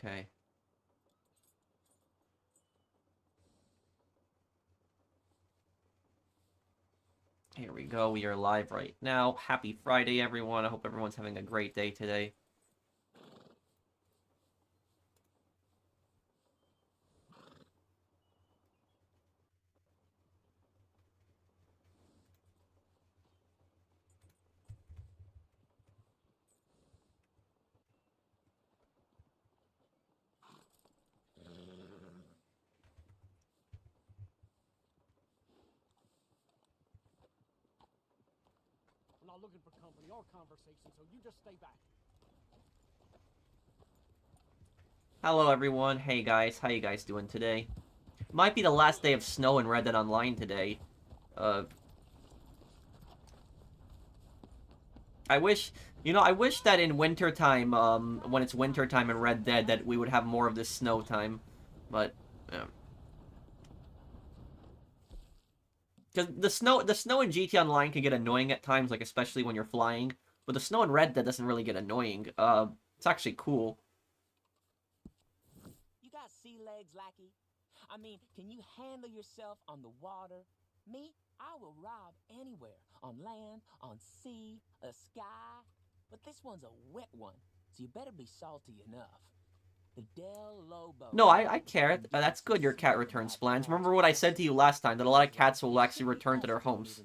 Okay. Here we go. We are live right now. Happy Friday, everyone. I hope everyone's having a great day today. I'm not looking for company or conversation, so you just stay back. Hello, everyone. Hey, guys. How you guys doing today? Might be the last day of snow in Red Dead Online today. I wish... I wish that in wintertime, when it's wintertime in Red Dead, that we would have more of this snow time. But, yeah. Because the snow in GT Online can get annoying at times, like, especially when you're flying. But the snow in Red Dead doesn't really get annoying. It's actually cool. You got sea legs, lackey? I mean, can you handle yourself on the water? Me, I will rob anywhere. On land, on sea, a sky. But this one's a wet one, so you better be salty enough. The Del Lobo. No, I care. That's good your cat returns plans. Remember what I said to you last time, that a lot of cats will actually return to their homes.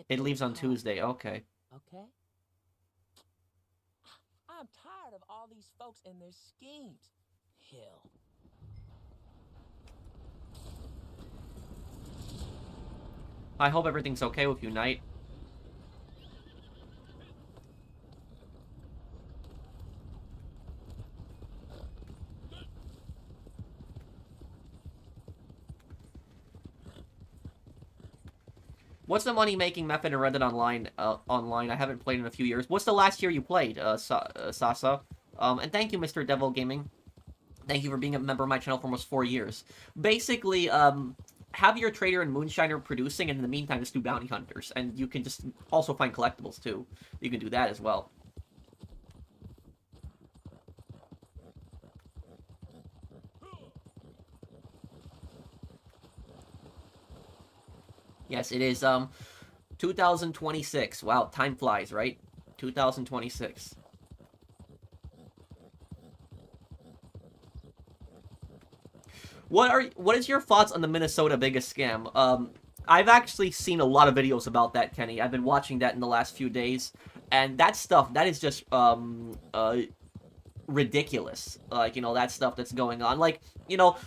It leaves on Tuesday, okay. Okay? I'm tired of all these folks and their schemes. Hell. I hope everything's okay with you, Knight. What's the money-making method in Red Dead Online? I haven't played in a few years. What's the last year you played, Sasa? And thank you, Mr. Devil Gaming. Thank you for being a member of my channel for almost 4 years. Basically, have your trader and moonshiner producing, and in the meantime, just do bounty hunters. And you can just also find collectibles, too. You can do that as well. Yes, it is, 2026. Wow, time flies, right? 2026. What is your thoughts on the Minnesota biggest scam? I've actually seen a lot of videos about that, Kenny. I've been watching that in the last few days, and that stuff, that is just ridiculous. Like, that stuff that's going on. Like,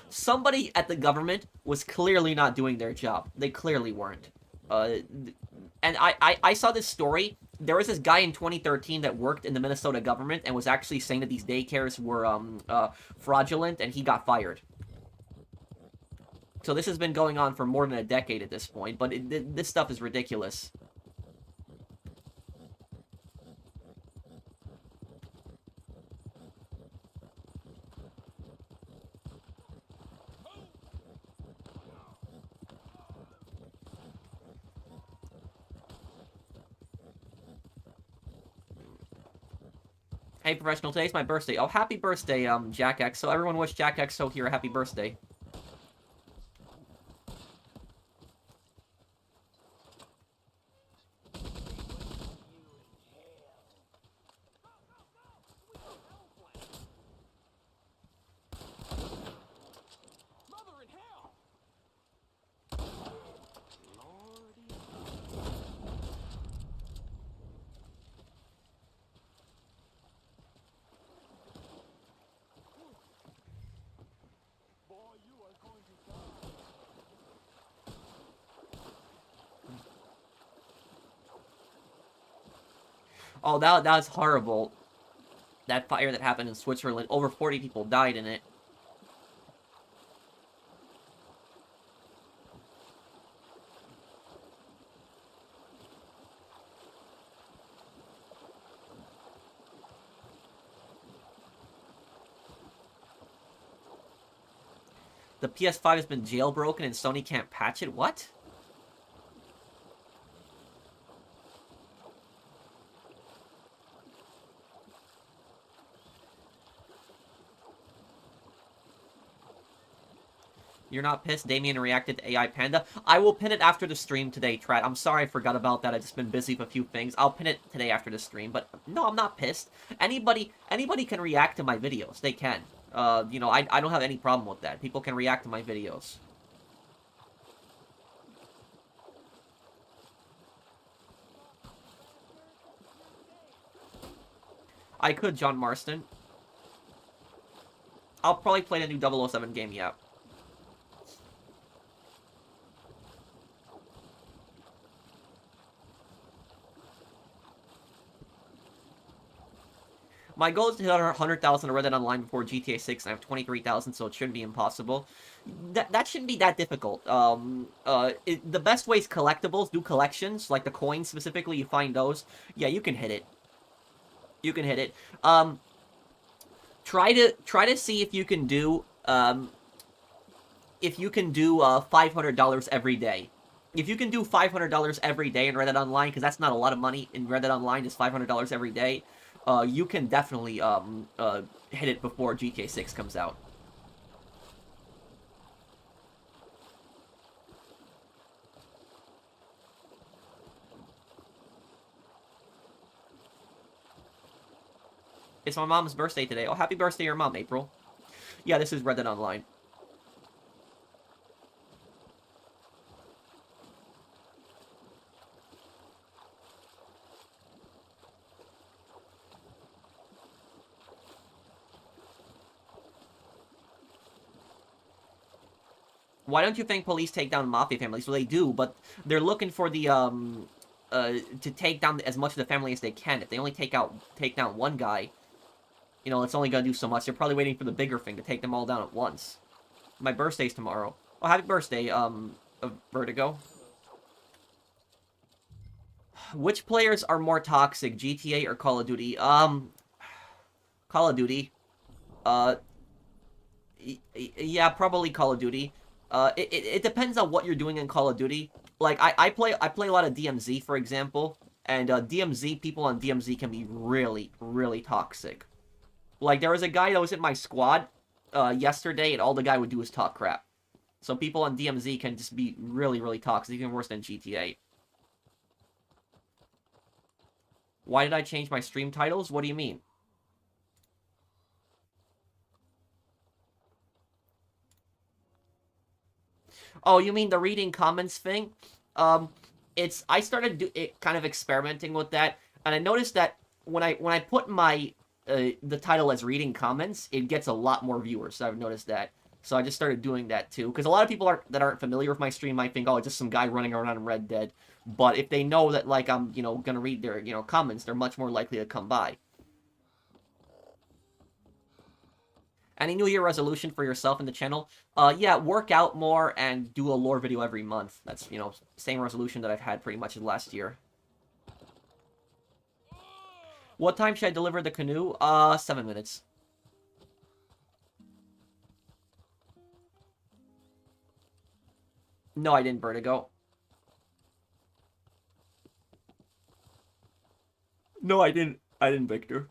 somebody at the government was clearly not doing their job. They clearly weren't. And I saw this story. There was this guy in 2013 that worked in the Minnesota government and was actually saying that these daycares were fraudulent, and he got fired. So this has been going on for more than a decade at this point, but this stuff is ridiculous. Hey, Professional, today's my birthday. Oh, happy birthday, Jack X. So everyone wish Jack XO here a happy birthday. Oh, that was horrible. That fire that happened in Switzerland, over 40 people died in it. The PS5 has been jailbroken and Sony can't patch it? What? You're not pissed? Damien reacted to AI Panda. I will pin it after the stream today, Trat. I'm sorry I forgot about that. I've just been busy with a few things. I'll pin it today after the stream. But no, I'm not pissed. Anybody can react to my videos. They can. You know, I don't have any problem with that. People can react to my videos. I could, John Marston. I'll probably play the new 007 game, yeah. My goal is to hit 100,000 to Red Dead Online before GTA 6, and I have 23,000, so it shouldn't be impossible. That shouldn't be that difficult. The best way is collectibles. Do collections, like the coins specifically, you find those. Yeah, you can hit it. You can hit it. Try to see if you can do $500 every day. If you can do $500 every day in Red Dead Online, because that's not a lot of money in Red Dead Online, just $500 every day, you can definitely hit it before GTA 6 comes out. It's my mom's birthday today. Oh, happy birthday to your mom, April. Yeah, this is Red Dead Online. Why don't you think police take down Mafia families? Well, they do, but they're looking for the, to take down as much of the family as they can. If they only take down one guy, you know, it's only gonna do so much. They're probably waiting for the bigger thing to take them all down at once. My birthday's tomorrow. Oh, happy birthday, Vertigo. Which players are more toxic, GTA or Call of Duty? Call of Duty. Yeah, probably Call of Duty. It depends on what you're doing in Call of Duty. Like, I play a lot of DMZ, for example, and DMZ, people on DMZ can be really, really toxic. Like, there was a guy that was in my squad yesterday, and all the guy would do was talk crap. So people on DMZ can just be really, really toxic, even worse than GTA. Why did I change my stream titles? What do you mean? Oh, you mean the reading comments thing? I started kind of experimenting with that, and I noticed that when I put my the title as reading comments, it gets a lot more viewers. So I've noticed that. So I just started doing that too, because a lot of people that aren't familiar with my stream might think, oh, it's just some guy running around in Red Dead. But if they know that, like, I'm, you know, gonna read their, you know, comments, they're much more likely to come by. Any New Year resolution for yourself and the channel? Yeah, work out more and do a lore video every month. That's, you know, same resolution that I've had pretty much last year. What time should I deliver the canoe? 7 minutes. No, I didn't, Vertigo. No, I didn't. I didn't, Victor.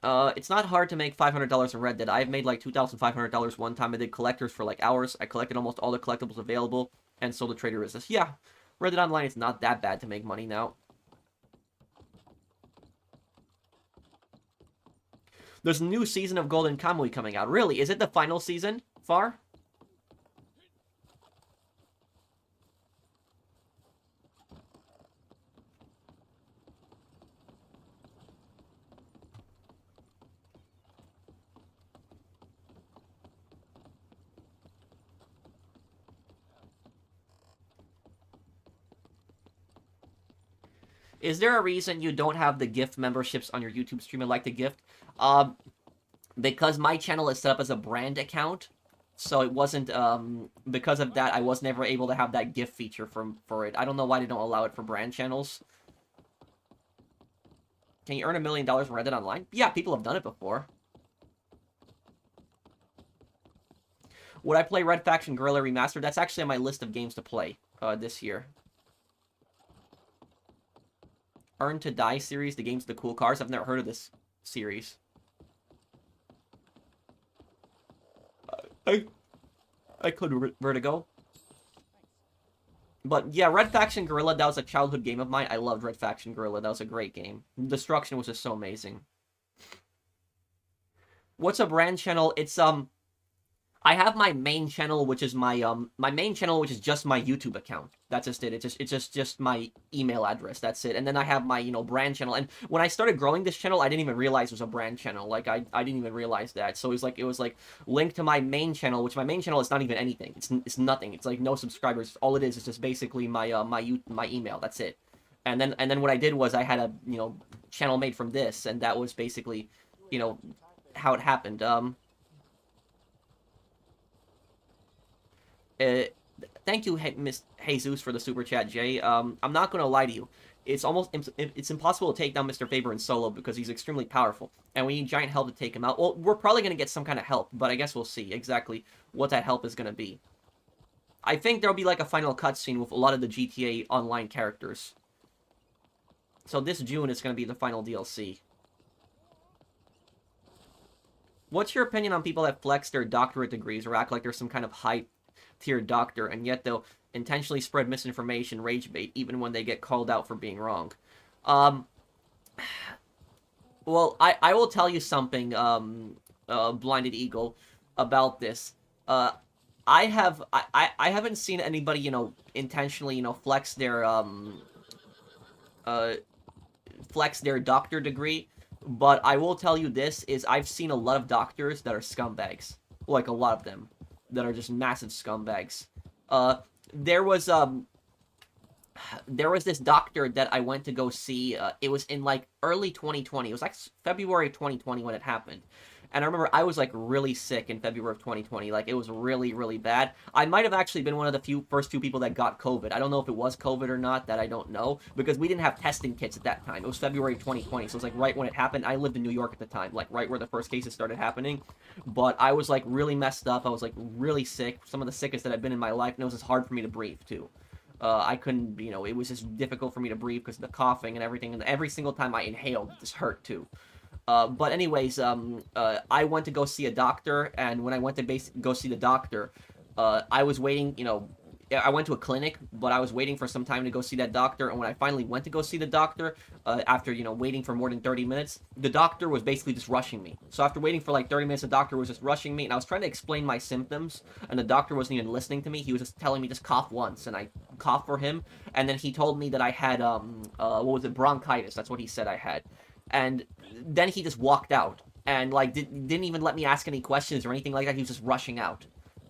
It's not hard to make $500 in Red Dead. I've made like $2,500 one time. I did collectors for like hours. I collected almost all the collectibles available and sold the trader resist. Yeah, Red Dead Online is not that bad to make money now. There's a new season of Golden Kamuy coming out. Really? Is it the final season, Far? Is there a reason you don't have the gift memberships on your YouTube stream? I'd like to gift. Because my channel is set up as a brand account, so it wasn't, because of that, I was never able to have that gift feature for it. I don't know why they don't allow it for brand channels. Can you earn $1 million from Red Dead Online? Yeah, people have done it before. Would I play Red Faction Guerrilla Remastered? That's actually on my list of games to play this year. Earn to Die series, the games with the cool cars. I've never heard of this series. I could Vertigo. But yeah, Red Faction Guerrilla, that was a childhood game of mine. I loved Red Faction Guerrilla. That was a great game. Destruction was just so amazing. What's a brand channel? It's I have my main channel, which is my main channel, which is just my YouTube account. That's just it. It's just my email address. That's it. And then I have my brand channel. And when I started growing this channel, I didn't even realize it was a brand channel. Like I didn't even realize that. So it was like linked to my main channel, which my main channel is not even anything. It's nothing. It's like no subscribers. All it is just basically my my email. That's it. And then what I did was I had a channel made from this, and that was basically how it happened. Thank you, Miss Jesus, for the super chat, Jay. I'm not gonna lie to you. It's impossible to take down Mr. Faber in solo because he's extremely powerful, and we need giant help to take him out. Well, we're probably gonna get some kind of help, but I guess we'll see exactly what that help is gonna be. I think there'll be like a final cutscene with a lot of the GTA Online characters. So this June is gonna be the final DLC. What's your opinion on people that flex their doctorate degrees or act like they're some kind of high-tier doctor, and yet they'll intentionally spread misinformation, rage bait, even when they get called out for being wrong? Well, I will tell you something, Blinded Eagle, about this. I haven't seen anybody, intentionally, flex their doctor degree. But I will tell you this, is I've seen a lot of doctors that are scumbags. Like, a lot of them. That are just massive scumbags. There was this doctor that I went to go see. It was in, like, early 2020. It was, like, February 2020 when it happened. And I remember I was, like, really sick in February of 2020. Like, it was really, really bad. I might have actually been one of the first two people that got COVID. I don't know if it was COVID or not. That I don't know. Because we didn't have testing kits at that time. It was February 2020. So it was, like, right when it happened. I lived in New York at the time. Like, right where the first cases started happening. But I was, like, really messed up. I was, like, really sick. Some of the sickest that I've been in my life. And it was just hard for me to breathe, too. I couldn't, it was just difficult for me to breathe because of the coughing and everything. And every single time I inhaled, it just hurt, too. But anyways, I went to go see a doctor, and when I went to go see the doctor, I was waiting, I went to a clinic, but I was waiting for some time to go see that doctor, and when I finally went to go see the doctor, after, waiting for more than 30 minutes, the doctor was basically just rushing me. So after waiting for like 30 minutes, the doctor was just rushing me, and I was trying to explain my symptoms, and the doctor wasn't even listening to me. He was just telling me just cough once, and I coughed for him, and then he told me that I had, bronchitis. That's what he said I had. And then he just walked out and like didn't even let me ask any questions or anything like that. He was just rushing out.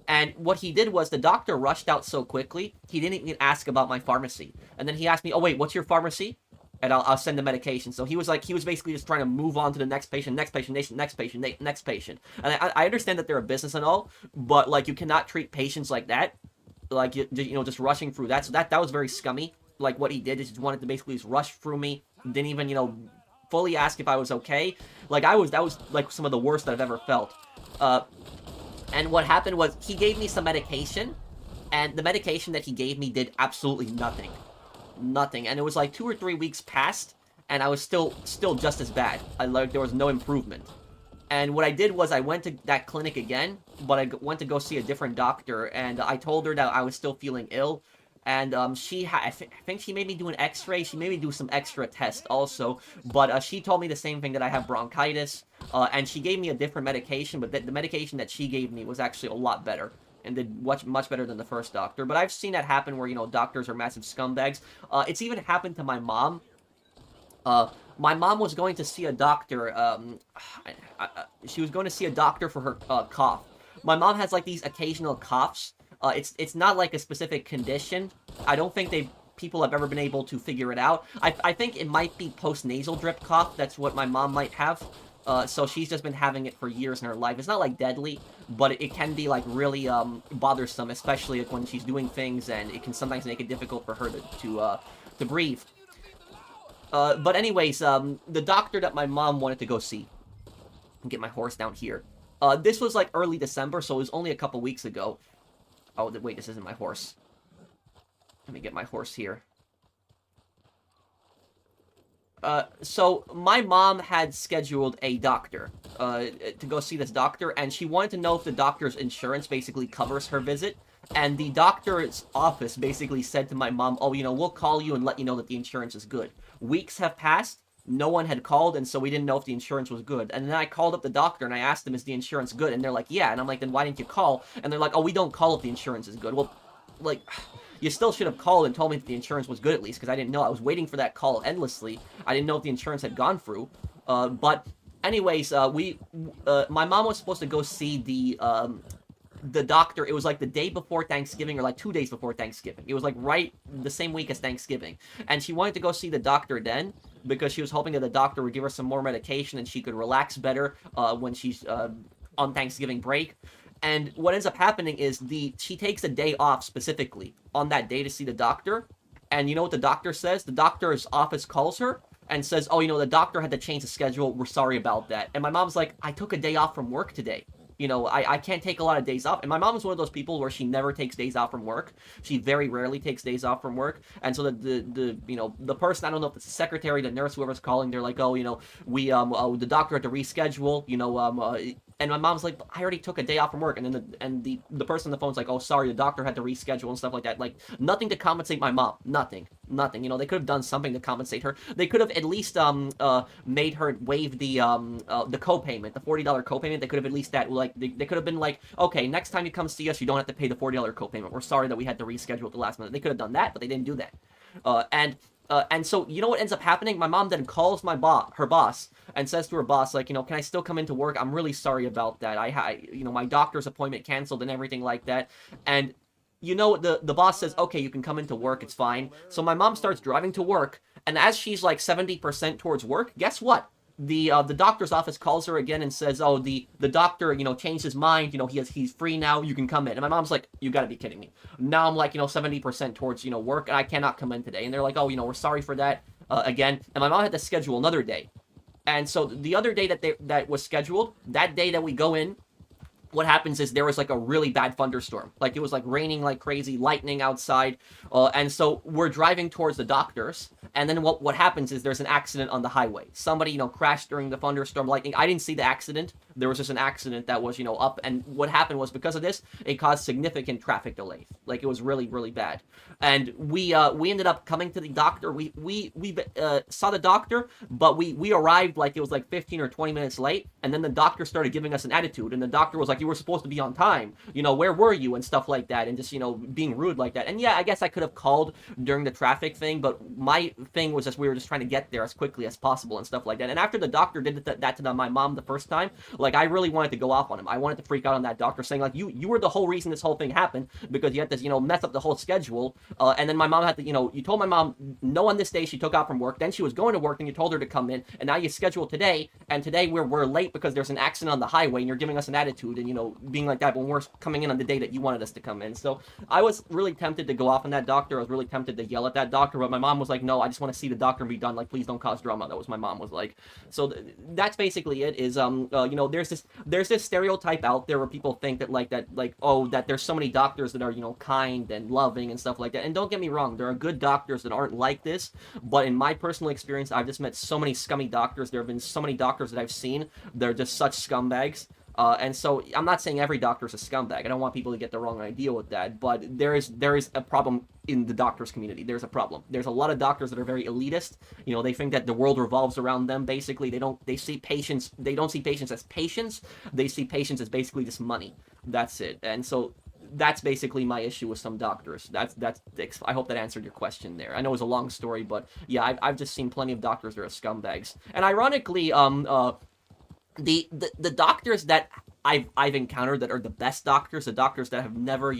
And what he did was the doctor rushed out so quickly, he didn't even ask about my pharmacy. And then he asked me, "Oh wait, what's your pharmacy?" And I'll send the medication. So he was basically just trying to move on to the next patient, next patient, next patient, next patient. And I understand that they're a business and all, but like you cannot treat patients like that, like just rushing through that. So that was very scummy. Like what he did is just wanted to basically just rush through me, didn't even fully ask if I was okay. Like that was like some of the worst I've ever felt. And what happened was he gave me some medication, and the medication that he gave me did absolutely nothing. Nothing. And it was like 2 or 3 weeks past, and I was still just as bad. There was no improvement. And what I did was I went to that clinic again, but I went to go see a different doctor, and I told her that I was still feeling ill. And I think she made me do an x-ray. She made me do some extra tests also. But she told me the same thing, that I have bronchitis. And she gave me a different medication, but the medication that she gave me was actually a lot better. And did much better than the first doctor. But I've seen that happen where, doctors are massive scumbags. It's even happened to my mom. My mom was going to see a doctor. She was going to see a doctor for her cough. My mom has, like, these occasional coughs. It's not like a specific condition. I don't think people have ever been able to figure it out. I think it might be post-nasal drip cough. That's what my mom might have. So she's just been having it for years in her life. It's not like deadly, but it can be like really bothersome, especially when she's doing things, and it can sometimes make it difficult for her to breathe. But anyways, the doctor that my mom wanted to go see, get my horse down here. This was like early December, so it was only a couple weeks ago. Oh, wait, this isn't my horse. Let me get my horse here. So my mom had scheduled a doctor to go see this doctor, and she wanted to know if the doctor's insurance basically covers her visit. And the doctor's office basically said to my mom, "Oh, we'll call you and let you know that the insurance is good." Weeks have passed. No one had called, and so we didn't know if the insurance was good. And then I called up the doctor and I asked them, "Is the insurance good?" And they're like, "Yeah." And I'm like, "Then why didn't you call?" And they're like, "Oh, we don't call if the insurance is good." Well, like, you still should have called and told me that the insurance was good at least, because I didn't know. I was waiting for that call endlessly. I didn't know if the insurance had gone through. But anyways, my mom was supposed to go see the doctor. It was like the day before Thanksgiving, or like 2 days before Thanksgiving. It was like right the same week as Thanksgiving. And she wanted to go see the doctor then, because she was hoping that the doctor would give her some more medication and she could relax better when she's on Thanksgiving break. And what ends up happening is she takes a day off specifically on that day to see the doctor. And you know what the doctor says? The doctor's office calls her and says, "Oh, the doctor had to change the schedule. We're sorry about that." And my mom's like, "I took a day off from work today. I can't take a lot of days off." And my mom is one of those people where she never takes days off from work. She very rarely takes days off from work. And so the person, I don't know if it's the secretary, the nurse, whoever's calling, they're like, "Oh, we the doctor had to reschedule, and my mom's like, "I already took a day off from work." And then the person on the phone's like, "Oh, sorry, the doctor had to reschedule," and stuff like that. Like, nothing to compensate my mom. Nothing. They could have done something to compensate her. They could have at least made her waive the copayment, the $40 copayment. They could have at least that, like, they could have been like, "Okay, next time you come see us, you don't have to pay the $40 copayment. We're sorry that we had to reschedule at the last minute." They could have done that, but they didn't do that. And so, you know what ends up happening? My mom then calls her boss, and says to her boss, like, "Can I still come into work? I'm really sorry about that. My doctor's appointment canceled and everything like that." And the boss says, "Okay, you can come into work. It's fine." So my mom starts driving to work, and as she's like 70% towards work, guess what? The doctor's office calls her again and says, "Oh, the doctor, changed his mind. He's free now. You can come in." And my mom's like, "You got to be kidding me." Now I'm like, 70% towards work, and I cannot come in today. And they're like, "Oh, we're sorry for that again." And my mom had to schedule another day. And so the other day that was scheduled, that day that we go in, what happens is there was like a really bad thunderstorm. Like, it was like raining like crazy, lightning outside. And so we're driving towards the doctor's. And then what happens is there's an accident on the highway. Somebody, crashed during the thunderstorm, lightning. I didn't see the accident. There was just an accident that was, up. And what happened was, because of this, it caused significant traffic delays. Like, it was really, really bad. And we ended up coming to the doctor. We saw the doctor, but we arrived like it was like 15 or 20 minutes late. And then the doctor started giving us an attitude. And the doctor was like, "You were supposed to be on time. Where were you?" and stuff like that. And just, being rude like that. And yeah, I guess I could have called during the traffic thing, but my thing was just, we were just trying to get there as quickly as possible and stuff like that. And after the doctor did that to my mom the first time, like, I really wanted to go off on him. I wanted to freak out on that doctor, saying like, you were the whole reason this whole thing happened, because you had to mess up the whole schedule. And then my mom had to, you told my mom no on this day, she took off from work, then she was going to work, and you told her to come in, and now you schedule today, and today we're late because there's an accident on the highway, and you're giving us an attitude and being like that when we're coming in on the day that you wanted us to come in. So I was really tempted to go off on that doctor. I was really tempted to yell at that doctor, but my mom was like, "No, I just want to see the doctor and be done. Like, please don't cause drama." That was my mom was like. So that's basically it. Is there's this stereotype out there where people think that that there's so many doctors that are kind and loving and stuff like that. And don't get me wrong, there are good doctors that aren't like this, but in my personal experience, I've just met so many scummy doctors. There have been so many doctors that I've seen, they're just such scumbags. And so I'm not saying every doctor is a scumbag. I don't want people to get the wrong idea with that, but there is a problem in the doctors community. There's a problem. There's a lot of doctors that are very elitist. They think that the world revolves around them. Basically, they don't see patients as patients. They see patients as basically just money. That's it. And so that's basically my issue with some doctors. I hope that answered your question there. I know it was a long story, but yeah, I've just seen plenty of doctors that are scumbags. And ironically, the doctors that I've encountered that are the best doctors, the doctors that have never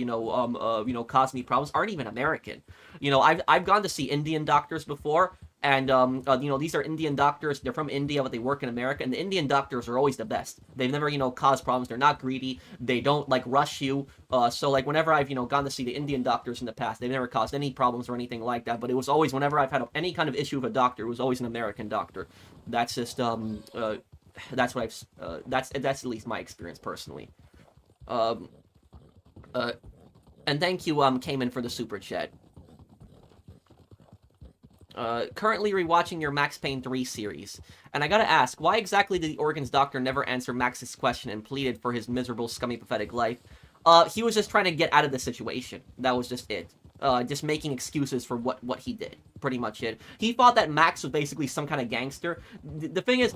caused me problems, aren't even American. I've gone to see Indian doctors before, and these are Indian doctors. They're from India, but they work in America, and the Indian doctors are always the best. They've never caused problems. They're not greedy. They don't like rush you. So like whenever I've gone to see the Indian doctors in the past, they've never caused any problems or anything like that. But it was always, whenever I've had any kind of issue with a doctor, it was always an American doctor. That's just that's what that's at least my experience personally. Um, and thank you, Cayman, for the super chat. Currently rewatching your Max Payne 3 series, and I gotta ask, why exactly did the organs doctor never answer Max's question and pleaded for his miserable, scummy, pathetic life? He was just trying to get out of the situation. That was just it. Just making excuses for what he did. Pretty much it. He thought that Max was basically some kind of gangster. The thing is,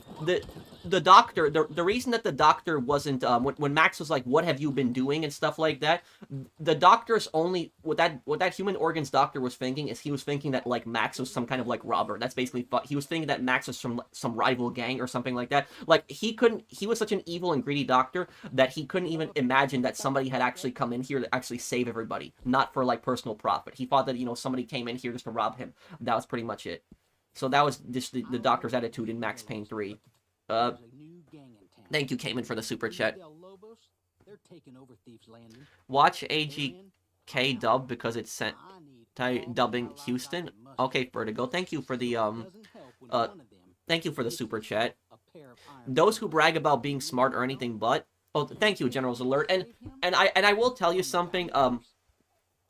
the doctor, the reason that the doctor wasn't, when Max was like, what have you been doing and stuff like that, the doctor's only, what that human organs doctor was thinking is he was thinking that, like, Max was some kind of, like, robber. That's basically, he was thinking that Max was from some rival gang or something like that. Like, he was such an evil and greedy doctor that he couldn't even imagine that somebody had actually come in here to actually save everybody, not for, like, personal profit. He thought that, somebody came in here just to rob him. That was pretty much it. So that was just the doctor's attitude in Max Payne 3. Thank you, Cayman, for the super chat. Watch AGK dub because it's sent dubbing Houston. Okay, Vertigo. Thank you for the thank you for the super chat. Those who brag about being smart or anything but. Oh, thank you, General's Alert. And I will tell you something.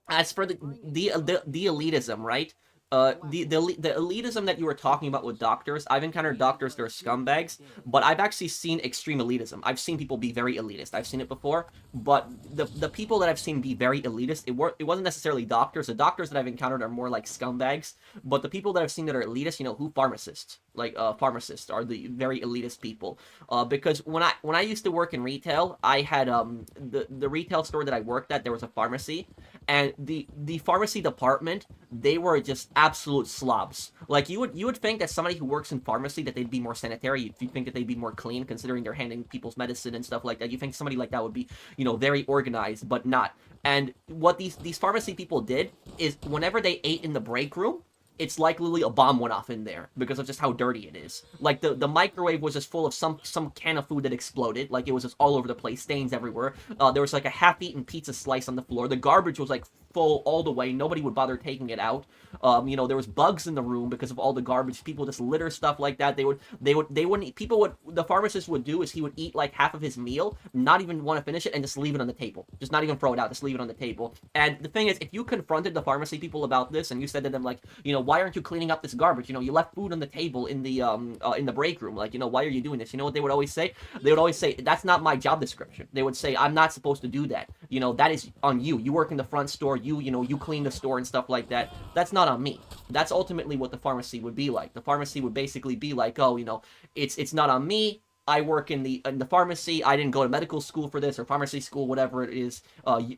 As for the elitism, right? The elitism that you were talking about with doctors, I've encountered doctors that are scumbags, but I've actually seen extreme elitism. I've seen people be very elitist. I've seen it before, but the people that I've seen be very elitist, it wasn't necessarily doctors. The doctors that I've encountered are more like scumbags, but the people that I've seen that are elitist, who pharmacists, like pharmacists are the very elitist people. Because when I used to work in retail, I had the retail store that I worked at, there was a pharmacy, and the pharmacy department, they were just absolute slobs. Like, you would think that somebody who works in pharmacy, that they'd be more sanitary. You think that they'd be more clean, considering they're handing people's medicine and stuff like that. You think somebody like that would be, very organized, but not. And what these pharmacy people did is, whenever they ate in the break room, it's like literally a bomb went off in there because of just how dirty it is. Like, the microwave was just full of some can of food that exploded. Like, it was just all over the place, stains everywhere. There was like a half-eaten pizza slice on the floor. The garbage was like full all the way. Nobody would bother taking it out. There was bugs in the room because of all the garbage. People just litter stuff like that. The pharmacist would do is he would eat like half of his meal, not even want to finish it, and just leave it on the table. Just not even throw it out, just leave it on the table. And the thing is, if you confronted the pharmacy people about this and you said to them, like, why aren't you cleaning up this garbage? You left food on the table in the break room. Like, why are you doing this? You know what they would always say? They would always say, that's not my job description. They would say, I'm not supposed to do that. That is on you. You work in the front store. You clean the store and stuff like that. That's not on me. That's ultimately what the pharmacy would be like. The pharmacy would basically be like, oh, it's not on me. I work in the pharmacy. I didn't go to medical school for this, or pharmacy school, whatever it is.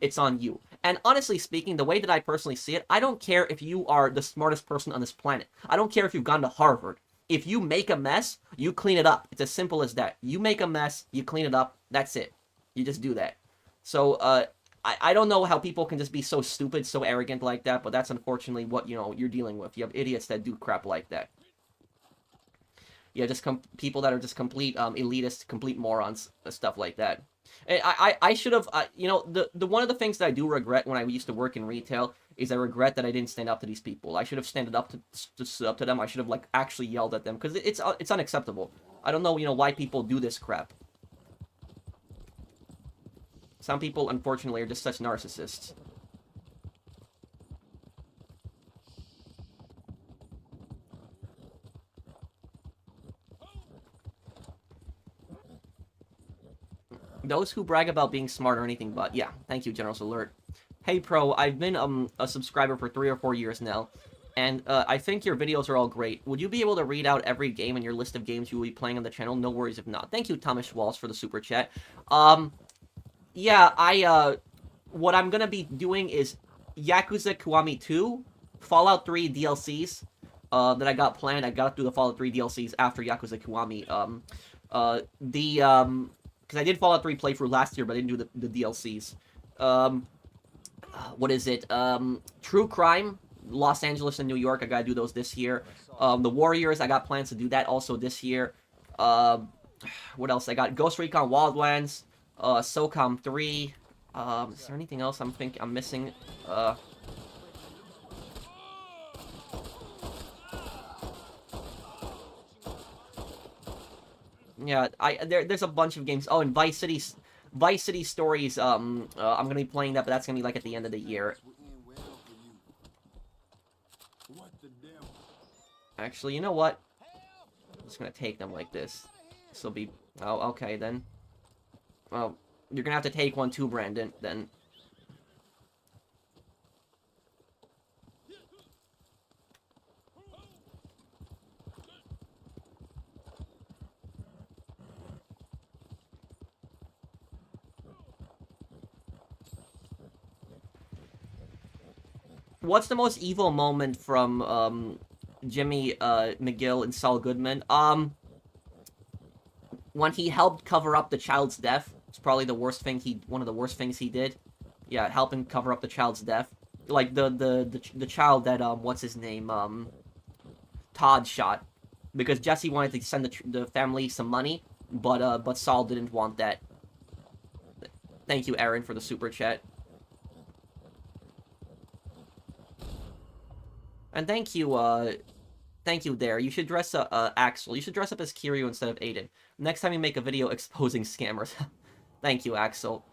It's on you. And honestly speaking, the way that I personally see it, I don't care if you are the smartest person on this planet. I don't care if you've gone to Harvard. If you make a mess, you clean it up. It's as simple as that. You make a mess, you clean it up. That's it. You just do that. So, I don't know how people can just be so stupid, so arrogant like that, but that's unfortunately what, you're dealing with. You have idiots that do crap like that. Yeah, just people that are just complete elitist, complete morons, stuff like that. I should have, the one of the things that I do regret when I used to work in retail is I regret that I didn't stand up to these people. I should have stood up to them. I should have, like, actually yelled at them, because it's unacceptable. I don't know, why people do this crap. Some people, unfortunately, are just such narcissists. Those who brag about being smart or anything but. Yeah, thank you, General's Alert. Hey, Pro, I've been a subscriber for 3 or 4 years now, and I think your videos are all great. Would you be able to read out every game in your list of games you will be playing on the channel? No worries if not. Thank you, Thomas Walsh, for the super chat. Yeah, what I'm gonna be doing is Yakuza Kiwami 2, Fallout 3 DLCs, that I got planned. I gotta do the Fallout 3 DLCs after Yakuza Kiwami. Because I did Fallout 3 playthrough last year, but I didn't do the DLCs. What is it? True Crime, Los Angeles and New York, I gotta do those this year. The Warriors, I got plans to do that also this year. What else? I got Ghost Recon Wildlands, SOCOM 3. Is there anything else I'm missing? Yeah, there's a bunch of games. Oh, and Vice City Stories. I'm gonna be playing that, but that's gonna be like at the end of the year. Actually, you know what? I'm just gonna take them like this. This will be... Oh, okay, then. Well, you're gonna have to take one too, Brandon, then. What's the most evil moment from, Jimmy, McGill and Saul Goodman? When he helped cover up the child's death. It's probably the worst thing one of the worst things he did. Yeah, helping cover up the child's death. Like, the child that, what's his name, Todd shot. Because Jesse wanted to send the family some money, but Saul didn't want that. Thank you, Aaron, for the super chat. And thank you there. You should dress up, Axel. You should dress up as Kiryu instead of Aiden. Next time you make a video exposing scammers. Thank you, Axel.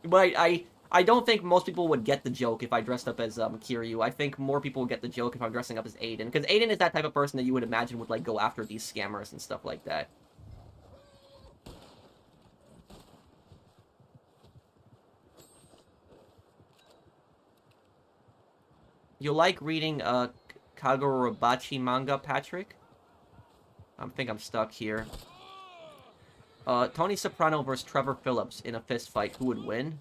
But I don't think most people would get the joke if I dressed up as, Kiryu. I think more people would get the joke if I'm dressing up as Aiden. Because Aiden is that type of person that you would imagine would, like, go after these scammers and stuff like that. You like reading, Kagurabachi manga, Patrick? I think I'm stuck here. Tony Soprano versus Trevor Phillips in a fist fight. Who would win?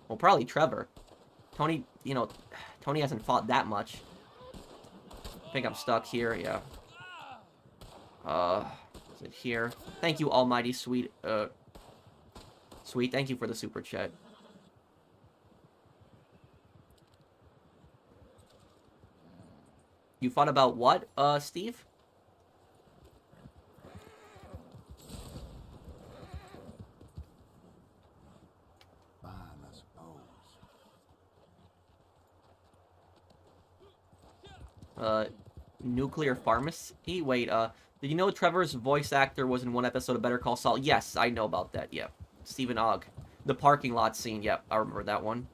Well, probably Trevor. Tony, you know, Tony hasn't fought that much. I think I'm stuck here, yeah. Is it here? Thank you, Almighty Sweet, Sweet, thank you for the super chat. You thought about what, Steve? Nuclear Pharmacy? Wait, did you know Trevor's voice actor was in one episode of Better Call Saul? Yes, I know about that, yeah. Stephen Ogg. The parking lot scene, yep, I remember that one.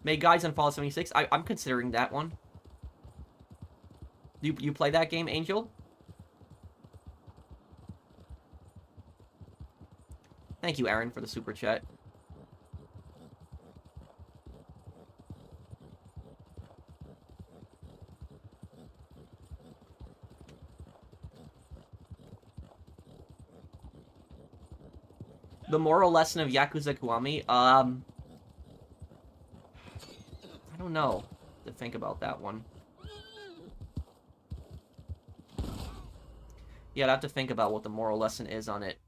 May Guys on Fallout 76? I'm considering that one. You play that game, Angel? Thank you, Aaron, for the super chat. The moral lesson of Yakuza Kiwami? I don't know to think about that one. Yeah, I'd have to think about what the moral lesson is on it.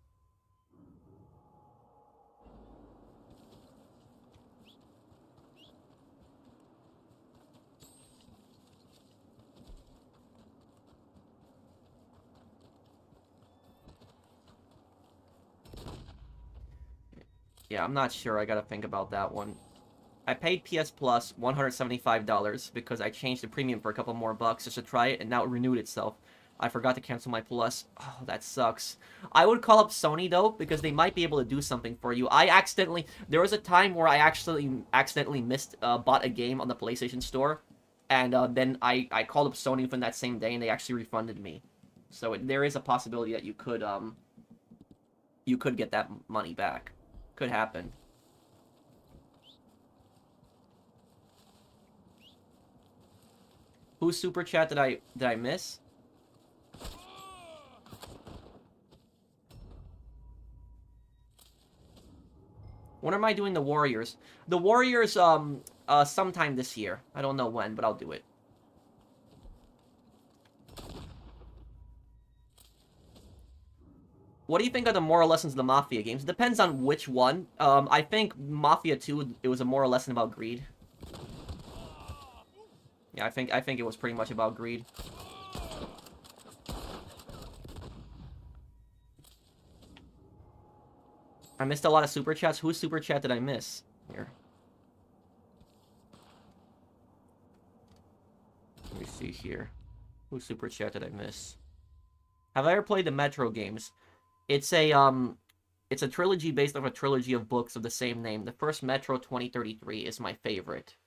Yeah, I'm not sure. I gotta think about that one. I paid PS Plus $175 because I changed the premium for a couple more bucks just to try it, and now it renewed itself. I forgot to cancel my Plus. Oh, that sucks. I would call up Sony, though, because they might be able to do something for you. There was a time where I accidentally bought a game on the PlayStation Store, and then I called up Sony within that same day, and they actually refunded me. So there is a possibility that you could get that money back. Could happen. Whose super chat did I miss? When am I doing the Warriors? The Warriors, sometime this year. I don't know when, but I'll do it. What do you think are the moral lessons of the Mafia games? It depends on which one. I think Mafia 2, it was a moral lesson about greed. Yeah, I think it was pretty much about greed. I missed a lot of super chats. Whose super chat did I miss? Here. Let me see here. Whose super chat did I miss? Have I ever played the Metro games? It's a trilogy based off a trilogy of books of the same name. The first Metro 2033 is my favorite.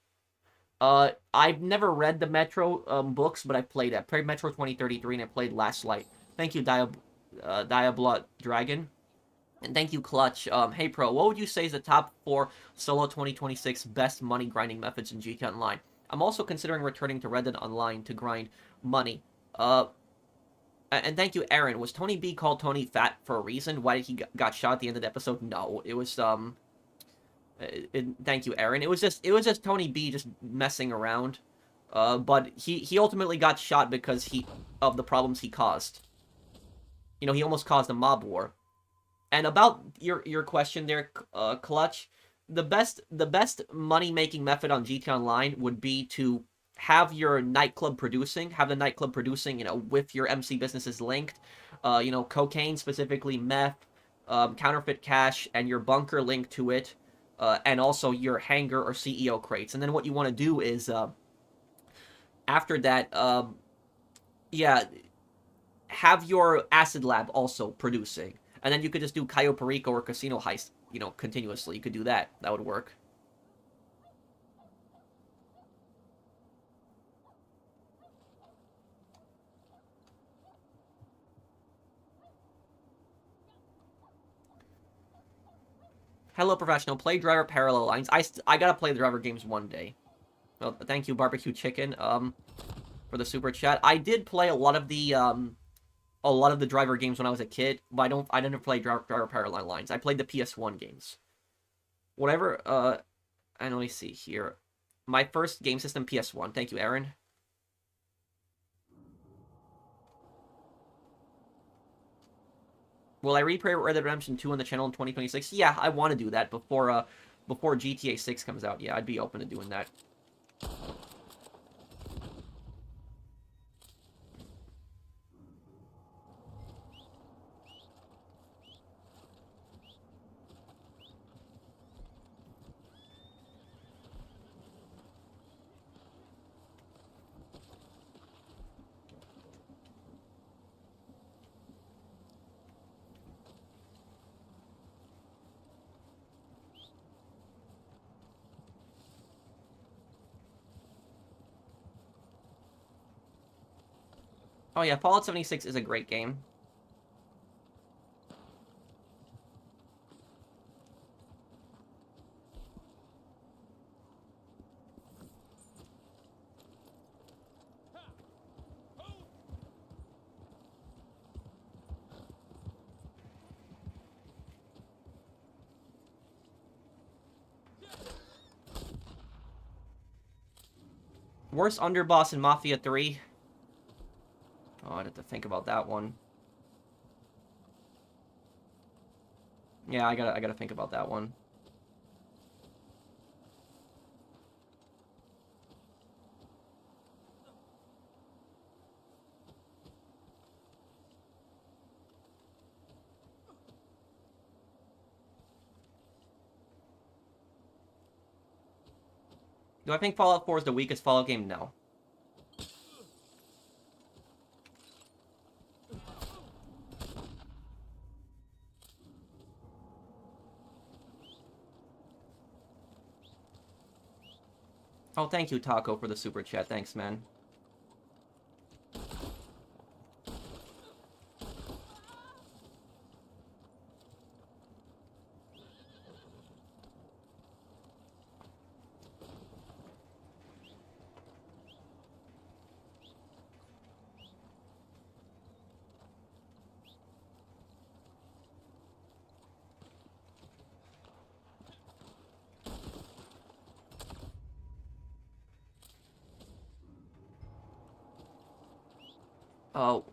I've never read the Metro books, but I played it. I played Metro 2033 and I played Last Light. Thank you, Diablot Dragon. And thank you, Clutch. Hey, Pro, what would you say is the top 4 solo 2026 best money grinding methods in GTA Online? I'm also considering returning to Red Dead Online to grind money. And thank you, Aaron. Was Tony B called Tony Fat for a reason? Why did he got shot at the end of the episode? No, it was thank you, Aaron. It was just Tony B just messing around. But he ultimately got shot because of the problems he caused. You know, he almost caused a mob war. And about your question there, Clutch, the best money making method on GTA Online would be to have your nightclub producing, you know, with your MC businesses linked, you know, cocaine, specifically meth, counterfeit cash, and your bunker linked to it, and also your hangar or CEO crates. And then what you want to do is, after that, yeah, have your acid lab also producing. And then you could just do Cayo Perico or Casino Heist, you know, continuously. You could do that. That would work. Hello, Professional. Play Driver Parallel Lines. I gotta play the Driver games one day. Well, thank you, Barbecue Chicken, for the super chat. I did play a lot of the Driver games when I was a kid, but I didn't play Driver Parallel Lines. I played the PS1 games. Whatever, and let me see here. My first game system, PS1. Thank you, Aaron. Will I replay Red Dead Redemption 2 on the channel in 2026? Yeah, I want to do that before GTA 6 comes out. Yeah, I'd be open to doing that. Oh yeah, Fallout 76 is a great game. Worst underboss in Mafia 3? Oh, I'd have to think about that one. Yeah, I gotta think about that one. Do I think Fallout 4 is the weakest Fallout game? No. Oh, thank you, Taco, for the super chat. Thanks, man.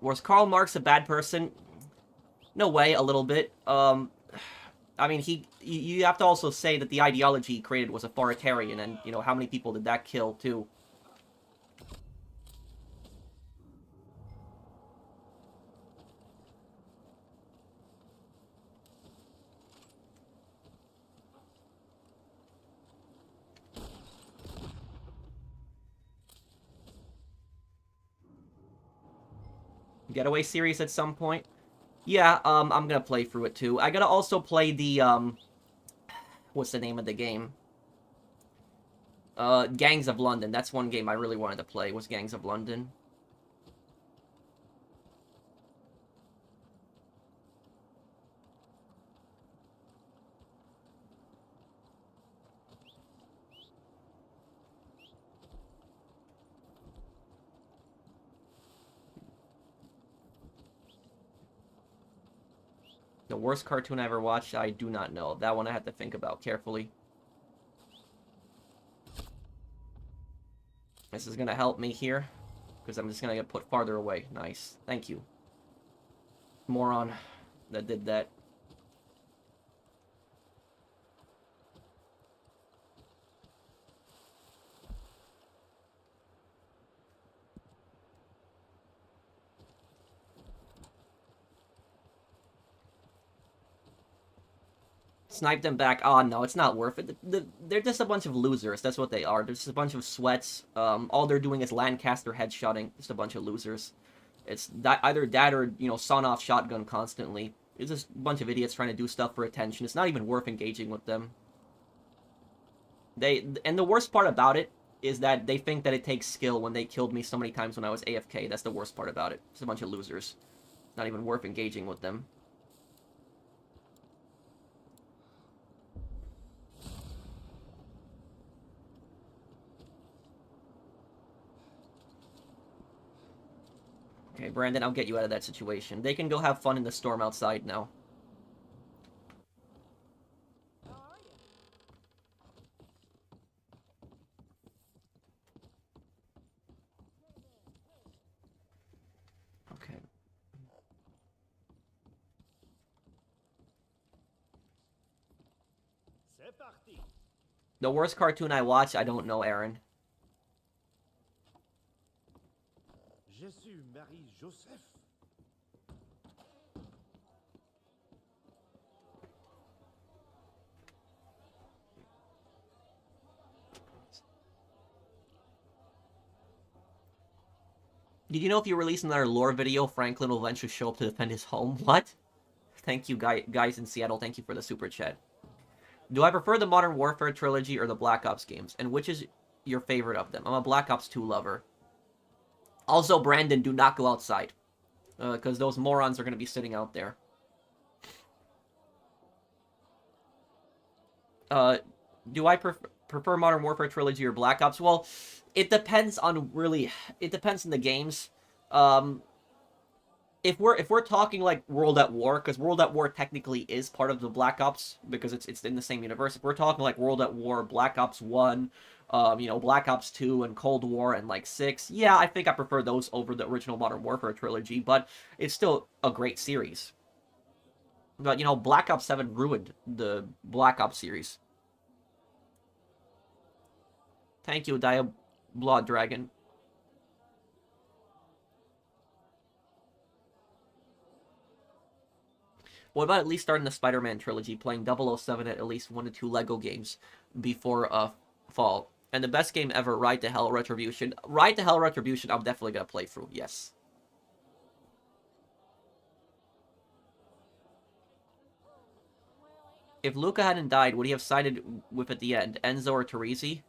Was Karl Marx a bad person? No way, a little bit. I mean, you have to also say that the ideology he created was authoritarian, and, you know, how many people did that kill, too? Getaway series at some point? Yeah, I'm gonna play through it, too. I gotta also play the, what's the name of the game? Gangs of London. That's one game I really wanted to play, was Gangs of London. The worst cartoon I ever watched, I do not know. That one I have to think about carefully. This is gonna help me here, because I'm just gonna get put farther away. Nice. Thank you. Moron that did that. Snipe them back. Oh, no, it's not worth it. They're just a bunch of losers. That's what they are. They're just a bunch of sweats. All they're doing is Lancaster headshotting. Just a bunch of losers. It's either that or, you know, sawn-off shotgun constantly. It's just a bunch of idiots trying to do stuff for attention. It's not even worth engaging with them. And the worst part about it is that they think that it takes skill when they killed me so many times when I was AFK. That's the worst part about it. It's a bunch of losers. It's not even worth engaging with them. Okay, Brandon, I'll get you out of that situation. They can go have fun in the storm outside now. Okay. The worst cartoon I watched, I don't know, Aaron. Jésus, Marie, Joseph. Did you know if you release another lore video, Franklin will eventually show up to defend his home? What? Thank you, guys in Seattle. Thank you for the super chat. Do I prefer the Modern Warfare trilogy or the Black Ops games? And which is your favorite of them? I'm a Black Ops 2 lover. Also, Brandon, do not go outside. Because those morons are going to be sitting out there. Do I prefer Modern Warfare trilogy or Black Ops? Well, it depends on it depends on the games. If we're talking like World at War, because World at War technically is part of the Black Ops because it's in the same universe. If we're talking like World at War, Black Ops 1, you know, Black Ops 2 and Cold War and like 6, yeah, I think I prefer those over the original Modern Warfare trilogy, but it's still a great series. But, you know, Black Ops 7 ruined the Black Ops series. Thank you, Blood Dragon. What about at least starting the Spider-Man trilogy, playing 007 at least 1 to 2 LEGO games before fall? And the best game ever, Ride to Hell Retribution. Ride to Hell Retribution, I'm definitely going to play through, yes. If Luca hadn't died, would he have sided with at the end, Enzo or Teresi?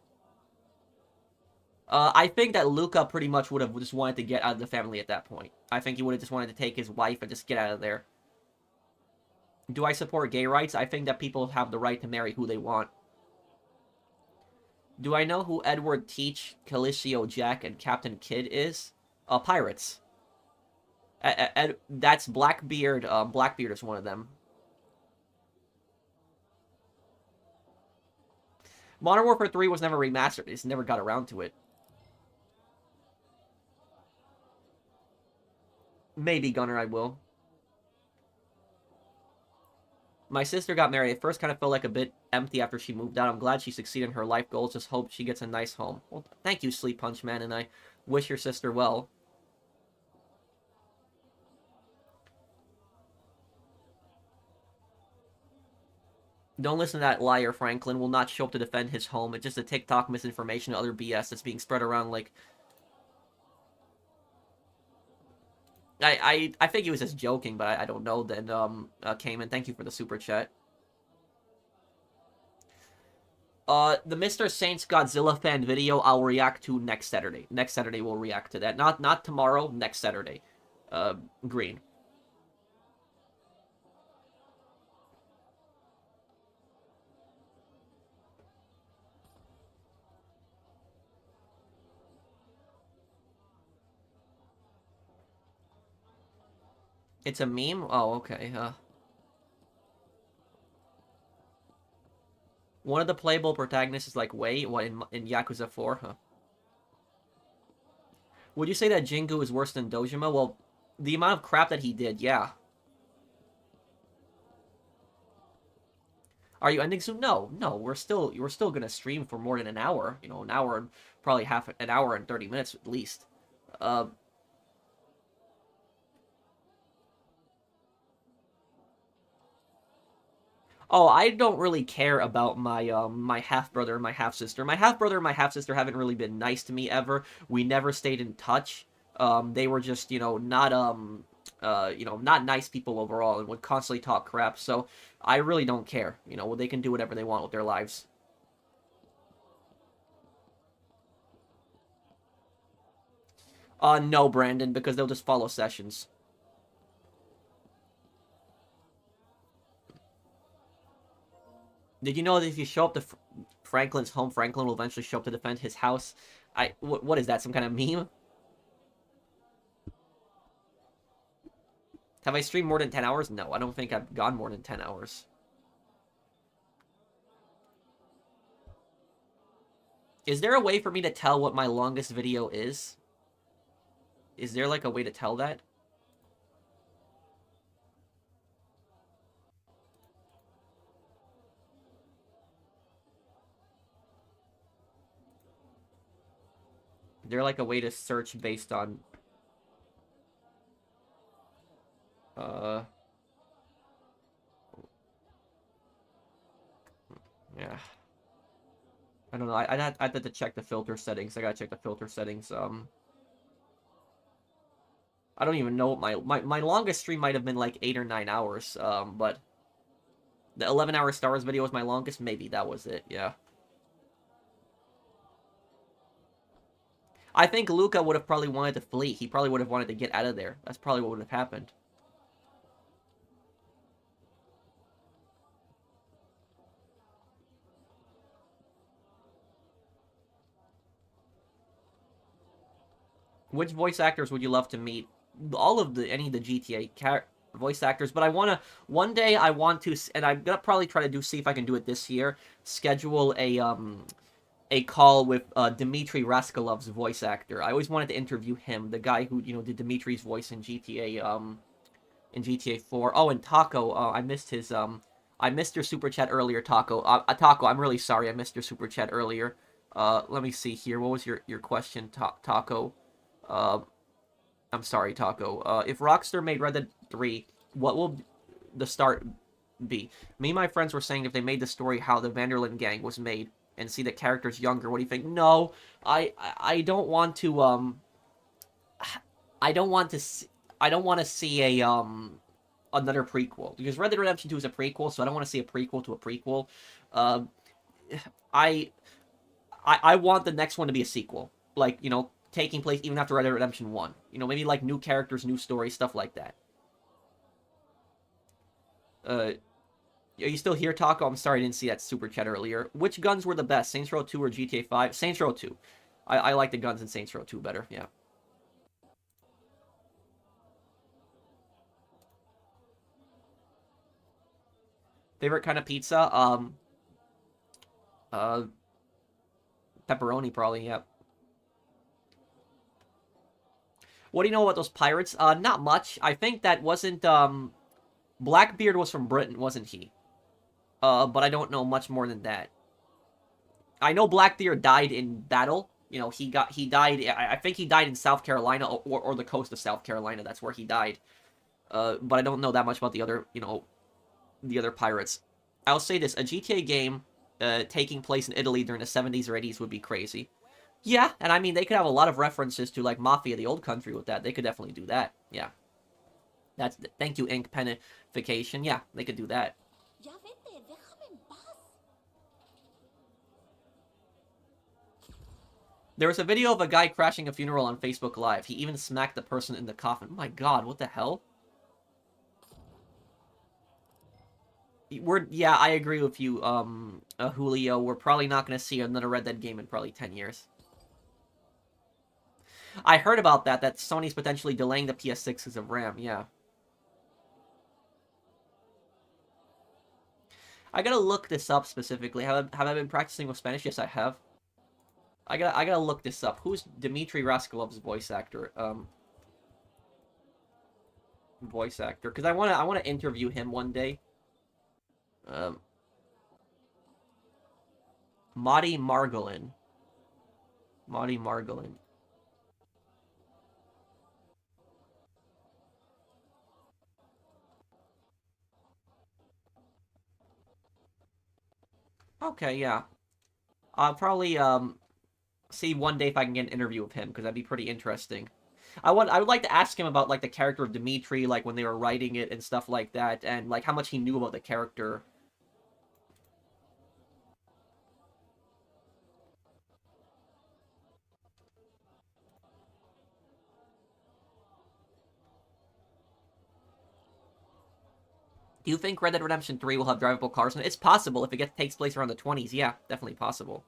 I think that Luca pretty much would have just wanted to get out of the family at that point. I think he would have just wanted to take his wife and just get out of there. Do I support gay rights? I think that people have the right to marry who they want. Do I know who Edward Teach, Calicio Jack, and Captain Kidd is? Pirates. That's Blackbeard. Blackbeard is one of them. Modern Warfare 3 was never remastered. It's never got around to it. Maybe, Gunner, I will. My sister got married. At first kind of felt like a bit empty after she moved out. I'm glad she succeeded in her life goals. Just hope she gets a nice home. Well, thank you, Sleep Punch Man, and I wish your sister well. Don't listen to that liar, Franklin. Will not show up to defend his home. It's just a TikTok misinformation and other BS that's being spread around like... I think he was just joking, but I don't know. Then, Cayman, thank you for the super chat. The Mr. Saints Godzilla fan video I'll react to next Saturday. Next Saturday we'll react to that. Not tomorrow, next Saturday. Green. It's a meme? Oh, okay. One of the playable protagonists is like, wait, what, in Yakuza 4? Huh. Would you say that Jingu is worse than Dojima? Well, the amount of crap that he did, yeah. Are you ending soon? No, no. We're still gonna stream for more than an hour. You know, an hour and probably half an hour and 30 minutes at least. Uh, oh, I don't really care about my half brother and my half sister. My half brother and my half sister haven't really been nice to me ever. We never stayed in touch. They were just not nice people overall and would constantly talk crap. So I really don't care. You know, they can do whatever they want with their lives. No, Brandon, because they'll just follow sessions. Did you know that if you show up to Franklin's home, Franklin will eventually show up to defend his house? What is that, some kind of meme? Have I streamed more than 10 hours? No, I don't think I've gone more than 10 hours. Is there a way for me to tell what my longest video is? Is there, like, a way to tell that? Is there, like, a way to search based on... Yeah. I don't know. I'd have to check the filter settings. I gotta check the filter settings. I don't even know what my longest stream might have been like 8 or 9 hours. But the 11-hour Star Wars video was my longest. Maybe that was it. Yeah. I think Luca would have probably wanted to flee. He probably would have wanted to get out of there. That's probably what would have happened. Which voice actors would you love to meet? All of any of the GTA voice actors, but one day I want to, and I'm gonna probably try to see if I can do it this year, schedule a call with Dmitry Raskalov's voice actor. I always wanted to interview him, the guy who, did Dimitri's voice in GTA 4. Oh, and Taco, I missed his I missed your super chat earlier, Taco. Taco, I'm really sorry I missed your super chat earlier. Let me see here. What was your question, Taco? I'm sorry, Taco. If Rockstar made Red Dead 3, what will the start be? Me and my friends were saying if they made the story how the Vanderlyn gang was made and see the characters younger, what do you think? No, I don't want to I don't want to see a another prequel, because Red Dead Redemption 2 is a prequel, so I don't want to see a prequel to a prequel. I want the next one to be a sequel, like, taking place even after Red Dead Redemption 1. Maybe like new characters, new stories, stuff like that. Are you still here, Taco? I'm sorry I didn't see that super chat earlier. Which guns were the best, Saints Row 2 or GTA 5? Saints Row 2. I like the guns in Saints Row 2 better, yeah. Favorite kind of pizza? Pepperoni, probably, yeah. What do you know about those pirates? Not much. I think that wasn't, Blackbeard was from Britain, wasn't he? But I don't know much more than that. I know Blackbeard died in battle. He died, I think he died in South Carolina, or the coast of South Carolina. That's where he died. But I don't know that much about the other, the other pirates. I'll say this, a GTA game taking place in Italy during the 70s or 80s would be crazy. Yeah, and I mean, they could have a lot of references to, like, Mafia, the old country with that. They could definitely do that, yeah. Thank you, Ink Penification. Yeah, they could do that. There was a video of a guy crashing a funeral on Facebook Live. He even smacked the person in the coffin. My god, what the hell? Yeah, I agree with you, Julio. We're probably not going to see another Red Dead game in probably 10 years. I heard about that Sony's potentially delaying the PS6 because of RAM, yeah. I gotta look this up specifically. Have I been practicing with Spanish? Yes, I have. I gotta look this up. Who's Dmitry Raskolov's voice actor? Voice actor. Because I wanna interview him one day. Um, Marty Margolin. Marty Margolin. Okay, yeah. I'll probably see one day if I can get an interview with him because that'd be pretty interesting. I would like to ask him about like the character of Dimitri, like when they were writing it and stuff like that, and like how much he knew about the character. Do you think Red Dead Redemption 3 will have drivable cars? It's possible if takes place around the 20s. Yeah, definitely possible.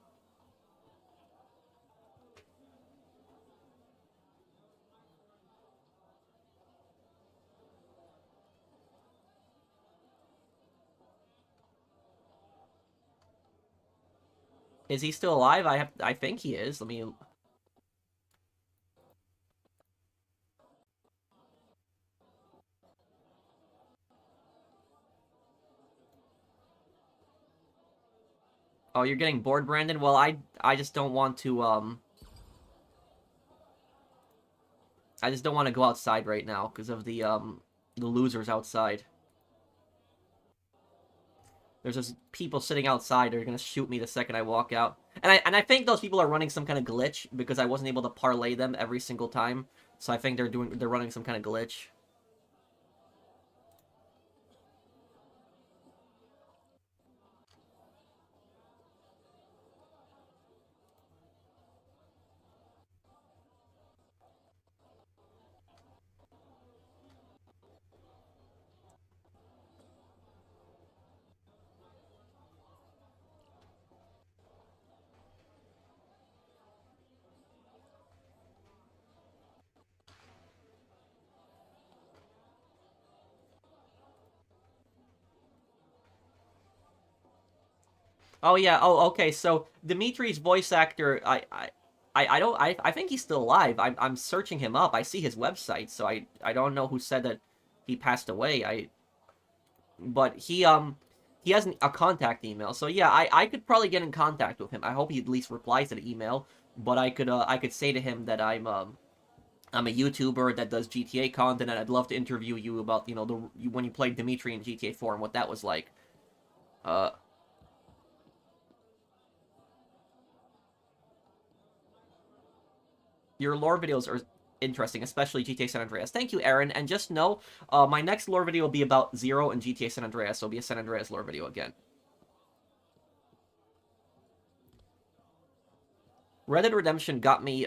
Is he still alive? I think he is. Let me. Oh, you're getting bored, Brandon? Well, I just don't want to I just don't want to go outside right now because of the losers outside. There's just people sitting outside that are gonna shoot me the second I walk out. And I think those people are running some kind of glitch because I wasn't able to parlay them every single time. So I think they're running some kind of glitch. Oh yeah. Oh okay. So Dimitri's voice actor, I think he's still alive. I'm searching him up. I see his website, so I don't know who said that he passed away. But he has a contact email. So yeah, I could probably get in contact with him. I hope he at least replies to the email. But I could say to him that I'm a YouTuber that does GTA content, and I'd love to interview you about when you played Dimitri in GTA 4 and what that was like. Uh, your lore videos are interesting, especially GTA San Andreas. Thank you, Aaron. And just know, my next lore video will be about Zero and GTA San Andreas. So it'll be a San Andreas lore video again. Red Dead Redemption got me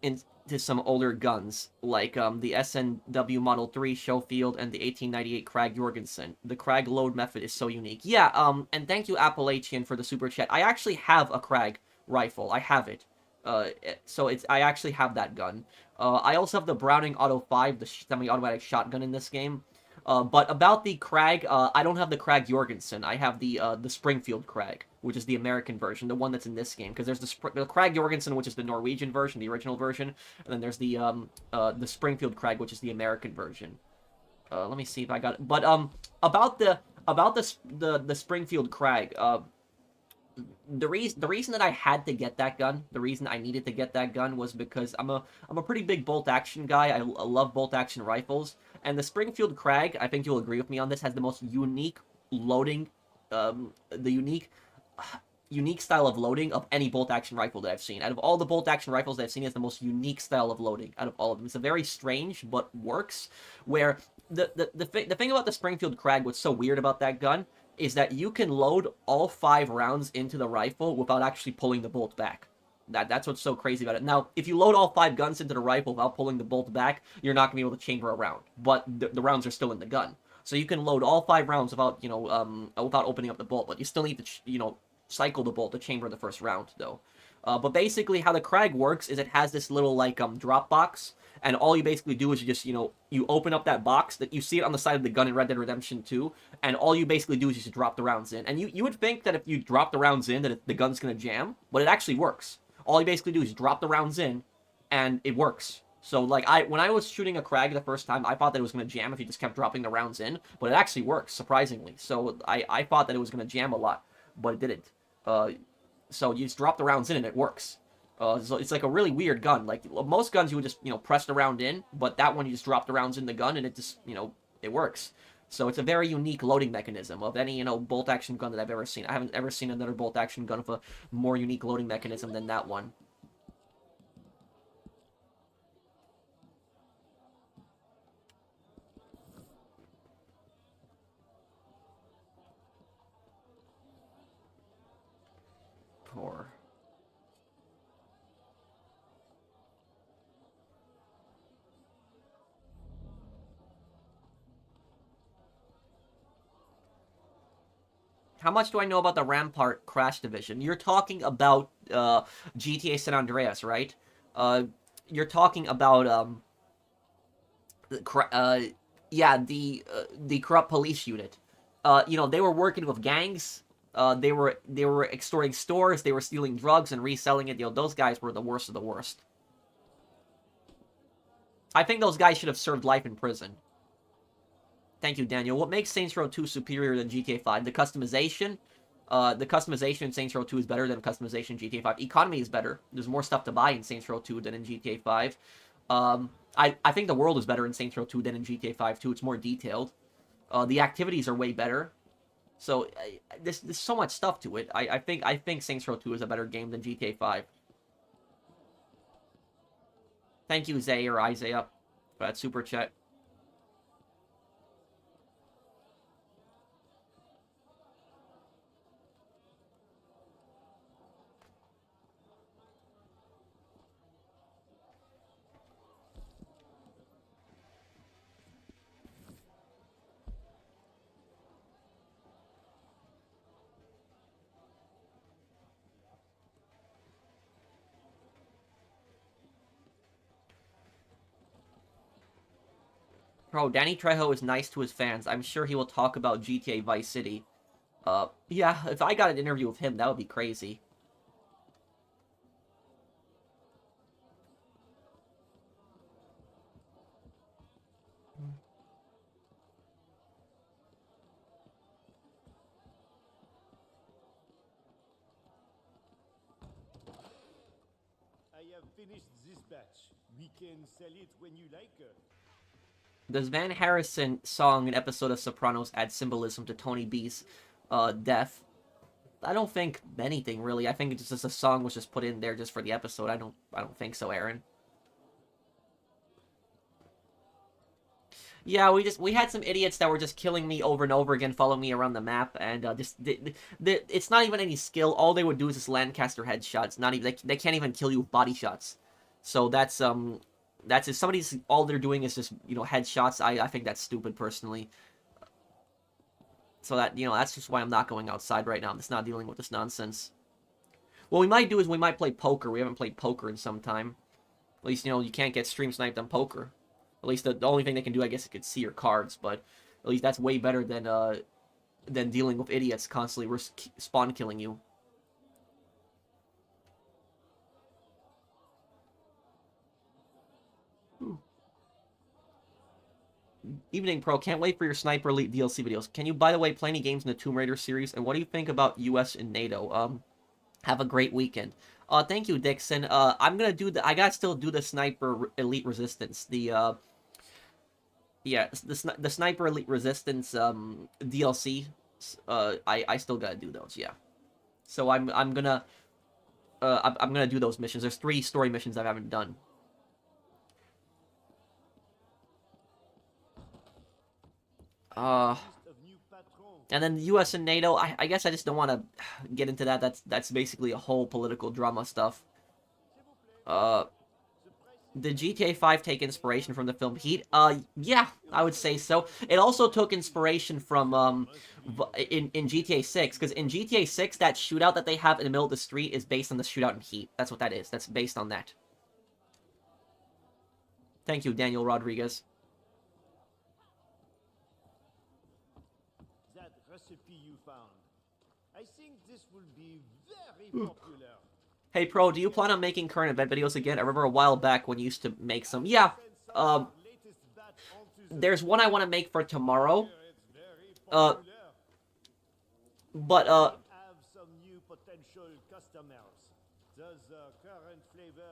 into some older guns, like the SNW Model 3 Schofield and the 1898 Krag Jorgensen. The Krag load method is so unique. Yeah, and thank you, Appalachian, for the super chat. I actually have a Krag rifle. I have it. So I actually have that gun. I also have the Browning Auto 5, the semi-automatic shotgun in this game. But about the Krag, I don't have the Krag Jorgensen. I have the Springfield Krag, which is the American version, the one that's in this game. Because there's the Krag Jorgensen, which is the Norwegian version, the original version, and then there's the Springfield Krag, which is the American version. Let me see if I got it. But about the Springfield Krag, the reason that I had to get that gun, the reason I needed to get that gun was because I'm a pretty big bolt action guy. I love bolt action rifles, and the Springfield Krag, I think you'll agree with me on this, has the most unique loading, the unique style of loading of any bolt action rifle that I've seen. Out of all the bolt action rifles that I've seen, it's the most unique style of loading out of all of them. It's a very strange but works. Where the thing about the Springfield Krag, what's so weird about that gun, is that you can load all 5 rounds into the rifle without actually pulling the bolt back. That's what's so crazy about it. Now, if you load all 5 guns into the rifle without pulling the bolt back, you're not gonna be able to chamber a round. But the rounds are still in the gun, so you can load all 5 rounds without without opening up the bolt. But you still need to cycle the bolt to chamber the first round though. But basically, how the Krag works is it has this little like drop box, and all you basically do is you just you open up that box that you see it on the side of the gun in Red Dead Redemption 2, and all you basically do is just drop the rounds in. And you would think that if you drop the rounds in that the gun's gonna jam, but it actually works. All you basically do is drop the rounds in, and it works. So, like, when I was shooting a Krag the first time, I thought that it was going to jam if you just kept dropping the rounds in, but it actually works, surprisingly. So, I thought that it was going to jam a lot, but it didn't. So, you just drop the rounds in, and it works. So it's like a really weird gun. Like, most guns, you would just, press the round in, but that one, you just drop the rounds in the gun, and it just, it works. So it's a very unique loading mechanism of any, bolt-action gun that I've ever seen. I haven't ever seen another bolt-action gun with a more unique loading mechanism than that one. Poor. How much do I know about the Rampart Crash Division? You're talking about GTA San Andreas, right? You're talking about yeah, the corrupt police unit. They were working with gangs. They were extorting stores. They were stealing drugs and reselling it. Those guys were the worst of the worst. I think those guys should have served life in prison. Thank you, Daniel. What makes Saints Row 2 superior than GTA 5? The customization. The customization in Saints Row 2 is better than customization in GTA 5. Economy is better. There's more stuff to buy in Saints Row 2 than in GTA 5. I think the world is better in Saints Row 2 than in GTA 5 too. It's more detailed. The activities are way better. So there's so much stuff to it. I think Saints Row 2 is a better game than GTA 5. Thank you, Zay or Isaiah, for that super chat. Bro, Danny Trejo is nice to his fans. I'm sure he will talk about GTA Vice City. Yeah, if I got an interview with him, that would be crazy. I have finished this batch. We can sell it when you like. Does Van Harrison song an episode of Sopranos add symbolism to Tony B's death? I don't think anything really. I think it's just a song was just put in there just for the episode. I don't think so, Aaron. Yeah, we had some idiots that were just killing me over and over again, following me around the map, and it's not even any skill. All they would do is just Lancaster headshots. Not even they can't even kill you with body shots. So that's if somebody's all they're doing is just headshots. I think that's stupid personally. So that's just why I'm not going outside right now. I'm just not dealing with this nonsense. What we might do is we might play poker. We haven't played poker in some time. At least you can't get stream sniped on poker. At least the only thing they can do, I guess, is could see your cards, but at least that's way better than dealing with idiots constantly spawn killing you. Evening Pro, can't wait for your Sniper Elite DLC videos. Can you, by the way, play any games in the Tomb Raider series? And what do you think about US and NATO? Have a great weekend. Thank you, Dixon. I'm gonna do I gotta still do the Sniper Elite Resistance. Yeah, the Sniper Elite Resistance DLC. I still gotta do those. Yeah. So I'm gonna do those missions. There's 3 story missions I haven't done. And then the U.S. and NATO, I guess I just don't want to get into that. That's basically a whole political drama stuff. Uh, did GTA 5 take inspiration from the film Heat? Yeah, I would say so. It also took inspiration from, in GTA 6, because in GTA 6, that shootout that they have in the middle of the street is based on the shootout in Heat. That's what that is. That's based on that. Thank you, Daniel Rodriguez. That recipe you found. I think this will be very popular. Hey, Pro, do you plan on making current event videos again? I remember a while back when you used to make some. Yeah, Latest batch onto the there's one I want to make for tomorrow. It's very Uh, popular. But, Have some new potential customers. Does the current flavor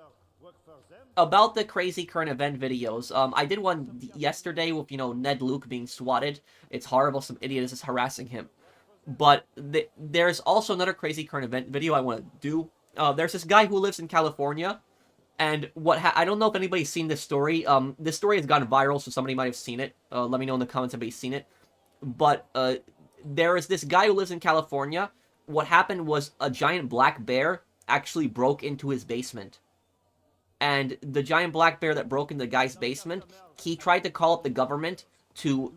work for them? about the crazy current event videos, I did one yesterday with, Ned Luke being swatted. It's horrible, some idiot is just harassing him. But there's also another crazy current event video I want to do. There's this guy who lives in California, and I don't know if anybody's seen this story. This story has gone viral, so somebody might have seen it. Let me know in the comments if anybody's seen it. But there is this guy who lives in California. What happened was a giant black bear actually broke into his basement. And the giant black bear that broke into the guy's basement, he tried to call up the government to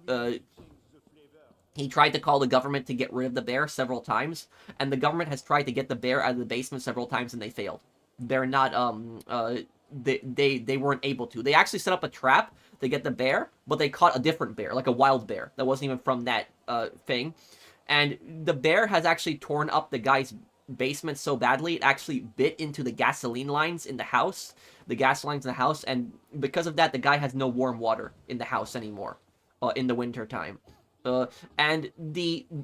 he tried to call the government to get rid of the bear several times, and the government has tried to get the bear out of the basement several times, and they failed. They're not, they weren't able to. They actually set up a trap to get the bear, but they caught a different bear, like a wild bear, that wasn't even from that, thing. And the bear has actually torn up the guy's basement so badly, it actually bit into the gasoline lines in the house, and because of that, the guy has no warm water in the house anymore, in the winter time. And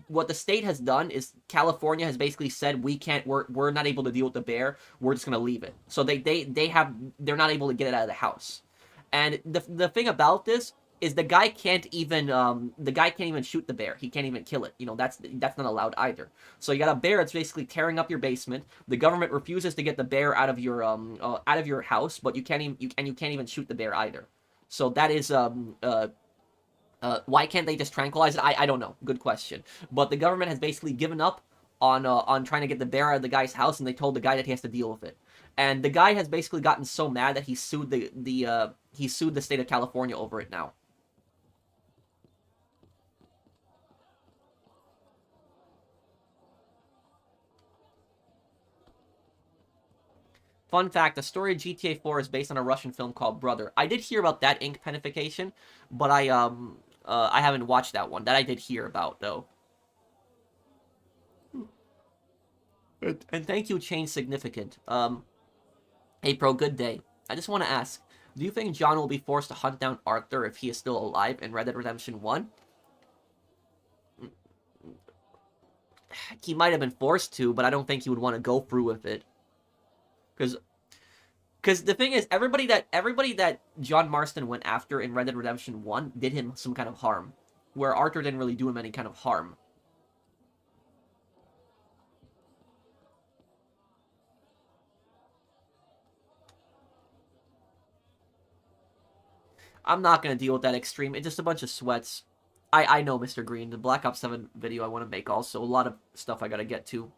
what the state has done is California has basically said we're not able to deal with the bear. We're just gonna leave it. So they're not able to get it out of the house. And the thing about this is the guy can't even shoot the bear. He can't even kill it. That's not allowed either. So you got a bear that's basically tearing up your basement. The government refuses to get the bear out of your house, but you can't even shoot the bear either. So that is why can't they just tranquilize it? I don't know. Good question. But the government has basically given up on trying to get the bear out of the guy's house, and they told the guy that he has to deal with it. And the guy has basically gotten so mad that he sued the state of California over it now. Fun fact, the story of GTA 4 is based on a Russian film called Brother. I did hear about that ink penification, but I haven't watched that one. That I did hear about, though. And thank you, Change Significant. Hey, Pro, good day. I just want to ask, do you think John will be forced to hunt down Arthur if he is still alive in Red Dead Redemption 1? He might have been forced to, but I don't think he would want to go through with it. Because the thing is, everybody that John Marston went after in Red Dead Redemption 1 did him some kind of harm, where Arthur didn't really do him any kind of harm. I'm not going to deal with that extreme. It's just a bunch of sweats. I know, Mr. Green. The Black Ops 7 video I want to make also. A lot of stuff I got to get to.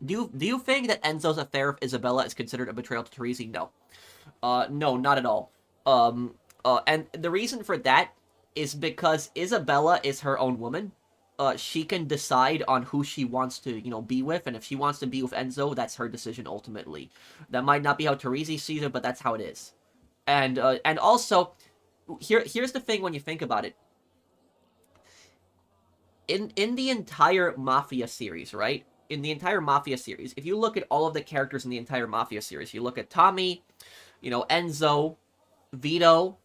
Do you think that Enzo's affair with Isabella is considered a betrayal to Teresi? No. No, not at all. And the reason for that is because Isabella is her own woman. She can decide on who she wants to, be with, and if she wants to be with Enzo, that's her decision ultimately. That might not be how Teresi sees it, but that's how it is. And also, here's the thing when you think about it. In the entire Mafia series, right? In the entire Mafia series, if you look at all of the characters in the entire Mafia series, you look at Tommy, Enzo, Vito,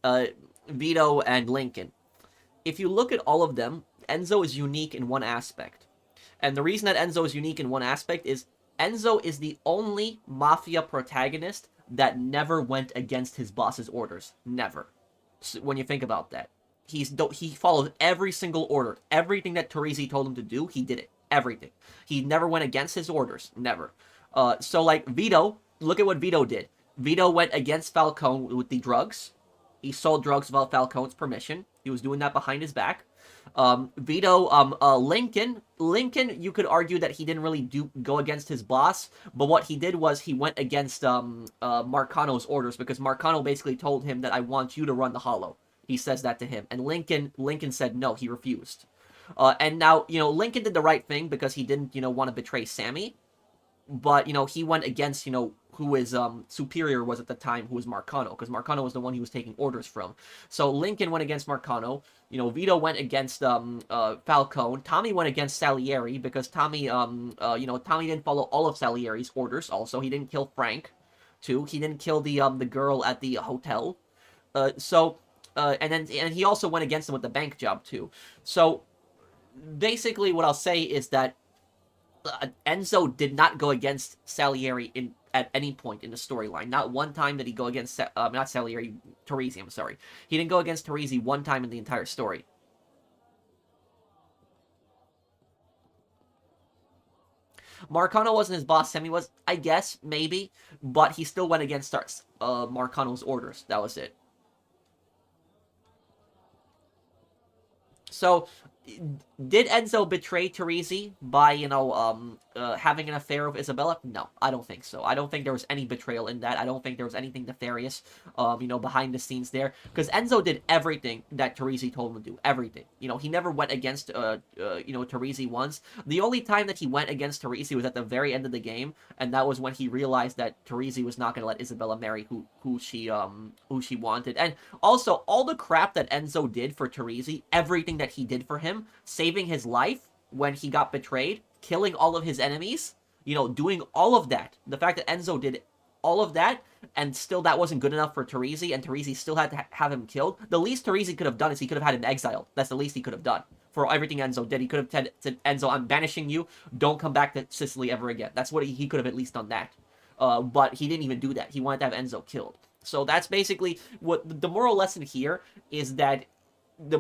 and Lincoln. If you look at all of them, Enzo is unique in one aspect. And the reason that Enzo is unique in one aspect is Enzo is the only Mafia protagonist that never went against his boss's orders. Never. So when you think about that. He followed every single order. Everything that Teresi told him to do, he did it. Everything. He never went against his orders. Never. So, like, Vito, look at what Vito did. Vito went against Falcone with the drugs. He sold drugs without Falcone's permission. He was doing that behind his back. Vito, Lincoln, you could argue that he didn't really go against his boss, but what he did was he went against Marcano's orders, because Marcano basically told him that I want you to run the Hollow. He says that to him, and Lincoln said no, he refused. And now, Lincoln did the right thing because he didn't, want to betray Sammy, but, he went against, who his superior was at the time, who was Marcano, because Marcano was the one he was taking orders from. So Lincoln went against Marcano, Vito went against Falcone, Tommy went against Salieri, because Tommy, Tommy didn't follow all of Salieri's orders also. He didn't kill Frank, too. He didn't kill the girl at the hotel. And he also went against him with the bank job, too. So basically what I'll say is that Enzo did not go against Salieri at any point in the storyline. Not one time did he go against, not Salieri, Teresi, I'm sorry. He didn't go against Teresi one time in the entire story. Marcano wasn't his boss, Sammy was, I guess, maybe, but he still went against Marcano's orders. That was it. So, did Enzo betray Teresi by, having an affair with Isabella? No, I don't think so. I don't think there was any betrayal in that. I don't think there was anything nefarious, behind the scenes there. Because Enzo did everything that Teresi told him to do. Everything. He never went against, Teresi once. The only time that he went against Teresi was at the very end of the game, and that was when he realized that Teresi was not going to let Isabella marry who she wanted. And also, all the crap that Enzo did for Teresi, everything that he did for him, saving his life when he got betrayed, killing all of his enemies, doing all of that. The fact that Enzo did all of that, and still that wasn't good enough for Teresi, and Teresi still had to have him killed. The least Teresi could have done is he could have had him exiled. That's the least he could have done. For everything Enzo did, he could have said, Enzo, I'm banishing you. Don't come back to Sicily ever again. That's what he could have at least done that. But he didn't even do that. He wanted to have Enzo killed. So that's basically what the moral lesson here is, that it's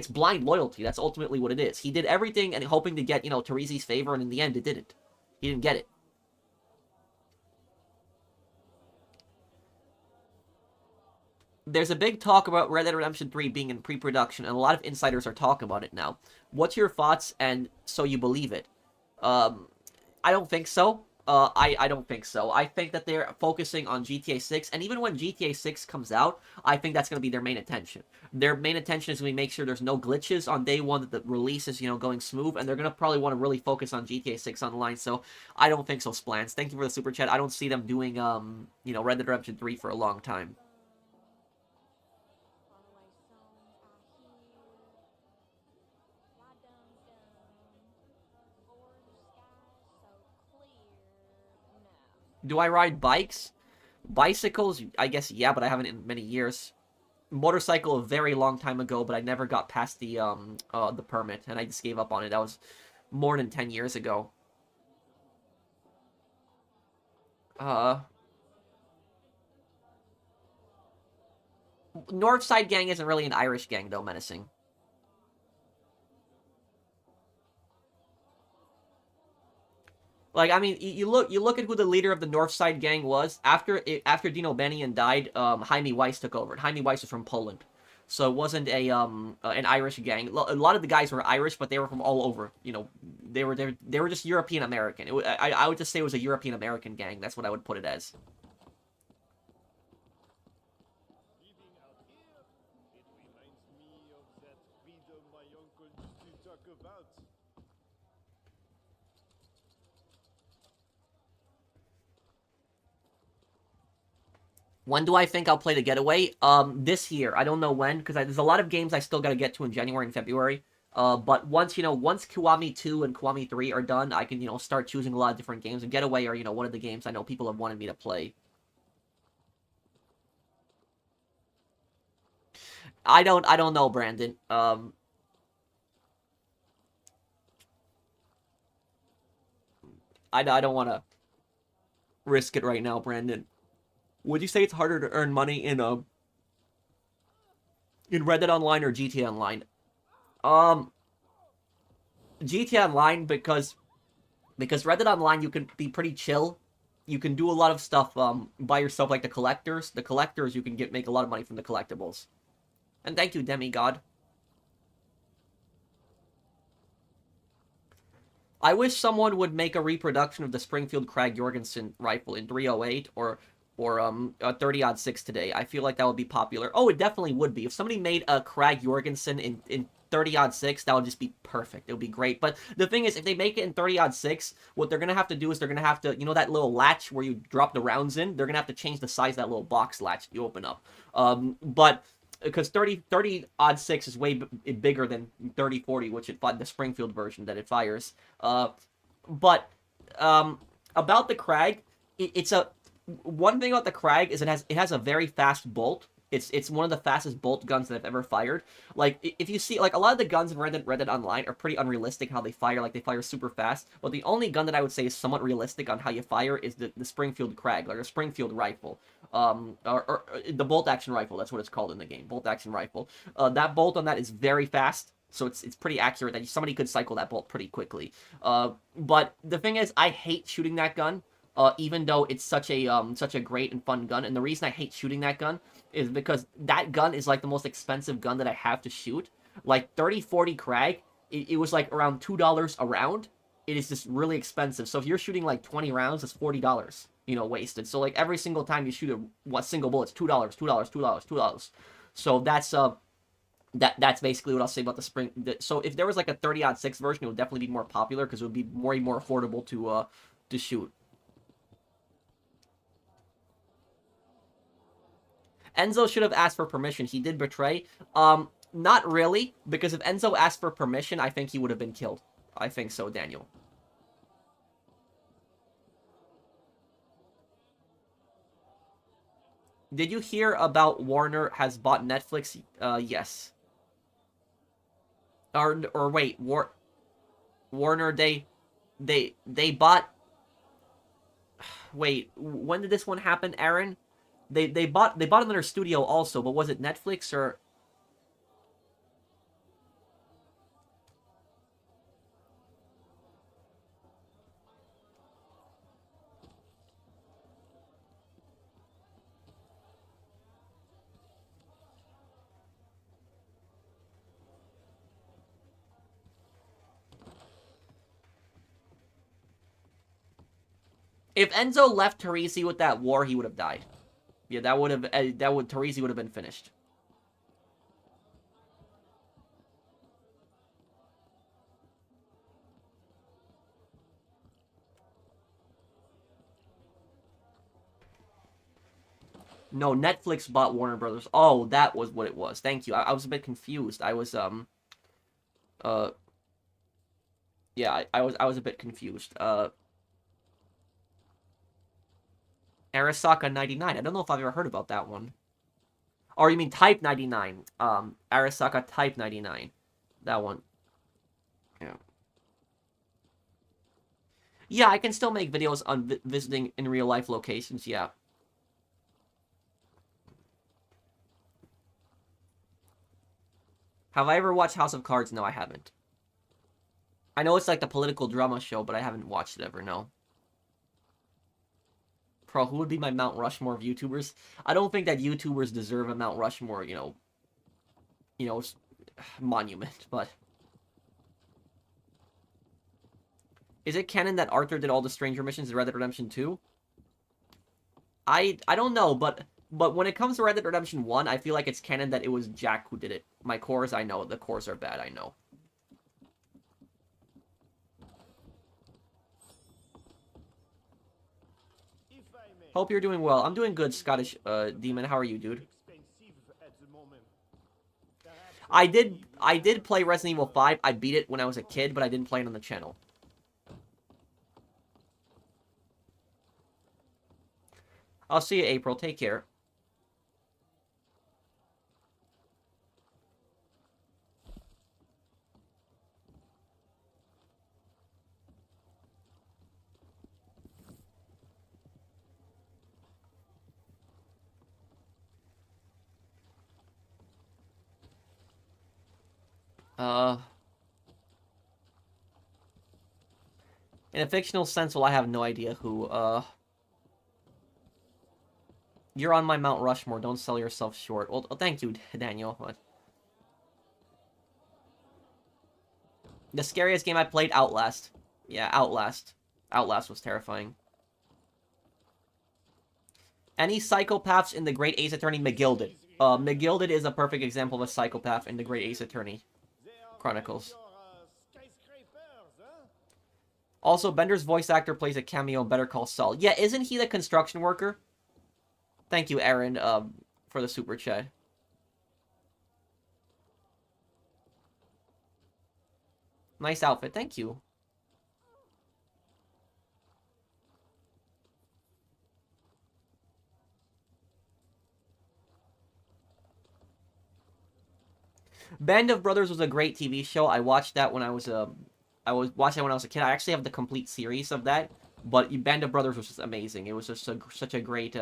blind loyalty. That's ultimately what it is. He did everything and hoping to get, Teresi's favor, and in the end, it didn't. He didn't get it. There's a big talk about Red Dead Redemption 3 being in pre-production, and a lot of insiders are talking about it now. What's your thoughts, and so you believe it? I don't think so. I don't think so. I think that they're focusing on GTA 6, and even when GTA 6 comes out, I think that's going to be their main attention. Their main attention is going to make sure there's no glitches on day one, that the release is, going smooth, and they're going to probably want to really focus on GTA 6 online, so I don't think so, Splans. Thank you for the super chat. I don't see them doing, Red Dead Redemption 3 for a long time. Do I ride bikes? Bicycles, I guess, yeah, but I haven't in many years. Motorcycle, a very long time ago, but I never got past the permit, and I just gave up on it. That was more than 10 years ago. Northside Gang isn't really an Irish gang, though, Menacing. Like, I mean, you look at who the leader of the Northside Gang was. After Dino Benian died, Jaime Weiss took over. And Jaime Weiss was from Poland, so it wasn't an Irish gang. A lot of the guys were Irish, but they were from all over. They were just European American. I would just say it was a European American gang. That's what I would put it as. Living out here, it reminds me of that freedom my uncle used to talk about. When do I think I'll play The Getaway? This year. I don't know when, because there's a lot of games I still got to get to in January and February. But once Kiwami 2 and Kiwami 3 are done, I can, start choosing a lot of different games. And Getaway are, one of the games I know people have wanted me to play. I don't know, Brandon. I don't want to risk it right now, Brandon. Would you say it's harder to earn money in Red Dead Online or GTA Online? GTA Online, because Red Dead Online you can be pretty chill. You can do a lot of stuff by yourself, like the collectors. The collectors you can make a lot of money from the collectibles. And thank you, Demigod. I wish someone would make a reproduction of the Springfield Krag Jorgensen rifle in 308 or 30-06 today. I feel like that would be popular. Oh, it definitely would be. If somebody made a Krag Jorgensen in 30-06, that would just be perfect. It would be great. But the thing is, if they make it in 30-06, what they're going to have to do is they're going to have to, you know that little latch where you drop the rounds in? They're going to have to change the size of that little box latch you open up. But because 30-06 is way bigger than 30-40, which the Springfield version that it fires. But about the Krag, it's a one thing about the Krag is it has a very fast bolt. It's one of the fastest bolt guns that I've ever fired. Like, if you see, like, a lot of the guns in Red Dead Online are pretty unrealistic how they fire. Like, they fire super fast. But the only gun that I would say is somewhat realistic on how you fire is the Springfield Krag, like a Springfield rifle. Or the bolt-action rifle, that's what it's called in the game, bolt-action rifle. That bolt on that is very fast. So it's pretty accurate that somebody could cycle that bolt pretty quickly. But the thing is, I hate shooting that gun. Even though it's such a great and fun gun, and the reason I hate shooting that gun is because that gun is like the most expensive gun that I have to shoot. Like 30-40 Krag, it was like around $2 a round. It is just really expensive. So if you're shooting like 20 rounds, it's $40, you know, wasted. So like every single time you shoot a single bullet, it's $2, $2, $2, $2. So that's basically what I'll say about the Spring. So if there was like a 30-06 version, it would definitely be more popular because it would be more affordable to shoot. Enzo should have asked for permission. He did betray. Not really, because if Enzo asked for permission, I think he would have been killed. I think so, Daniel. Did you hear about Warner has bought Netflix? Yes. Or wait, Warner, they bought... Wait, when did this one happen, Aaron? They bought another studio also, but was it Netflix or... If Enzo left Teresi with that war, he would have died. Yeah, Teresi would have been finished. No, Netflix bought Warner Brothers. Oh, that was what it was. Thank you. I was a bit confused. I was yeah, I was a bit confused. Arasaka 99. I don't know if I've ever heard about that one. Or you mean Type 99. Arasaka Type 99. That one. Yeah. Yeah, I can still make videos on visiting in real life locations, yeah. Have I ever watched House of Cards? No, I haven't. I know it's like the political drama show, but I haven't watched it ever, no. Pro, who would be my Mount Rushmore of YouTubers? I don't think that YouTubers deserve a Mount Rushmore, you know, monument, but... Is it canon that Arthur did all the Stranger missions in Red Dead Redemption 2? I don't know, but when it comes to Red Dead Redemption 1, I feel like it's canon that it was Jack who did it. My cores, I know. The cores are bad, I know. Hope you're doing well. I'm doing good, Scottish Demon. How are you, dude? I did play Resident Evil 5. I beat it when I was a kid, but I didn't play it on the channel. I'll see you, April. Take care. In a fictional sense, well, I have no idea who, You're on my Mount Rushmore. Don't sell yourself short. Well, thank you, Daniel. What? The scariest game I played, Outlast. Yeah, Outlast. Outlast was terrifying. Any psychopaths in the Great Ace Attorney? McGilded. McGilded is a perfect example of a psychopath in the Great Ace Attorney They are Chronicles. your skyscrapers, huh? Also, Bender's voice actor plays a cameo in Better Call Saul. Yeah, isn't he the construction worker? Thank you, Aaron, for the super chat. Nice outfit, thank you. Band of Brothers was a great TV show. I watched that when I was watching it when I was a kid. I actually have the complete series of that. But Band of Brothers was just amazing. It was just such a great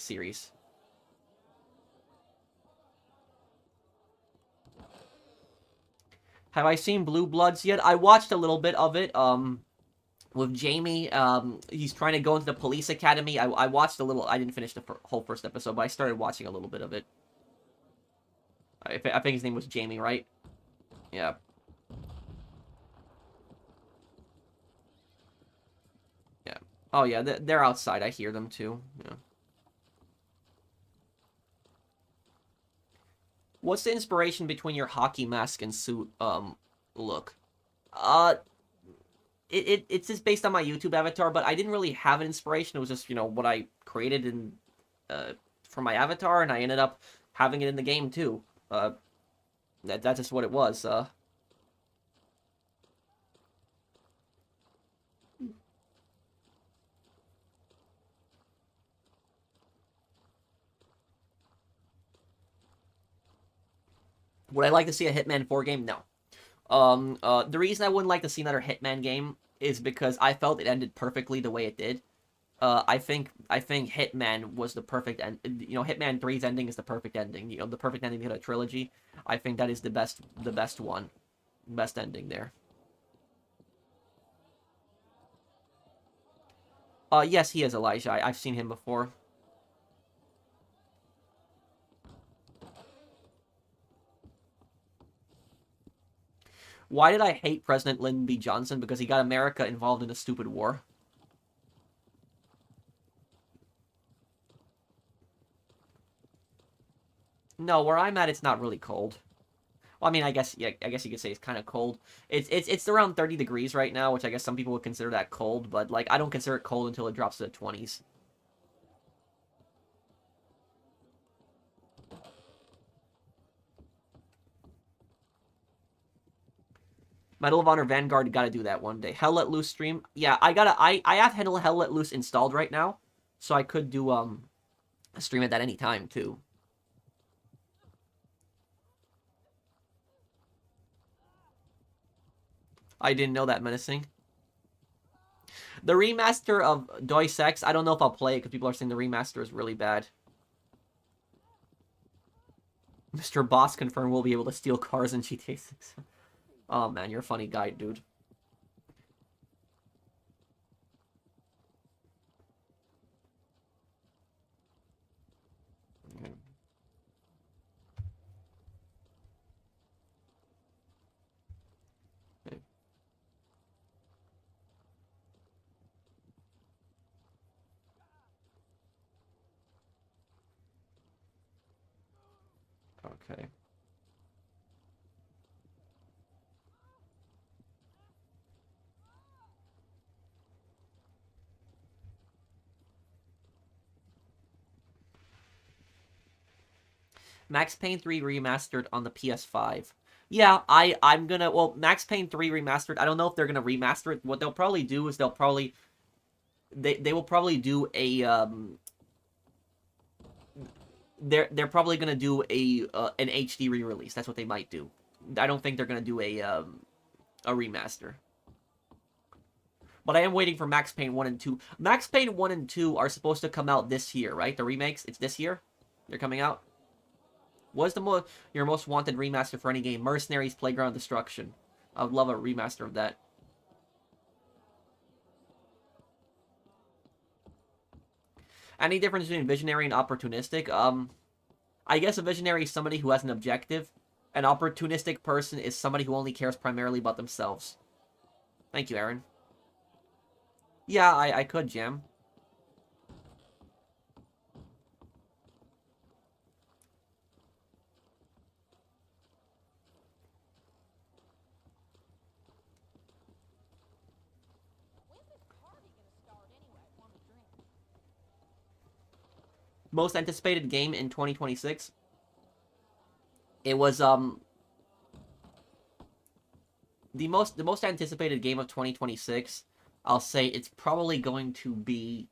series. Have I seen Blue Bloods yet? I watched a little bit of it. With Jamie, he's trying to go into the police academy. I watched a little. I didn't finish the whole first episode, but I started watching a little bit of it. I think his name was Jamie, right? Yeah. Yeah. Oh yeah, they're outside. I hear them too. Yeah. What's the inspiration between your hockey mask and suit look? Uh it's just based on my YouTube avatar, but I didn't really have an inspiration. It was just, what I created in for my avatar, and I ended up having it in the game too. That's just what it was. Would I like to see a Hitman 4 game? No. The reason I wouldn't like to see another Hitman game is because I felt it ended perfectly the way it did. I think Hitman was the perfect end. Hitman 3's ending is the perfect ending. The perfect ending to the trilogy. I think that is the best one, best ending there. Yes, he is Elijah. I've seen him before. Why did I hate President Lyndon B. Johnson? Because he got America involved in a stupid war. No, where I'm at, it's not really cold. Well, I mean, I guess you could say it's kind of cold. It's around 30 degrees right now, which I guess some people would consider that cold, but like I don't consider it cold until it drops to the 20s. Medal of Honor Vanguard, gotta do that one day. Hell Let Loose stream. Yeah, I have Hell Let Loose installed right now, so I could do a stream at that any time too. I didn't know that, menacing. The remaster of Deus Ex, I don't know if I'll play it because people are saying the remaster is really bad. Mr. Boss confirmed we'll be able to steal cars in GTA 6. Oh man, you're a funny guy, dude. Okay. Okay. Max Payne 3 remastered on the PS5. Yeah, I'm gonna, well, Max Payne 3 remastered, I don't know if they're gonna remaster it. What they'll probably do is they will probably do a they're probably gonna do an HD re-release. That's what they might do. I don't think they're gonna do a remaster. But I am waiting for Max Payne 1 and 2. Max Payne 1 and 2 are supposed to come out this year, right? The remakes, it's this year? They're coming out? What's your most wanted remaster for any game? Mercenaries Playground Destruction. I would love a remaster of that. Any difference between visionary and opportunistic? I guess a visionary is somebody who has an objective. An opportunistic person is somebody who only cares primarily about themselves. Thank you, Aaron. Yeah, I could, Jam. Most anticipated game in 2026. It was the most anticipated game of 2026. I'll say it's probably going to be,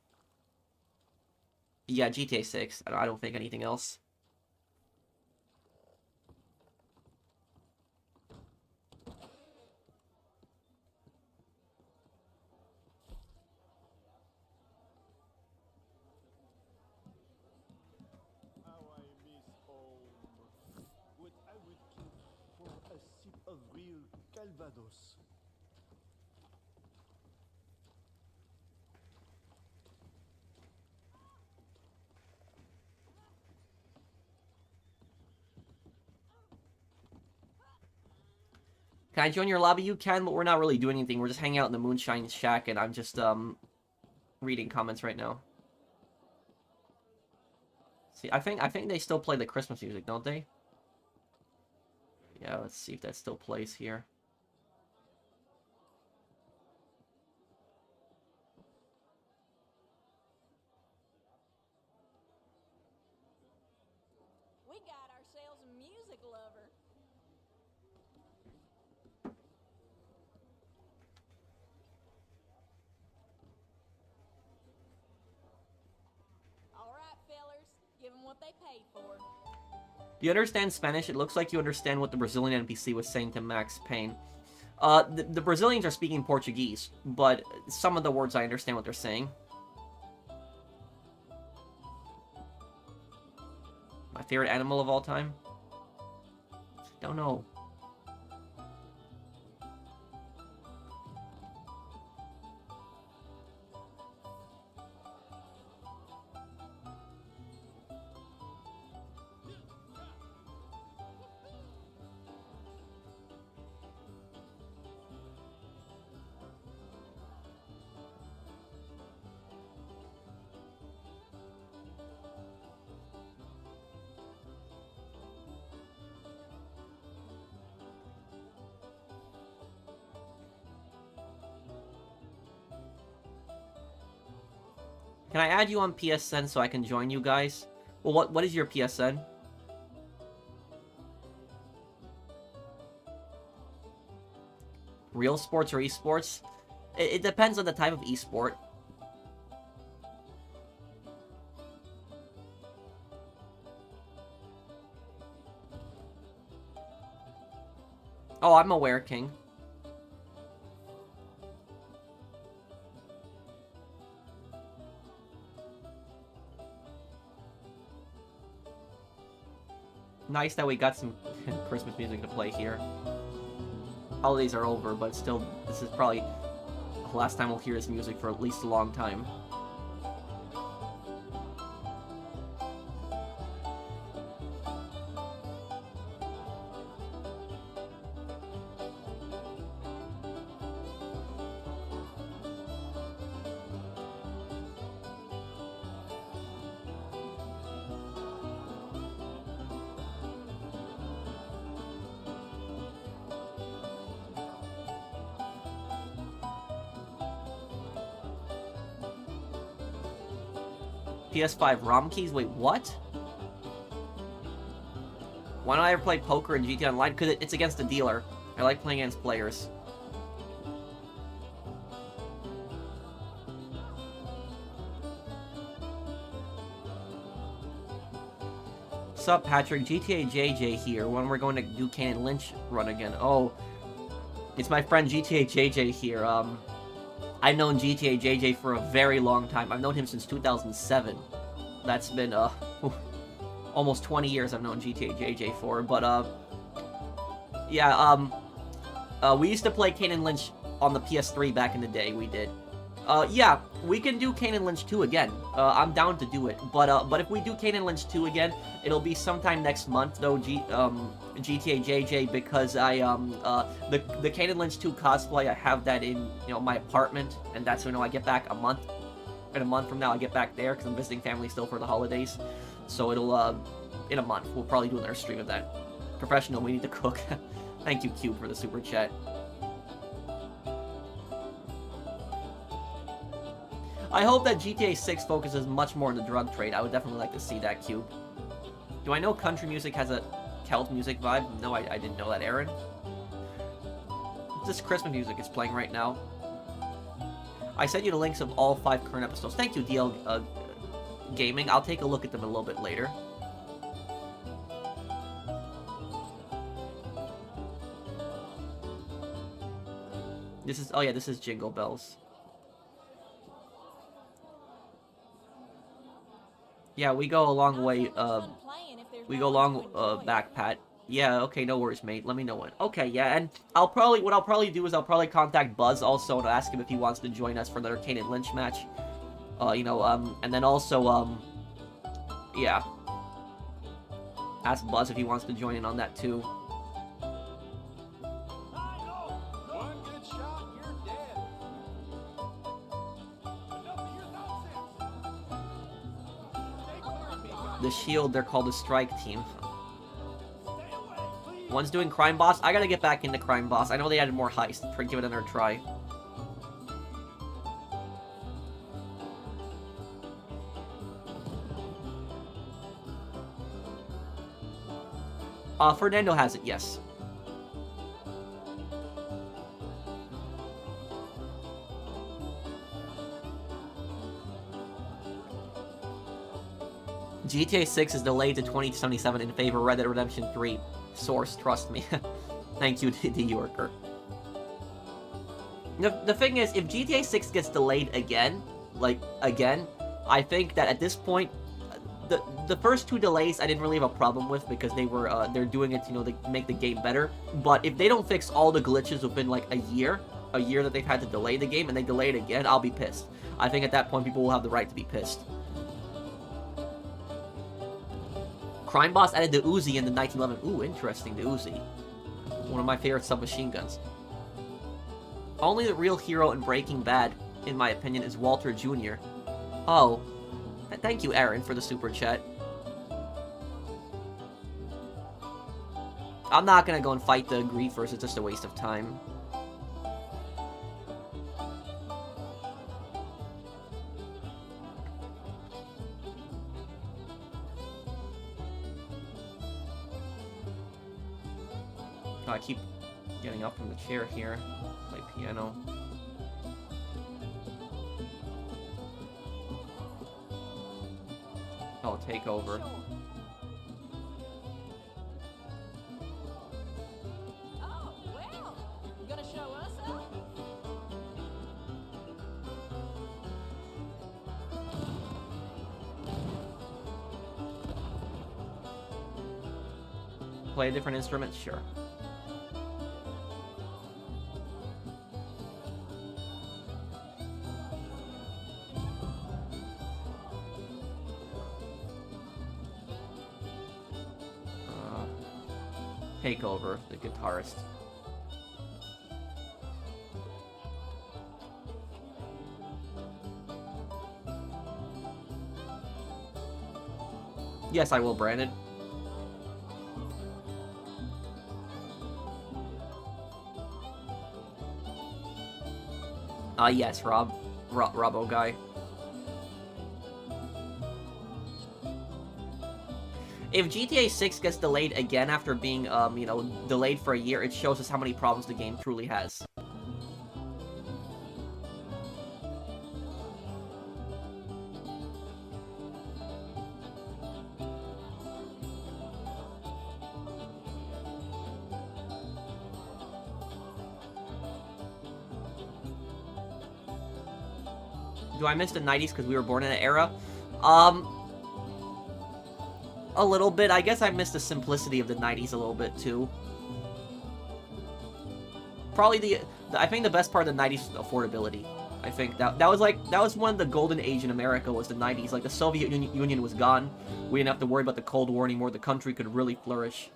yeah, GTA 6. I don't think anything else. How I miss home. What I would give for a sip of real Calvados. Can I join your lobby? You can, but we're not really doing anything. We're just hanging out in the Moonshine Shack, and I'm just reading comments right now. See, I think they still play the Christmas music, don't they? Yeah, let's see if that still plays here. We got ourselves a music lover. All right, fellers, give them what they paid for. Do you understand Spanish? It looks like you understand what the Brazilian NPC was saying to Max Payne. The Brazilians are speaking Portuguese, but some of the words I understand what they're saying. My favorite animal of all time? Don't know. Can I add you on PSN so I can join you guys? Well, what is your PSN? Real sports or esports? It depends on the type of esport. Oh, I'm aware, King. Nice that we got some Christmas music to play here. Holidays are over, but still, this is probably the last time we'll hear this music for at least a long time. PS5 ROM keys? Wait, what? Why don't I ever play poker in GTA Online? Because it's against a dealer. I like playing against players. Sup, Patrick? GTA JJ here. When we're going to do Kane and Lynch run again. Oh, it's my friend GTA JJ here. I've known GTA JJ for a very long time. I've known him since 2007. That's been, almost 20 years I've known GTA JJ for. But, yeah, we used to play Kane and Lynch on the PS3 back in the day. We did. Yeah, we can do Kane and Lynch 2 again. I'm down to do it. But if we do Kane and Lynch 2 again, it'll be sometime next month, though, GTA JJ, because the Kane and Lynch 2 cosplay, I have that in, my apartment, and that's when I get back a month. In a month from now, I get back there, because I'm visiting family still for the holidays. So it'll, in a month, we'll probably do another stream of that. Professional, we need to cook. Thank you, Cube, for the super chat. I hope that GTA 6 focuses much more on the drug trade. I would definitely like to see that, Cube. Do I know country music has a Celt music vibe? No, I didn't know that, Aaron. This Christmas music is playing right now. I sent you the links of all 5 current episodes. Thank you, DL Gaming. I'll take a look at them a little bit later. Oh yeah, this is Jingle Bells. Yeah, we go a long way, back, Pat. Yeah, okay, no worries, mate. Let me know when. Okay, yeah, and what I'll probably do is I'll probably contact Buzz also and ask him if he wants to join us for another Kane and Lynch match. And then also, yeah. Ask Buzz if he wants to join in on that, too. One good shot, you're dead. Enough of your nonsense. Stay clear of me, guys. The Shield, they're called the Strike Team. Stay away, please. One's doing Crime Boss. I gotta get back into Crime Boss. I know they added more heist. Give it another try. Fernando has it, yes. GTA 6 is delayed to 2077 in favor of Red Dead Redemption 3. Source, trust me. Thank you, the Yorker. The thing is, if GTA 6 gets delayed again, I think that at this point, the first 2 delays I didn't really have a problem with because they're doing it, to make the game better. But if they don't fix all the glitches within like a year that they've had to delay the game and they delay it again, I'll be pissed. I think at that point people will have the right to be pissed. Crime Boss added the Uzi in the 1911. Ooh, interesting, the Uzi. One of my favorite submachine guns. Only the real hero in Breaking Bad, in my opinion, is Walter Jr. Oh. Thank you, Aaron, for the super chat. I'm not gonna go and fight the griefers, it's just a waste of time. Oh, I keep getting up from the chair here. Play piano. I'll take over. Oh, well. You gonna show us up? Play a different instrument? Sure. Take over, the guitarist. Yes, I will, Brandon. Yes, Robbo guy. If GTA 6 gets delayed again after being, delayed for a year, it shows us how many problems the game truly has. Do I miss the 90s because we were born in an era? A little bit. I guess I miss the simplicity of the 90s a little bit, too. Probably I think the best part of the 90s is affordability. I think that was one of the golden age in America, was the 90s. Like, the Soviet Union was gone. We didn't have to worry about the Cold War anymore. The country could really flourish.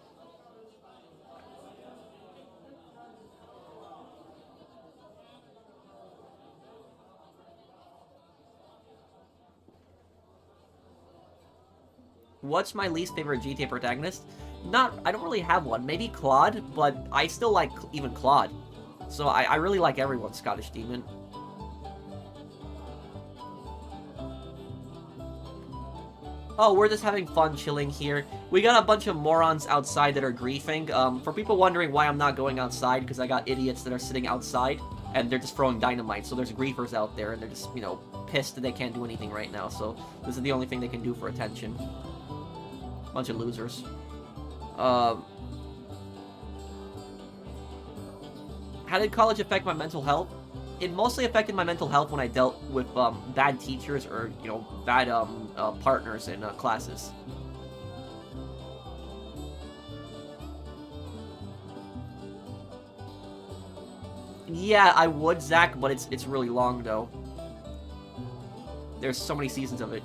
What's my least favorite GTA protagonist? I don't really have one. Maybe Claude, but I still like even Claude. So I really like everyone, Scottish Demon. Oh, we're just having fun chilling here. We got a bunch of morons outside that are griefing. For people wondering why I'm not going outside, because I got idiots that are sitting outside, and they're just throwing dynamite. So there's griefers out there, and they're just, you know, pissed that they can't do anything right now. So this is the only thing they can do for attention. Bunch of losers. How did college affect my mental health? It mostly affected my mental health when I dealt with bad teachers or, you know, bad partners in classes. Yeah, I would, Zach, but it's really long though. There's so many seasons of it.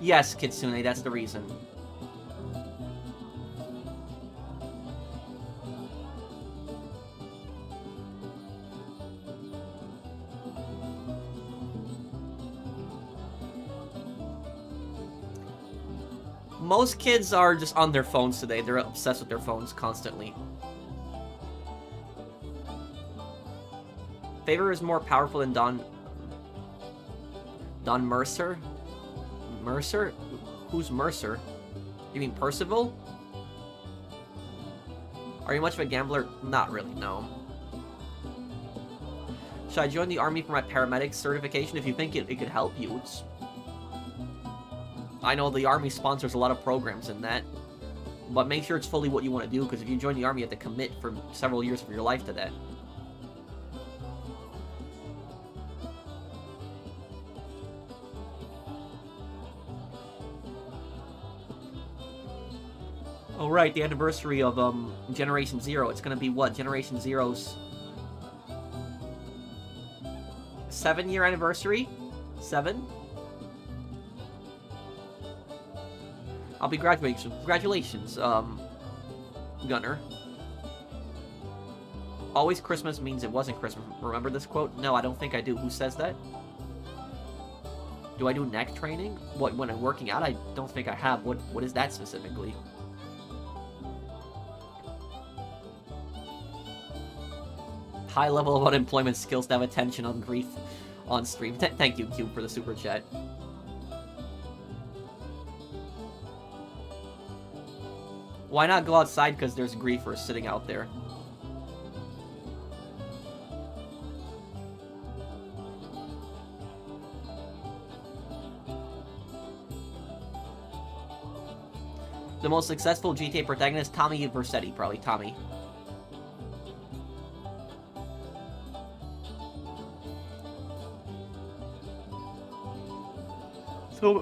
Yes, Kitsune, that's the reason. Most kids are just on their phones today. They're obsessed with their phones constantly. Favor is more powerful than Don Mercer? Mercer? Who's Mercer? You mean Percival? Are you much of a gambler? Not really, no. Should I join the army for my paramedic certification? If you think it could help you, I know the army sponsors a lot of programs in that, but make sure it's fully what you want to do, because if you join the army, you have to commit for several years of your life to that. Oh right, the anniversary of Generation Zero. It's gonna be what? Generation Zero's 7-year anniversary? 7? I'll be graduating soon. Congratulations, Gunner. Always Christmas means it wasn't Christmas. Remember this quote? No, I don't think I do. Who says that? Do I do neck training? What, when I'm working out? I don't think I have. What is that specifically? High level of unemployment skills to have attention on grief on stream. Thank you, Cube, for the super chat. Why not go outside? Because there's griefers sitting out there. The most successful GTA protagonist, Tommy Vercetti, probably Tommy.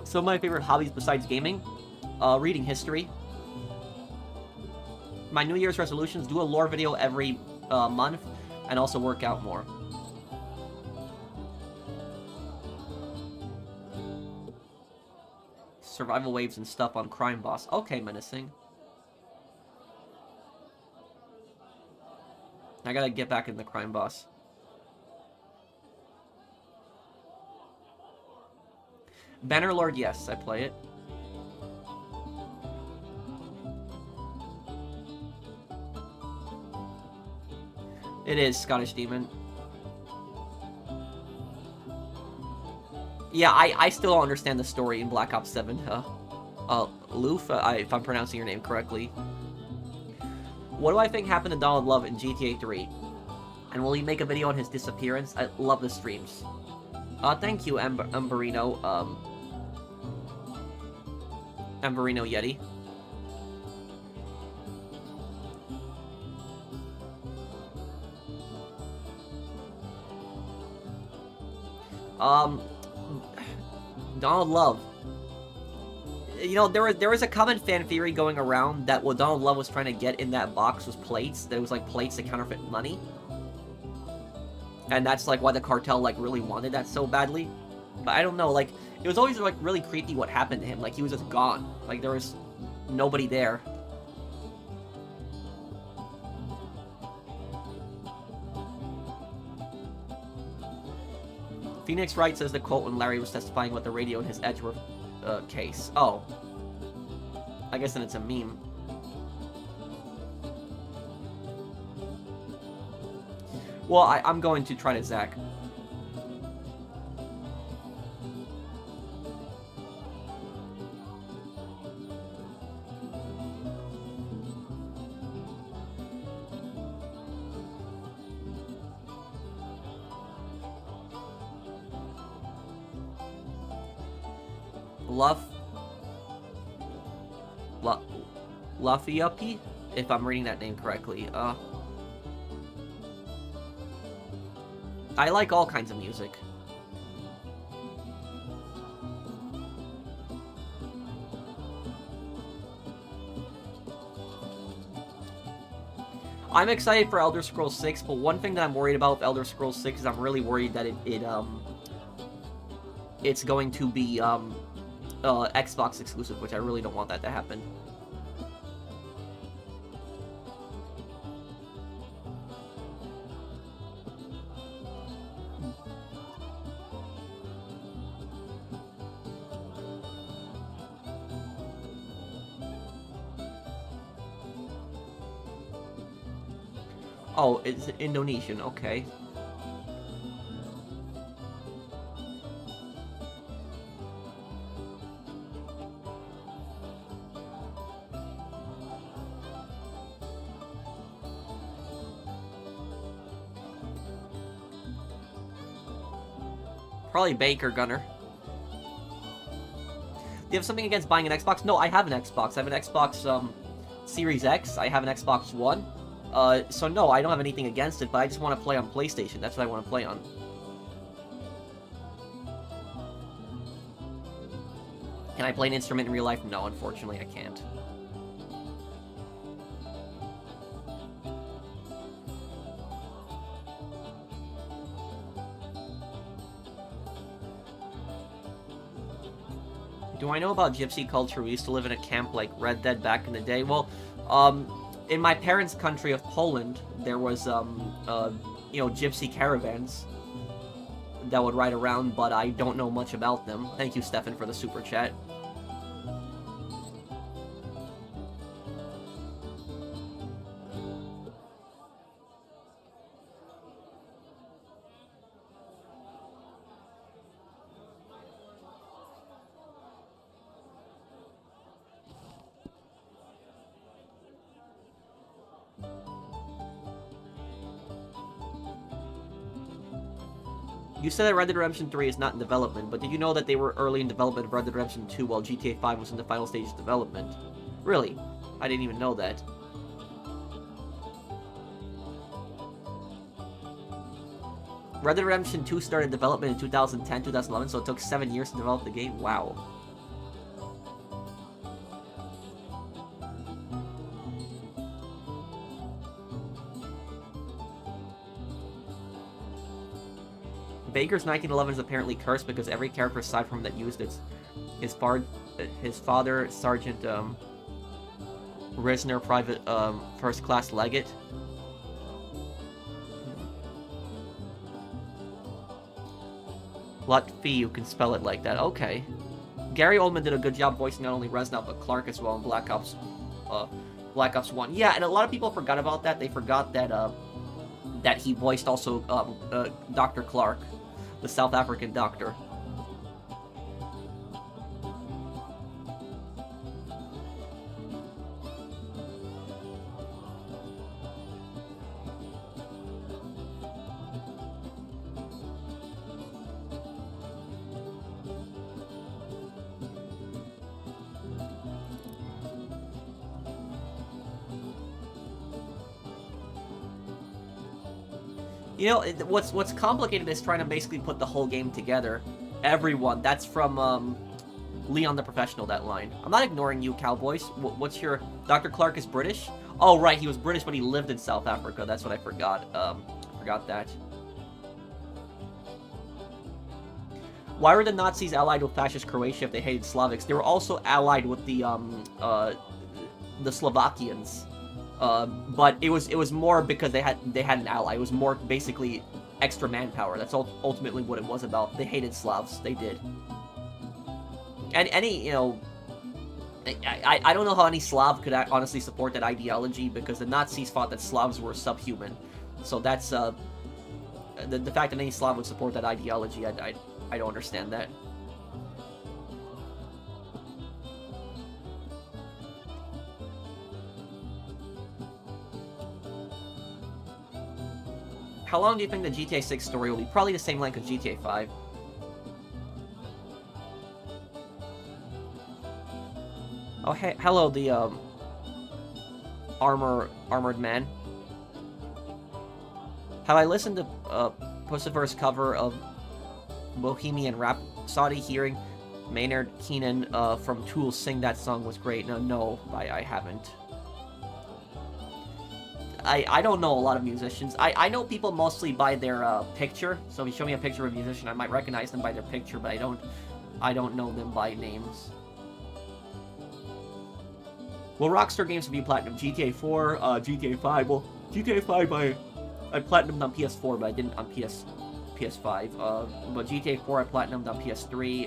So my favorite hobbies besides gaming, reading history. My New Year's resolutions: do a lore video every month, and also work out more. Survival waves and stuff on Crime Boss. Okay, menacing. I gotta get back in the Crime Boss. Bannerlord, yes, I play it. It is Scottish Demon. Yeah, I still don't understand the story in Black Ops 7. Loof, if I'm pronouncing your name correctly. What do I think happened to Donald Love in GTA 3? And will he make a video on his disappearance? I love the streams. Thank you, Umberino. Amberino Yeti. Donald Love. You know, there was a common fan theory going around that what Donald Love was trying to get in that box was plates. That it was like plates to counterfeit money. And that's like why the cartel like really wanted that so badly. But I don't know, like, it was always like really creepy what happened to him. Like, he was just gone. Like, there was nobody there. Phoenix Wright says the quote when Larry was testifying about the radio in his Edgeworth case. Oh. I guess then it's a meme. Well, I'm going to try to Zach. Lafiupi, if I'm reading that name correctly. I like all kinds of music. I'm excited for Elder Scrolls 6, but one thing that I'm worried about with Elder Scrolls 6 is I'm really worried that it's going to be Xbox exclusive, which I really don't want that to happen. Oh, it's Indonesian, okay. Probably Baker Gunner. Do you have something against buying an Xbox? No, I have an Xbox. I have an Xbox Series X. I have an Xbox One. So no, I don't have anything against it, but I just want to play on PlayStation. That's what I want to play on. Can I play an instrument in real life? No, unfortunately, I can't. Do I know about gypsy culture? We used to live in a camp like Red Dead back in the day. Well, in my parents' country of Poland, there was, gypsy caravans that would ride around, but I don't know much about them. Thank you, Stefan, for the super chat. You said that Red Dead Redemption 3 is not in development, but did you know that they were early in development of Red Dead Redemption 2 while GTA 5 was in the final stage of development? Really? I didn't even know that. Red Dead Redemption 2 started development in 2010, 2011, so it took 7 years to develop the game? Wow. Baker's 1911 is apparently cursed because every character aside from that used it. His father, Sergeant Risner, Private First Class Legate. Lutfi, you can spell it like that. Okay. Gary Oldman did a good job voicing not only Reznov but Clark as well in Black Ops 1. Yeah, and a lot of people forgot about that. They forgot that that he voiced also Dr. Clark, the South African doctor. You know, what's complicated is trying to basically put the whole game together. Everyone. That's from Leon the Professional, that line. I'm not ignoring you, cowboys. What's your... Dr. Clark is British? Oh, right, he was British, but he lived in South Africa. That's what I forgot. Forgot that. Why were the Nazis allied with fascist Croatia if they hated Slavics? They were also allied with the Slovakians. But it was more because they had an ally. It was more basically extra manpower. That's ultimately what it was about. They hated Slavs. They did. And any, you know, I don't know how any Slav could honestly support that ideology, because the Nazis thought that Slavs were subhuman. So that's, the fact that any Slav would support that ideology, I don't understand that. How long do you think the GTA 6 story will be? Probably the same length as GTA 5. Oh, hey, hello, the, armored man. Have I listened to, Pussifer's cover of Bohemian Rhapsody? Hearing Maynard Keenan, from Tool sing that song was great. No, I haven't. I don't know a lot of musicians. I know people mostly by their, picture. So if you show me a picture of a musician, I might recognize them by their picture, but I don't know them by names. Will Rockstar Games review Platinum? GTA 4, GTA 5. Well, GTA 5 I Platinumed on PS4, but I didn't on PS5. But GTA 4 I Platinumed on PS3.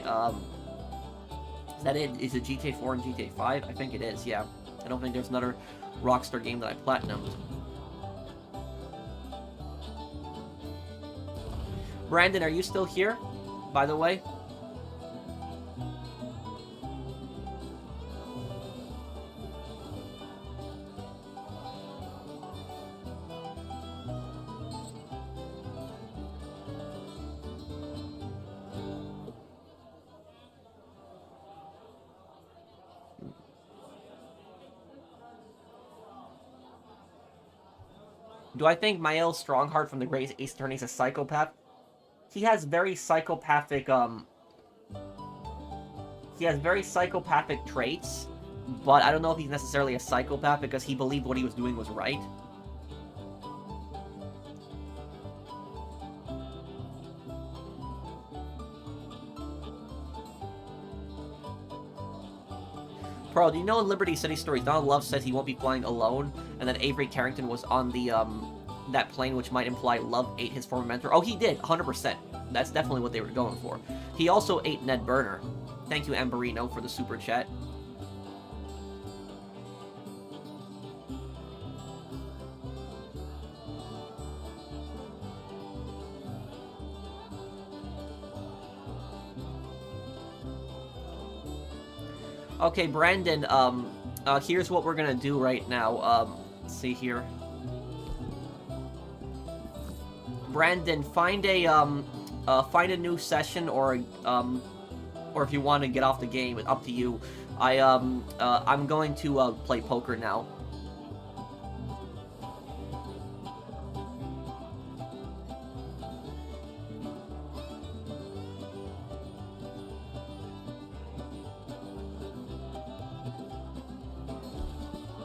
Is that it? Is it GTA 4 and GTA 5? I think it is, yeah. I don't think there's another Rockstar game that I Platinumed. Brandon, are you still here, by the way? Do I think Mael Strongheart from the Great Ace Attorney is a psychopath? He has very psychopathic, he has very psychopathic traits, but I don't know if he's necessarily a psychopath because he believed what he was doing was right. Pearl, do you know in Liberty City Stories, Donald Love says he won't be flying alone, and that Avery Carrington was on the, that plane, which might imply Love ate his former mentor? Oh, he did, 100%. That's definitely what they were going for. He also ate Ned Burner. Thank you, Amberino, for the super chat. Okay, Brandon, here's what we're gonna do right now. Let's see here. Brandon, find a new session, or if you want to get off the game, it's up to you. I'm going to, play poker now.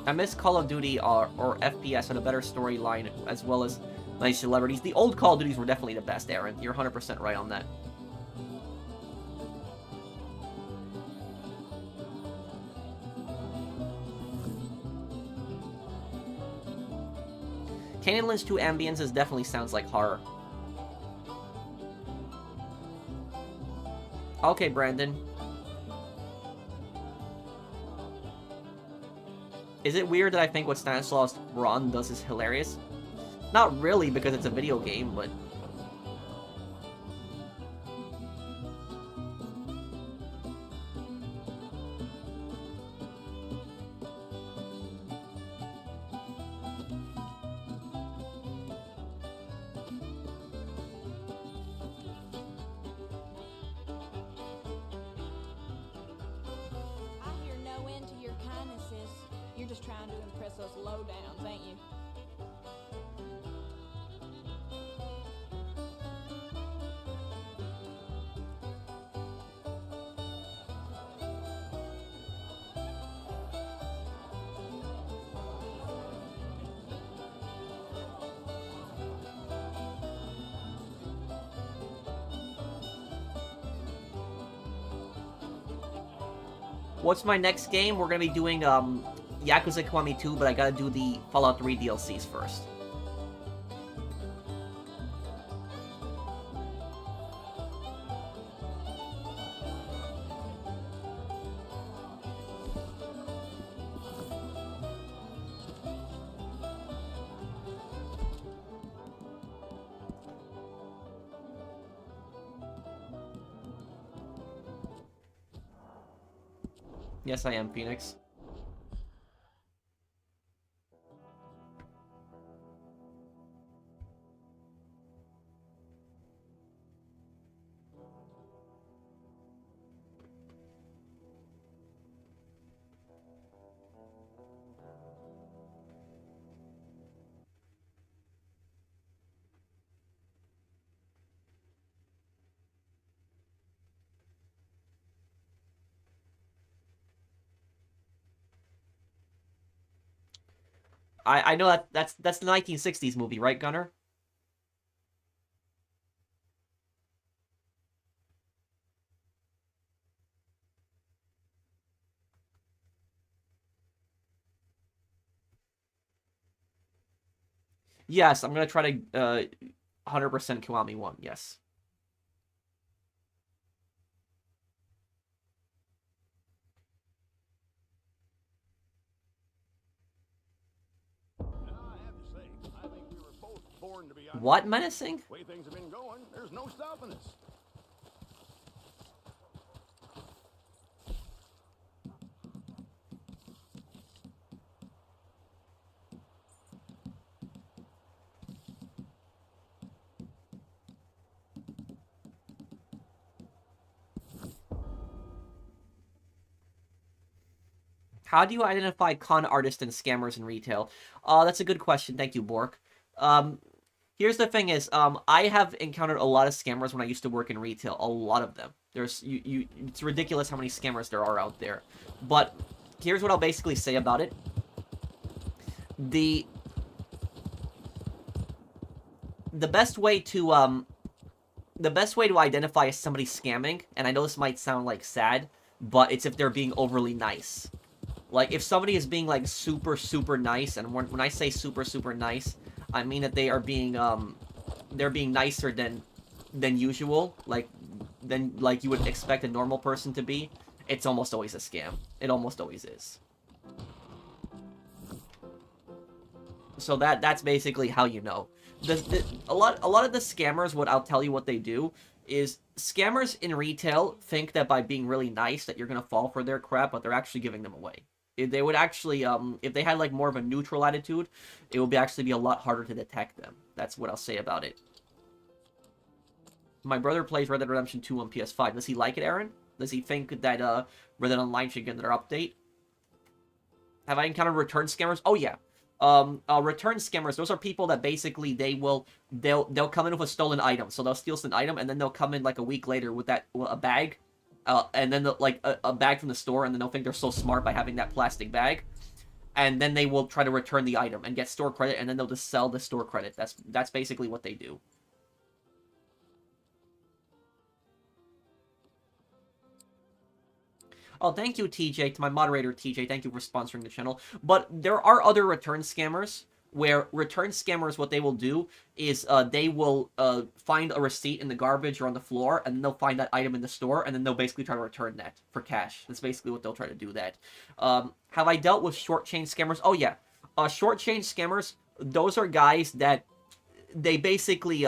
I miss Call of Duty or FPS and a better storyline, as well as nice celebrities. The old Call of Duties were definitely the best, Aaron. You're 100% right on that. Canyon Lynch 2 ambiences definitely sounds like horror. Okay, Brandon. Is it weird that I think what Stanislaus Ron does is hilarious? Not really, because it's a video game, but... I hear no end to your kindnesses. You're just trying to impress us lowdowns, ain't you? What's my next game? We're gonna be doing Yakuza Kiwami 2, but I gotta do the Fallout 3 DLCs first. Yes, I am, Phoenix. I know that's the 1960s movie, right, Gunner? Yes, I'm gonna try to 100% Kiwami 1, yes. I have to say, I think we were both born to be on. What, menacing? The way things have been going, there's no stopping us. How do you identify con artists and scammers in retail? That's a good question. Thank you, Bork. Here's the thing is, I have encountered a lot of scammers when I used to work in retail. A lot of them. It's ridiculous how many scammers there are out there. But here's what I'll basically say about it. The best way to identify if somebody's scamming, and I know this might sound like sad, but it's if they're being overly nice. Like, if somebody is being, like, super, super nice, and when I say super, super nice, I mean that they are being, they're being nicer than usual, like you would expect a normal person to be, it's almost always a scam. It almost always is. So that's basically how you know. A lot of the scammers, what I'll tell you what they do, is scammers in retail think that by being really nice that you're gonna fall for their crap, but they're actually giving them away. If they would actually, if they had like more of a neutral attitude, it would actually be a lot harder to detect them. That's what I'll say about it. My brother plays Red Dead Redemption 2 on PS5. Does he like it, Aaron? Does he think that Red Dead Online should get another update? Have I encountered return scammers? Oh yeah. Return scammers, those are people that basically they'll come in with a stolen item. So they'll steal an item and then they'll come in like a week later with a bag. And then like a bag from the store, and then they'll think they're so smart by having that plastic bag. And then they will try to return the item and get store credit, and then they'll just sell the store credit. That's basically what they do. Oh, thank you, TJ, to my moderator, TJ. Thank you for sponsoring the channel. But there are other return scammers, where return scammers, what they will do is they will find a receipt in the garbage or on the floor, and then they'll find that item in the store, and then they'll basically try to return that for cash. That's basically what they'll try to do that. Have I dealt with short chain scammers? Oh, yeah. Short chain scammers, those are guys that they basically...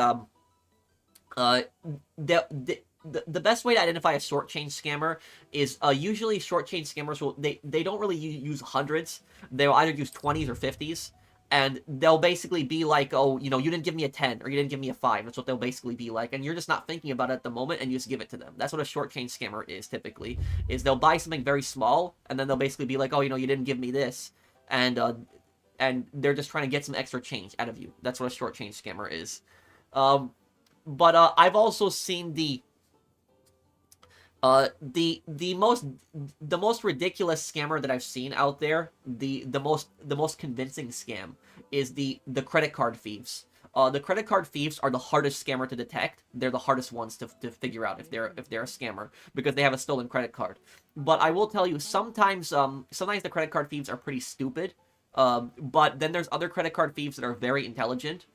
The best way to identify a short chain scammer is usually short chain scammers they don't really use hundreds. They'll either use 20s or 50s, and they'll basically be like, oh, you know, you didn't give me a 10 or you didn't give me a 5. That's what they'll basically be like, and you're just not thinking about it at the moment, and you just give it to them. That's what a short chain scammer is typically. Is they'll buy something very small, and then they'll basically be like, oh, you know, you didn't give me this, and they're just trying to get some extra change out of you. That's what a short chain scammer is. But I've also seen the most ridiculous scammer that I've seen out there, the most convincing scam is the credit card thieves. The credit card thieves are the hardest scammer to detect. They're the hardest ones to figure out if they're a scammer, because they have a stolen credit card. But I will tell you, sometimes the credit card thieves are pretty stupid. But then there's other credit card thieves that are very intelligent,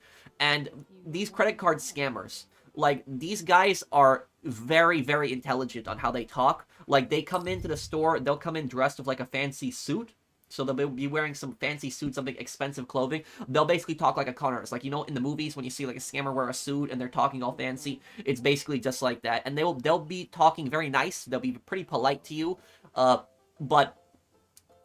and these credit card scammers, like, these guys are very, very intelligent on how they talk. Like, they come into the store, they'll come in dressed with like a fancy suit. So they'll be wearing some fancy suit, something expensive clothing. They'll basically talk like a con artist. Like, you know, in the movies when you see like a scammer wear a suit and they're talking all fancy, it's basically just like that. And they'll be talking very nice. They'll be pretty polite to you. But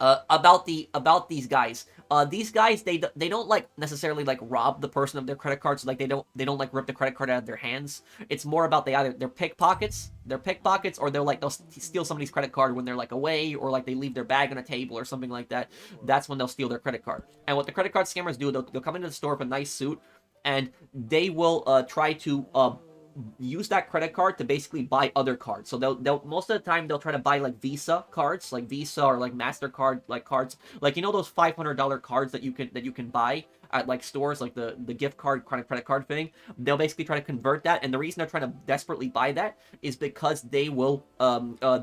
about these guys. These guys, they don't like necessarily like rob the person of their credit cards. So, like, they don't like rip the credit card out of their hands. It's more about they're pickpockets, or they'll steal somebody's credit card when they're like away, or like they leave their bag on a table or something like that. That's when they'll steal their credit card. And what the credit card scammers do, they'll come into the store with a nice suit, and they will try to use that credit card to basically buy other cards. So they'll most of the time they'll try to buy like Visa cards, like Visa or like MasterCard like cards, like, you know, those $500 cards that you can buy at like stores, like the gift card credit card thing. They'll basically try to convert that, and the reason they're trying to desperately buy that is because they will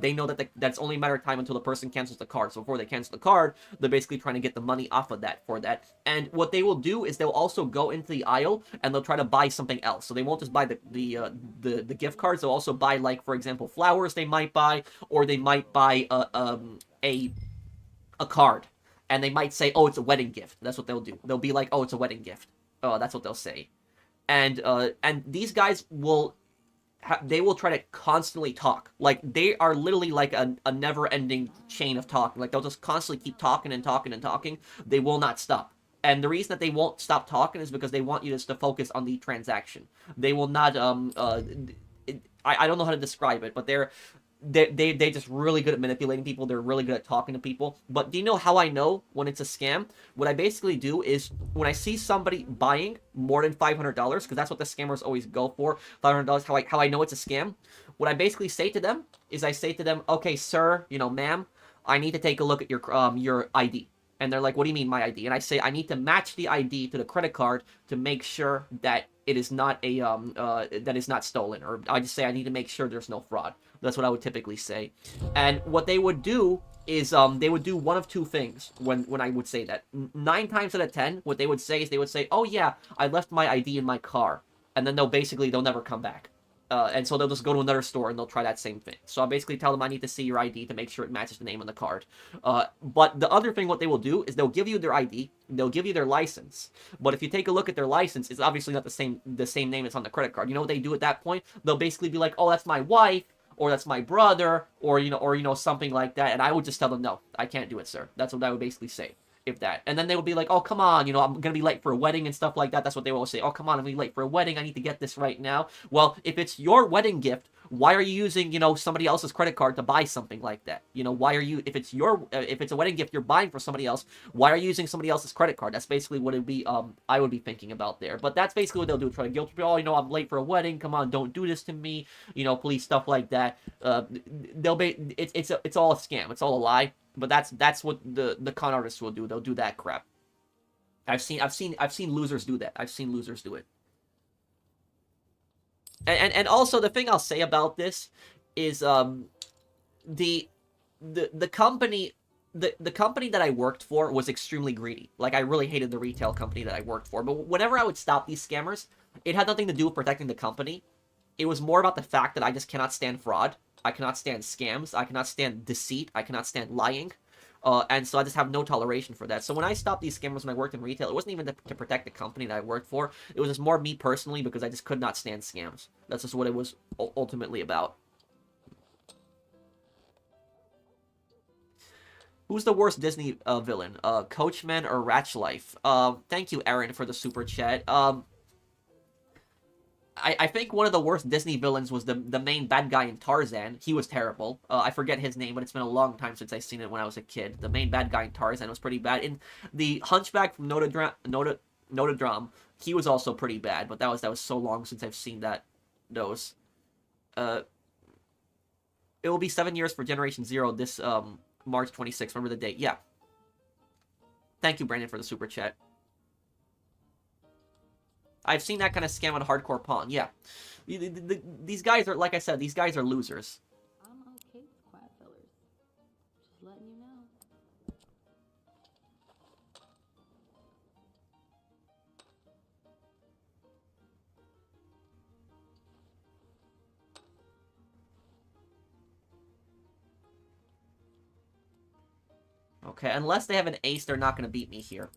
they know that that's only a matter of time until the person cancels the card. So before they cancel the card, they're basically trying to get the money off of that for that. And what they will do is they'll also go into the aisle and they'll try to buy something else. So they won't just buy the gift cards. They'll also buy, like, for example, flowers they might buy, or they might buy a card. And they might say, oh, it's a wedding gift. That's what they'll do. They'll be like, oh, it's a wedding gift. Oh, that's what they'll say. And these guys will try to constantly talk. Like, they are literally like a never-ending chain of talking. Like, they'll just constantly keep talking and talking and talking. They will not stop. And the reason that they won't stop talking is because they want you just to focus on the transaction. They will not I don't know how to describe it, but they're just really good at manipulating people. They're really good at talking to people. But do you know how I know when it's a scam? What I basically do is, when I see somebody buying more than $500, because that's what the scammers always go for, $500, how I know it's a scam, what I basically say to them is, I say to them, okay, sir, you know, ma'am, I need to take a look at your ID. And they're like, what do you mean, my ID? And I say, I need to match the ID to the credit card to make sure that it is not that is not stolen. Or I just say, I need to make sure there's no fraud. That's what I would typically say. And what they would do is they would do one of two things when I would say that. 9 times out of 10, what they would say is they would say, oh yeah, I left my ID in my car. And then they'll never come back. And so they'll just go to another store and they'll try that same thing. So I basically tell them, I need to see your ID to make sure it matches the name on the card. But the other thing, what they will do is they'll give you their ID, they'll give you their license. But if you take a look at their license, it's obviously not the same name that's on the credit card. You know what they do at that point? They'll basically be like, oh, that's my wife, or that's my brother, or something like that. And I would just tell them, no, I can't do it, sir. That's what I would basically say. If that. And then they would be like, oh, come on, I'm going to be late for a wedding and stuff like that. That's what they will say. Oh, come on, I'm going to be late for a wedding. I need to get this right now. Well, if it's your wedding gift, why are you using, somebody else's credit card to buy something like that? Why are you, if it's a wedding gift you're buying for somebody else, why are you using somebody else's credit card? That's basically what it'd be, I would be thinking about there. But that's basically what they'll do. Try to guilt trip, oh, I'm late for a wedding. Come on, don't do this to me. Please, stuff like that. It's all a scam. It's all a lie. But that's what the con artists will do. They'll do that crap. I've seen losers do that. I've seen losers do it. And also, the thing I'll say about this is the company that I worked for was extremely greedy. Like, I really hated the retail company that I worked for. But whenever I would stop these scammers, it had nothing to do with protecting the company. It was more about the fact that I just cannot stand fraud. I cannot stand scams. I cannot stand deceit. I cannot stand lying. And so I just have no toleration for that. So when I stopped these scammers when I worked in retail, it wasn't even to protect the company that I worked for. It was just more me personally, because I just could not stand scams. That's just what it was ultimately about. Who's the worst Disney villain? Coachman or Ratchlife? Thank you, Aaron, for the super chat. I think one of the worst Disney villains was the main bad guy in Tarzan. He was terrible. I forget his name, but it's been a long time since I've seen it when I was a kid. The main bad guy in Tarzan was pretty bad. In the Hunchback from Notre Dame, he was also pretty bad, but that was so long since I've seen those. It will be 7 years for Generation Zero this March 26th. Remember the date? Yeah. Thank you, Brandon, for the super chat. I've seen that kind of scam on Hardcore Pawn. Yeah, these guys are, like I said, these guys are losers. I'm okay with quiet fillers. Just letting you know. Okay, unless they have an ace, they're not going to beat me here.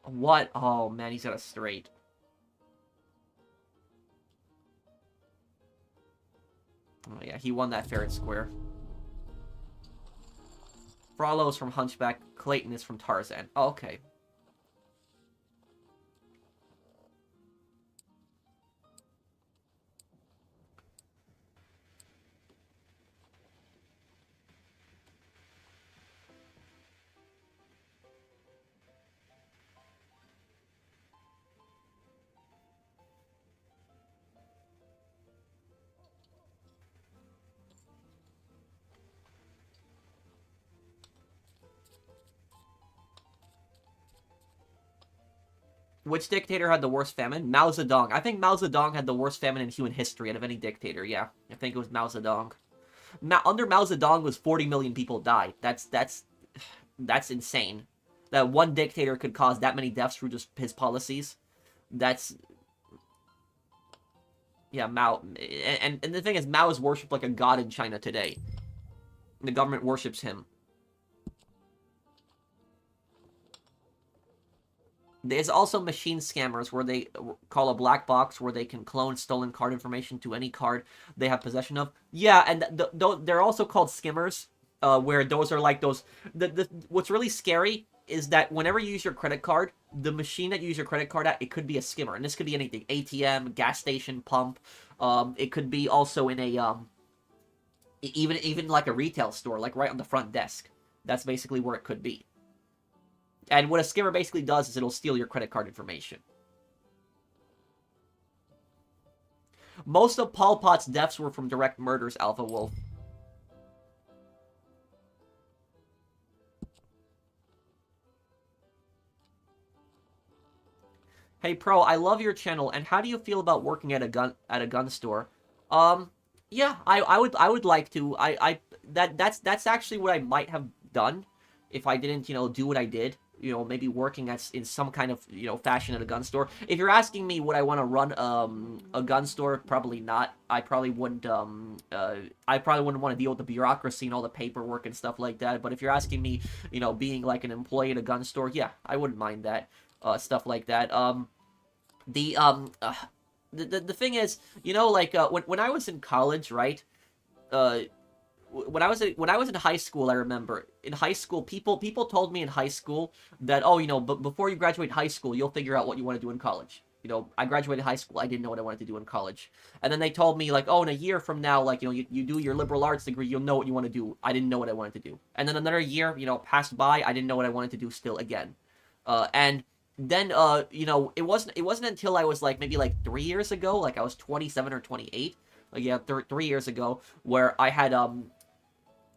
What? Oh, man, he's got a straight. Oh, yeah, he won that fair and square. Frollo is from Hunchback. Clayton is from Tarzan. Oh, okay. Which dictator had the worst famine? Mao Zedong. I think Mao Zedong had the worst famine in human history out of any dictator, yeah. I think it was Mao Zedong. Under Mao Zedong was 40 million people died. That's insane. That one dictator could cause that many deaths through just his policies. That's... Yeah, Mao... And the thing is, Mao is worshipped like a god in China today. The government worships him. There's also machine scammers where they call a black box where they can clone stolen card information to any card they have possession of. Yeah, and they're also called skimmers, where those are like those... What's really scary is that whenever you use your credit card, the machine that you use your credit card at, it could be a skimmer. And this could be anything. ATM, gas station, pump. It could be also in a... even like a retail store, like right on the front desk. That's basically where it could be. And what a skimmer basically does is it'll steal your credit card information. Most of Pol Pot's deaths were from direct murders, Alpha Wolf. Hey Pro, I love your channel, and how do you feel about working at a gun store? Yeah, I would like to. That's actually what I might have done if I didn't, do what I did. Maybe working in some kind of, fashion at a gun store. If you're asking me would I want to run a gun store, probably not. I probably wouldn't want to deal with the bureaucracy and all the paperwork and stuff like that. But if you're asking me, being like an employee at a gun store, yeah, I wouldn't mind that. Stuff like that. The thing is, when I was in college, right? When I was in high school, I remember in high school, people told me in high school that, but before you graduate high school, you'll figure out what you want to do in college. I graduated high school, I didn't know what I wanted to do in college, and then they told me like, oh, in a year from now, like, you do your liberal arts degree, you'll know what you want to do. I didn't know what I wanted to do, and then another year, passed by, I didn't know what I wanted to do still again, and then it wasn't until I was like maybe like 3 years ago, like I was 27 or 28, like yeah, 3 years ago, where I had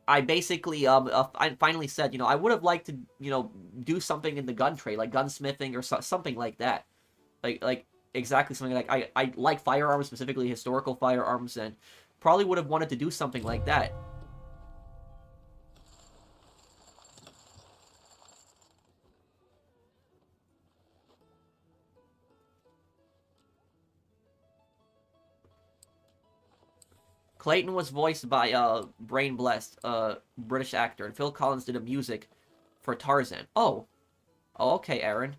I basically I finally said, I would have liked to, do something in the gun trade, like gunsmithing or something like that. Like exactly something like I like firearms, specifically historical firearms, and probably would have wanted to do something like that. Clayton was voiced by Brain Blessed, British actor, and Phil Collins did the music for Tarzan. Oh, okay, Aaron.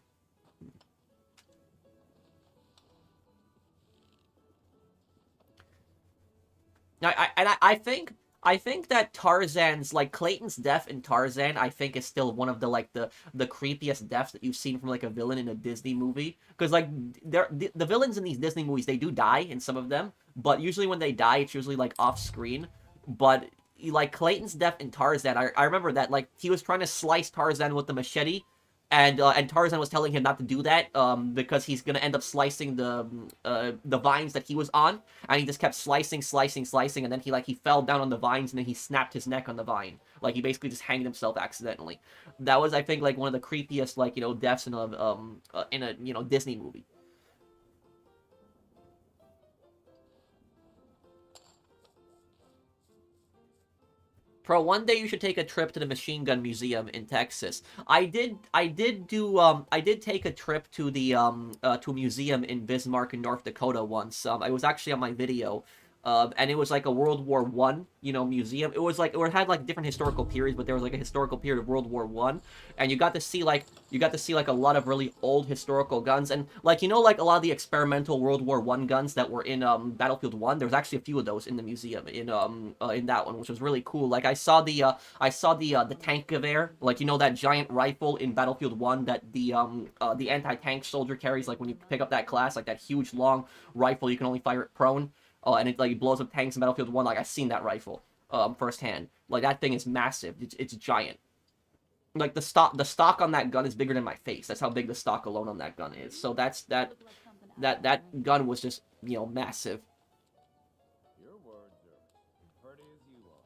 I think that Tarzan's, like, Clayton's death in Tarzan, I think is still one of the, like, the creepiest deaths that you've seen from, like, a villain in a Disney movie. Because, like, the villains in these Disney movies, they do die in some of them, but usually when they die, it's usually, like, off-screen. But, like, Clayton's death in Tarzan, I remember that, like, he was trying to slice Tarzan with the machete, and Tarzan was telling him not to do that because he's gonna end up slicing the vines that he was on, and he just kept slicing, and then he fell down on the vines, and then he snapped his neck on the vine. Like, he basically just hanged himself accidentally. That was, I think, like one of the creepiest, like, deaths in a Disney movie. Pro, one day you should take a trip to the Machine Gun Museum in Texas. I did take a trip to the to a museum in Bismarck in North Dakota once. I was actually on my video. And it was like a World War One, museum. It was like, or it had like different historical periods, but there was like a historical period of World War One, and you got to see like a lot of really old historical guns, and like like a lot of the experimental World War One guns that were in Battlefield One. There was actually a few of those in the museum in that one, which was really cool. Like, I saw the tank Gewehr, like that giant rifle in Battlefield One that the anti-tank soldier carries, like when you pick up that class, like that huge long rifle you can only fire it prone. And it like blows up tanks in Battlefield 1. Like, I've seen that rifle firsthand. Like, that thing is massive. It's giant. Like, the stock on that gun is bigger than my face. That's how big the stock alone on that gun is. So that gun was just, massive. Your words are as pretty as you are.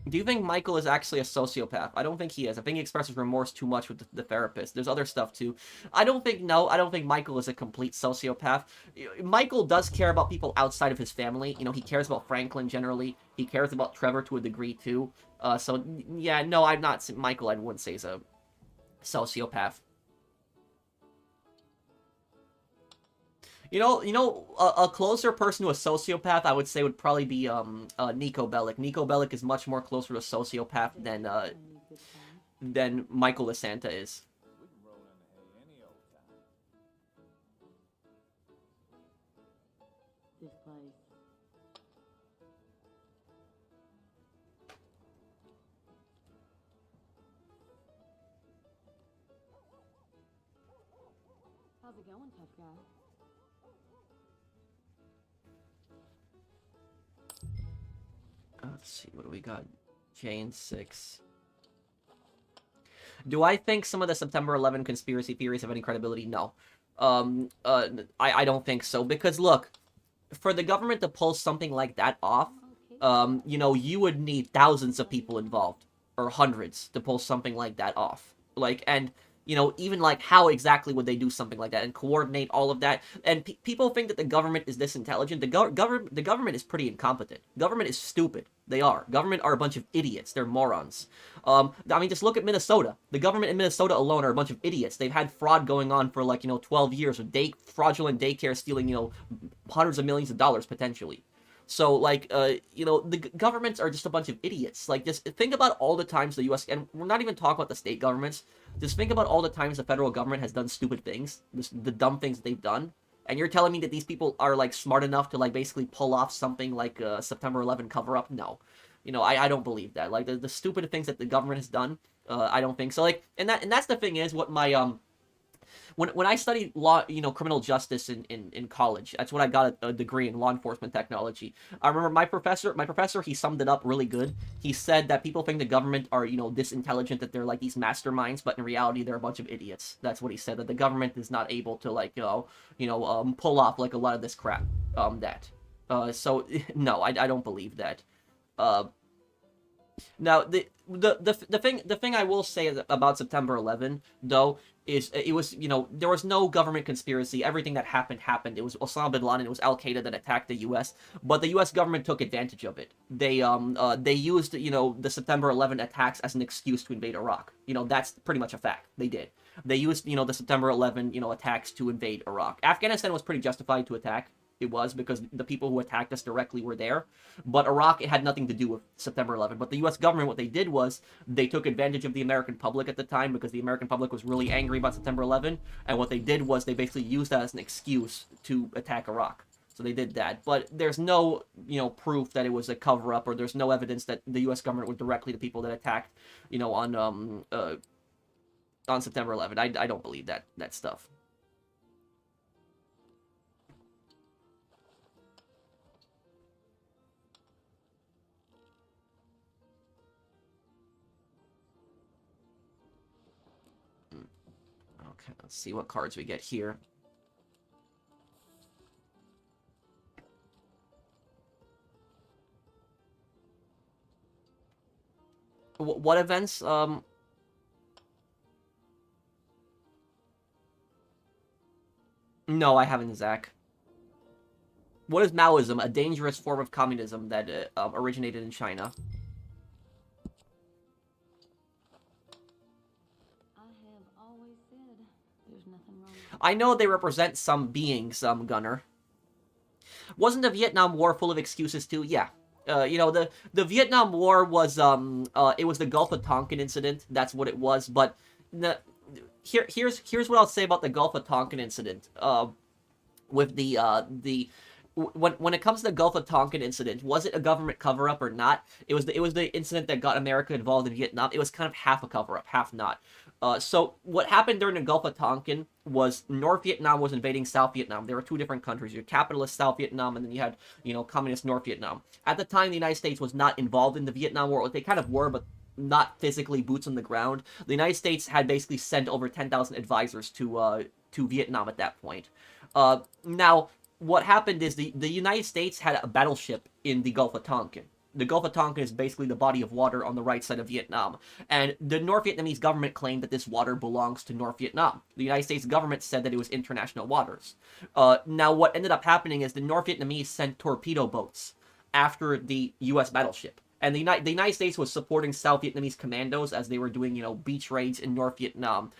Do you think Michael is actually a sociopath? I don't think he is. I think he expresses remorse too much with the therapist. There's other stuff too. I don't think Michael is a complete sociopath. Michael does care about people outside of his family. He cares about Franklin generally. He cares about Trevor to a degree too. So yeah, no, I'm not Michael. I wouldn't say he's a sociopath. A closer person to a sociopath, I would say, would probably be Nico Bellic. Nico Bellic is much more closer to a sociopath than Michael LaSanta is. We can roll in the hay any old time. This place. How's it going, tough guy? Let's see, what do we got? Jane 6. Do I think some of the September 11 conspiracy theories have any credibility? No. I don't think so, because look, for the government to pull something like that off, you would need thousands of people involved, or hundreds, to pull something like that off. Like, and even like how exactly would they do something like that and coordinate all of that? And people think that the government is this intelligent. The government is pretty incompetent. Government is stupid. They are. Government are a bunch of idiots. They're morons. I mean, just look at Minnesota. The government in Minnesota alone are a bunch of idiots. They've had fraud going on for like 12 years with fraudulent daycare stealing hundreds of millions of dollars potentially. So, like, the governments are just a bunch of idiots. Like, just think about all the times the U.S., and we're not even talking about the state governments, just think about all the times the federal government has done stupid things, the dumb things they've done, and you're telling me that these people are, like, smart enough to, like, basically pull off something like a September 11 cover-up? No. I don't believe that. Like, the stupid things that the government has done, I don't think so. Like, and that's the thing is, what my, when I studied law, criminal justice in college, that's when I got a degree in law enforcement technology. I remember my professor, he summed it up really good. He said that people think the government are, this intelligent, that they're like these masterminds, but in reality, they're a bunch of idiots. That's what he said, that the government is not able to, like, pull off, like, a lot of this crap, so, no, I don't believe that. Now, the thing I will say about September 11, though, is it was, there was no government conspiracy. Everything that happened. It was Osama bin Laden, it was Al-Qaeda that attacked the U.S., but the U.S. government took advantage of it. They used, the September 11 attacks as an excuse to invade Iraq. That's pretty much a fact. They did. They used, the September 11, attacks to invade Iraq. Afghanistan was pretty justified to attack. It was, because the people who attacked us directly were there. But Iraq, it had nothing to do with September 11. But the U.S. government, what they did was, they took advantage of the American public at the time, because the American public was really angry about September 11. And what they did was, they basically used that as an excuse to attack Iraq. So they did that. But there's no, proof that it was a cover-up, or there's no evidence that the U.S. government were directly the people that attacked, on September 11. I don't believe that stuff. Let's see what cards we get here. What events? No, I haven't, Zach. What is Maoism? A dangerous form of communism that originated in China. I have always said there's nothing wrong with I know they represent some beings, Gunner. Wasn't the Vietnam War full of excuses too? Yeah. You know, the Vietnam War was it was the Gulf of Tonkin incident. That's what it was. But here's what I'll say about the Gulf of Tonkin incident. With when it comes to the Gulf of Tonkin incident, was it a government cover up or not? It was the incident that got America involved in Vietnam. It was kind of half a cover up, half not. So what happened during the Gulf of Tonkin was North Vietnam was invading South Vietnam. There were two different countries. You had capitalist South Vietnam, and then you had, communist North Vietnam. At the time, the United States was not involved in the Vietnam War. They kind of were, but not physically boots on the ground. The United States had basically sent over 10,000 advisors to Vietnam at that point. Now, what happened is the United States had a battleship in the Gulf of Tonkin. The Gulf of Tonkin is basically the body of water on the right side of Vietnam. And the North Vietnamese government claimed that this water belongs to North Vietnam. The United States government said that it was international waters. Now, what ended up happening is the North Vietnamese sent torpedo boats after the U.S. battleship. And the United States was supporting South Vietnamese commandos as they were doing, beach raids in North Vietnam.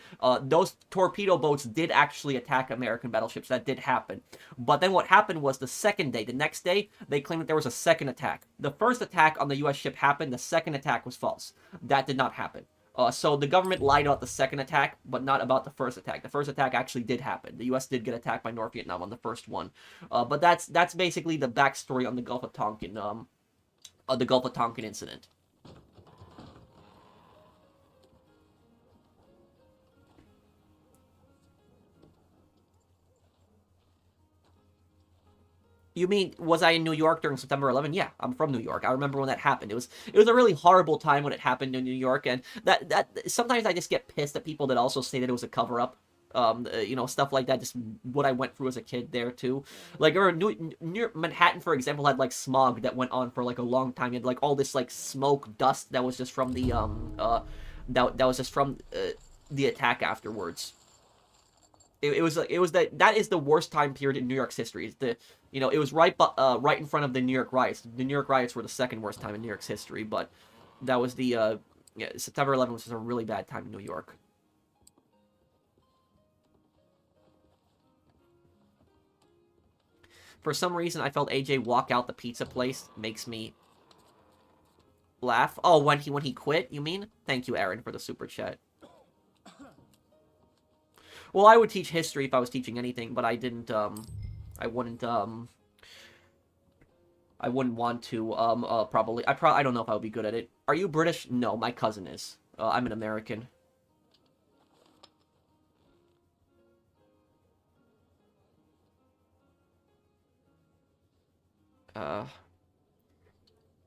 Those torpedo boats did actually attack American battleships. That did happen. But then what happened was the next day, they claimed that there was a second attack. The first attack on the U.S. ship happened. The second attack was false. That did not happen. So the government lied about the second attack, but not about the first attack. The first attack actually did happen. The U.S. did get attacked by North Vietnam on the first one. But that's basically the backstory on the Gulf of Tonkin. The Gulf of Tonkin incident. You mean, was I in New York during September 11? Yeah, I'm from New York. I remember when that happened. It was a really horrible time when it happened in New York, and that sometimes I just get pissed at people that also say that it was a cover up. Stuff like that, just what I went through as a kid there too. Like, or New Manhattan, for example, had like smog that went on for like a long time. You had like all this like smoke, dust that was just from the that was just from the attack afterwards. It was that is the worst time period in New York's history. It was right in front of the New York riots. The New York riots were the second worst time in New York's history, but that was September 11th was just a really bad time in New York. For some reason, I felt AJ walk out the pizza place makes me laugh. Oh, when he quit, you mean? Thank you, Aaron, for the super chat. Well, I would teach history if I was teaching anything, but I didn't, I wouldn't want to, probably. I don't know if I would be good at it. Are you British? No, my cousin is. I'm an American.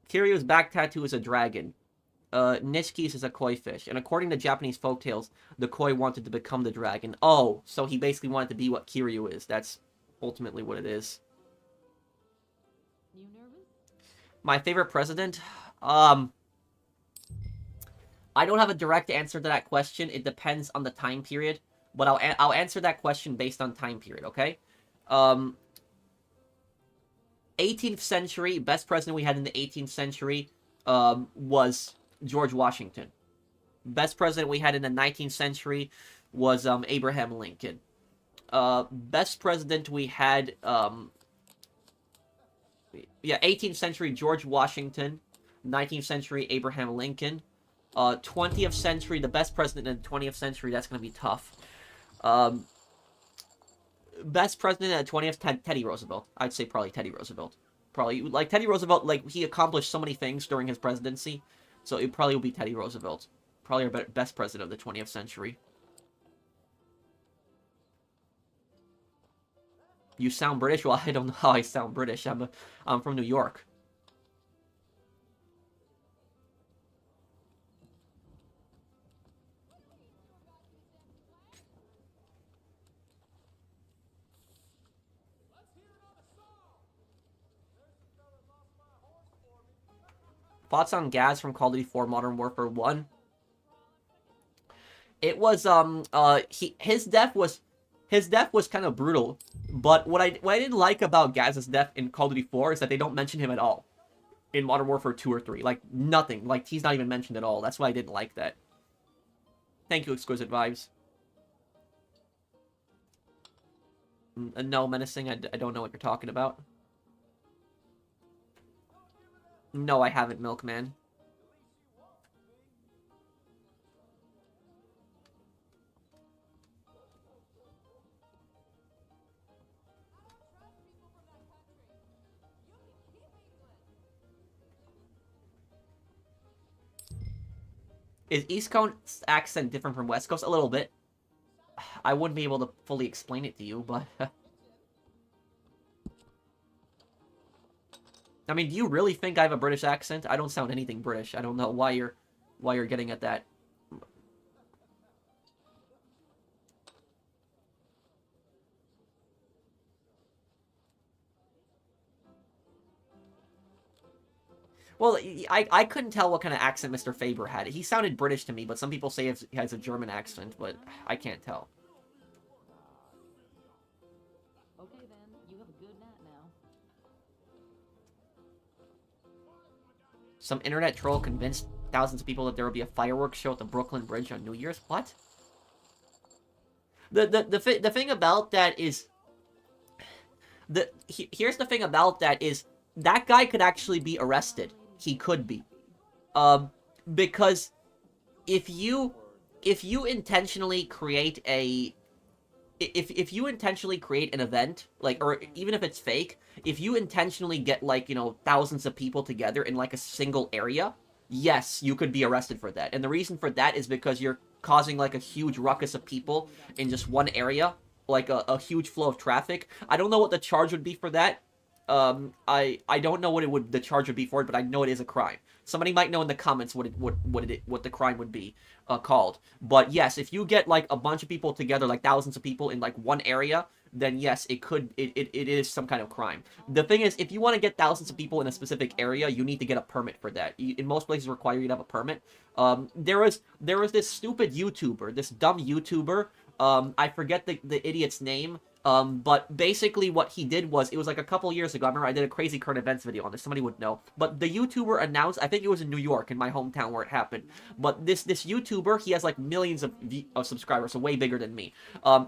Kiryu's back tattoo is a dragon. Nishki's is a koi fish. And according to Japanese folktales, the koi wanted to become the dragon. Oh, so he basically wanted to be what Kiryu is. That's ultimately what it is. you nervous? My favorite president? I don't have a direct answer to that question. It depends on the time period. But I'll answer that question based on time period, okay? 18th century, best president we had in the 18th century was George Washington. Best president we had in the 19th century was Abraham Lincoln. Best president we had, 18th century George Washington, 19th century Abraham Lincoln. 20th century, the best president in the 20th century, that's going to be tough. Best president in the 20th, Teddy Roosevelt. I'd say probably Teddy Roosevelt. Probably, like, Teddy Roosevelt, like, he accomplished so many things during his presidency, so it probably will be Teddy Roosevelt. Probably our best president of the 20th century. You sound British? Well, I don't know how I sound British. I'm from New York. Thoughts on Gaz from Call of Duty 4 Modern Warfare 1? It was his death was kind of brutal, but what I didn't like about Gaz's death in Call of Duty 4 is that they don't mention him at all in Modern Warfare 2 or 3. Like nothing. Like he's not even mentioned at all. That's why I didn't like that. Thank you, Exquisite Vibes. No, Menacing, I don't know what you're talking about. No, I haven't, Milkman. Is East Coast accent different from West Coast? A little bit. I wouldn't be able to fully explain it to you, but... I mean, do you really think I have a British accent? I don't sound anything British. I don't know why you're getting at that. Well, I couldn't tell what kind of accent Mr. Faber had. He sounded British to me, but some people say he has a German accent, but I can't tell. Okay then, you have a good night now. Some internet troll convinced thousands of people that there would be a fireworks show at the Brooklyn Bridge on New Year's. What? The thing about that is here's the thing about that is that guy could actually be arrested. He could be. Because if you intentionally create a if you intentionally create an event, like, or even if it's fake, if you intentionally get, like, you know, thousands of people together in, like, a single area, yes, you could be arrested for that. And the reason for that is because you're causing, like, a huge ruckus of people in just one area, like a huge flow of traffic. I don't know what the charge would be for that. I don't know what the charge would be for it, but I know it is a crime. Somebody might know in the comments what the crime would be called. But yes, if you get like a bunch of people together, like thousands of people in like one area, then yes, it is some kind of crime. The thing is, if you want to get thousands of people in a specific area, you need to get a permit for that. In most places require you to have a permit. There was this stupid YouTuber, this dumb YouTuber. I forget the idiot's name. But basically what he did was, it was like a couple years ago, I remember I did a crazy current events video on this, somebody would know, but the YouTuber announced, I think it was in New York, in my hometown where it happened, but this YouTuber, he has like millions of subscribers, so way bigger than me.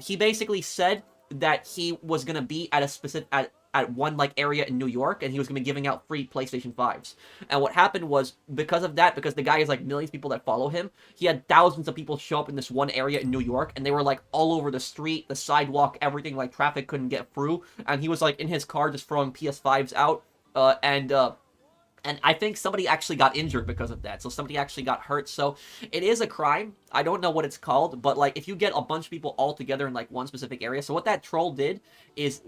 He basically said that he was gonna be at a specific, at one like area in New York, and he was gonna be giving out free PlayStation 5s. And what happened was, because of that, because the guy has like millions of people that follow him, he had thousands of people show up in this one area in New York, and they were like all over the street, the sidewalk, everything, like traffic couldn't get through, and he was like in his car just throwing PS5s out, and I think somebody actually got injured because of that. So somebody actually got hurt. So it is a crime. I don't know what it's called, but like if you get a bunch of people all together in like one specific area. So what that troll did is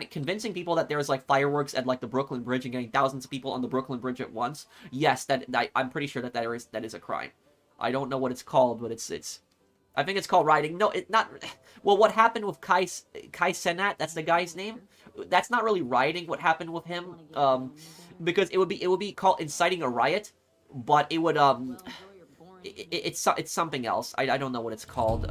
convincing people that there's like fireworks at like the Brooklyn Bridge and getting thousands of people on the Brooklyn Bridge at once. Yes, I'm pretty sure that is a crime. I don't know what it's called, but it's I think it's called rioting. No, it's not. Well, what happened with Kai Cenat? That's the guy's name. That's not really rioting. What happened with him? Because it would be called inciting a riot, but it would it's something else. I don't know what it's called.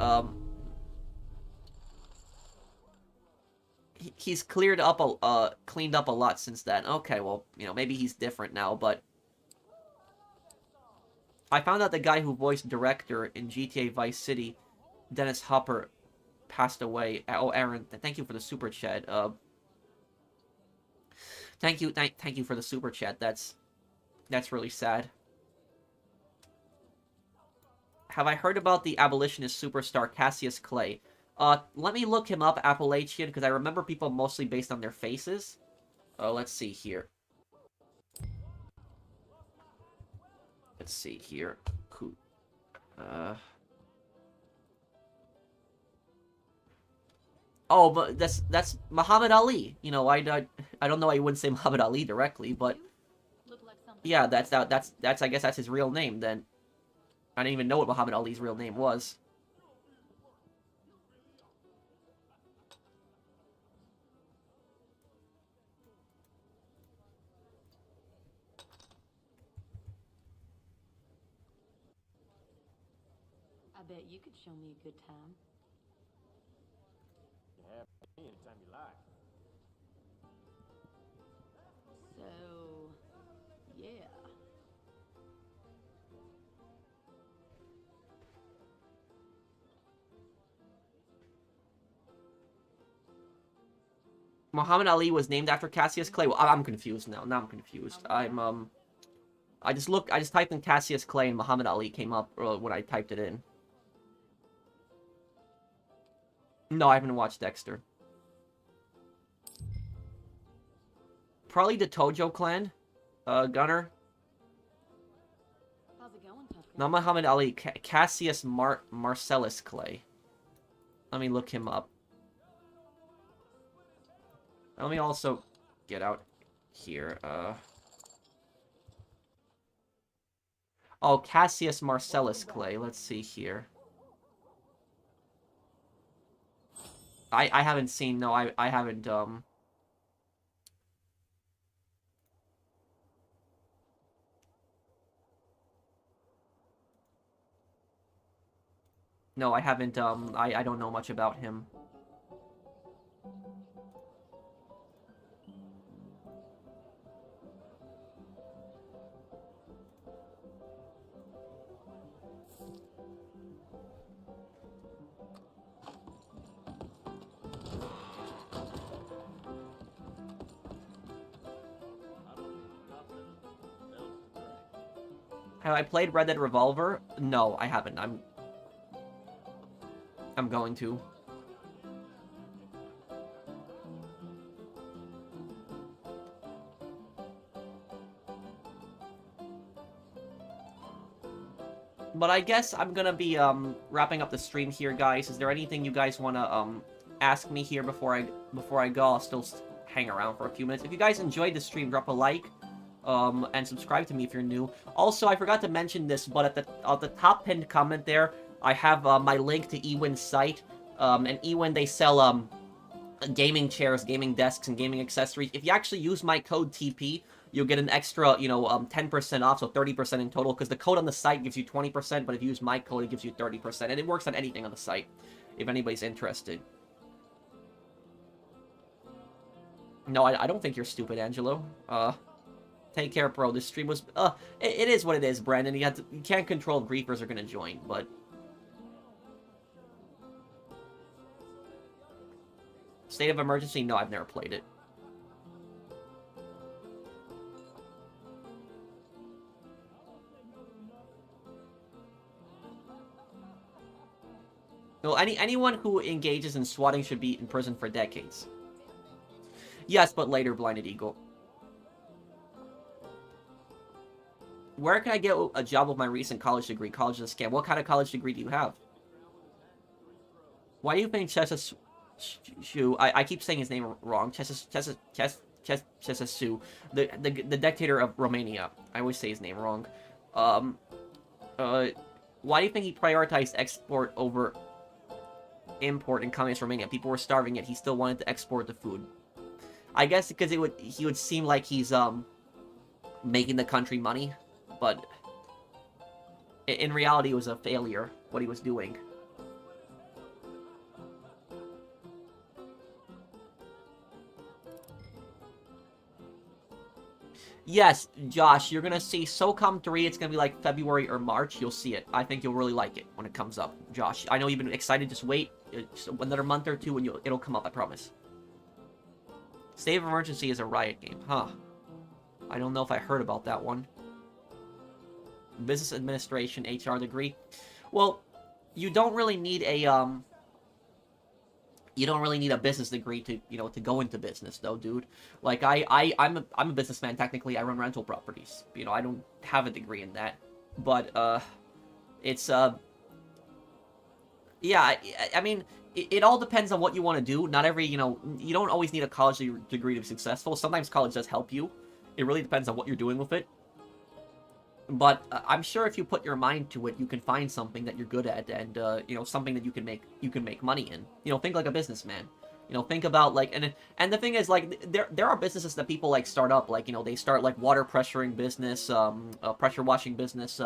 He's cleaned up a lot since then. Okay, well, you know, maybe he's different now, but I found out the guy who voiced director in GTA Vice City, Dennis Hopper, passed away. Oh, Aaron, thank you for the super chat. Thank you for the super chat. That's really sad. Have I heard about the abolitionist superstar Cassius Clay? Let me look him up, Appalachian, because I remember people mostly based on their faces. Let's see here. Let's see here. Who? Oh, but that's Muhammad Ali. You know, I don't know why you wouldn't say Muhammad Ali directly, but yeah, that's I guess that's his real name then. I didn't even know what Muhammad Ali's real name was. bet you could show me a good time. You have me anytime you like. So, yeah. Muhammad Ali was named after Cassius Clay. Well, I'm confused now. Now I'm confused. I just typed in Cassius Clay and Muhammad Ali came up when I typed it in. No, I haven't watched Dexter. Probably the Tojo clan. Gunner. How's it going, tough guy? Not Muhammad Ali. Cassius Marcellus Clay. Let me look him up. Let me also get out here. Oh, Cassius Marcellus Clay. Let's see here. I haven't seen. No, I haven't. No, I haven't. I don't know much about him. Have I played Red Dead Revolver? No, I haven't. I'm going to. But I guess I'm gonna be wrapping up the stream here, guys. Is there anything you guys wanna ask me here before I go? I'll still hang around for a few minutes. If you guys enjoyed the stream, drop a like. And subscribe to me if you're new. Also, I forgot to mention this, but at the top pinned comment there, I have my link to Ewin's site. And Ewin, they sell gaming chairs, gaming desks, and gaming accessories. If you actually use my code TP, you'll get an extra, 10% off, so 30% in total. Because the code on the site gives you 20%, but if you use my code, it gives you 30%, and it works on anything on the site. If anybody's interested. No, I don't think you're stupid, Angelo. Take care, bro. This stream was... it is what it is, Brandon. You can't control if griefers are gonna join, but... State of Emergency? No, I've never played it. No, anyone who engages in swatting should be in prison for decades. Yes, but later, Blinded Eagle. Where can I get a job with my recent college degree? College is a scam. What kind of college degree do you have? Why do you think Chesashu... I keep saying his name wrong. Chesashu, the dictator of Romania. I always say his name wrong. Why do you think he prioritized export over import in communist Romania? People were starving, yet he still wanted to export the food. I guess because he would seem like he's making the country money. But in reality, it was a failure, what he was doing. Yes, Josh, you're going to see SOCOM 3. It's going to be like February or March. You'll see it. I think you'll really like it when it comes up, Josh. I know you've been excited. Just wait. Just another month or two and it'll come up, I promise. State of Emergency is a riot game. Huh. I don't know if I heard about that one. Business Administration, HR degree. Well, you don't really need a business degree to to go into business though, dude. Like I'm a businessman technically. I run rental properties. I don't have a degree in that, but it's yeah. I mean, it all depends on what you want to do. Not every you don't always need a college degree to be successful. Sometimes college does help you. It really depends on what you're doing with it. But I'm sure if you put your mind to it, you can find something that you're good at, and something that you can make money in. Think like a businessman. You know, think about like, and the thing is like, there are businesses that people like start up, like, you know, they start like water pressuring business, pressure washing business,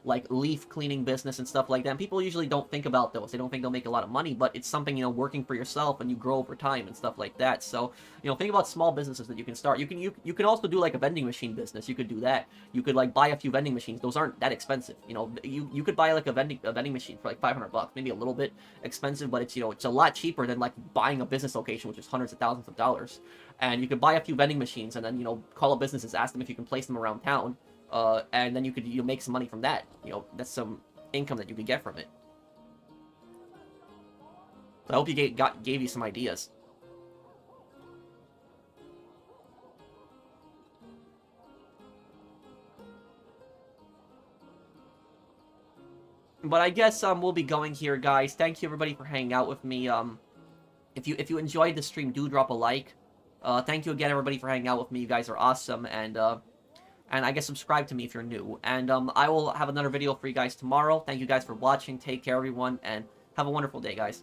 like leaf cleaning business and stuff like that. And people usually don't think about those. They don't think they'll make a lot of money, but it's something, you know, working for yourself and you grow over time and stuff like that. So, you know, think about small businesses that you can start. You can also do like a vending machine business. You could do that. You could like buy a few vending machines. Those aren't that expensive. You know, you could buy like a vending machine for like $500, maybe a little bit expensive, but it's, you know, it's a lot cheaper than like buying a business location, which is hundreds of thousands of dollars. And you could buy a few vending machines and then, you know, call up businesses, ask them if you can place them around town, and then you could, you know, make some money from that. You know, that's some income that you could get from it. So I hope you gave you some ideas. But I guess we'll be going here, guys. Thank you everybody for hanging out with me. If you enjoyed the stream, do drop a like. Thank you again everybody for hanging out with me. You guys are awesome, and I guess subscribe to me if you're new. And I will have another video for you guys tomorrow. Thank you guys for watching. Take care, everyone, and have a wonderful day, guys.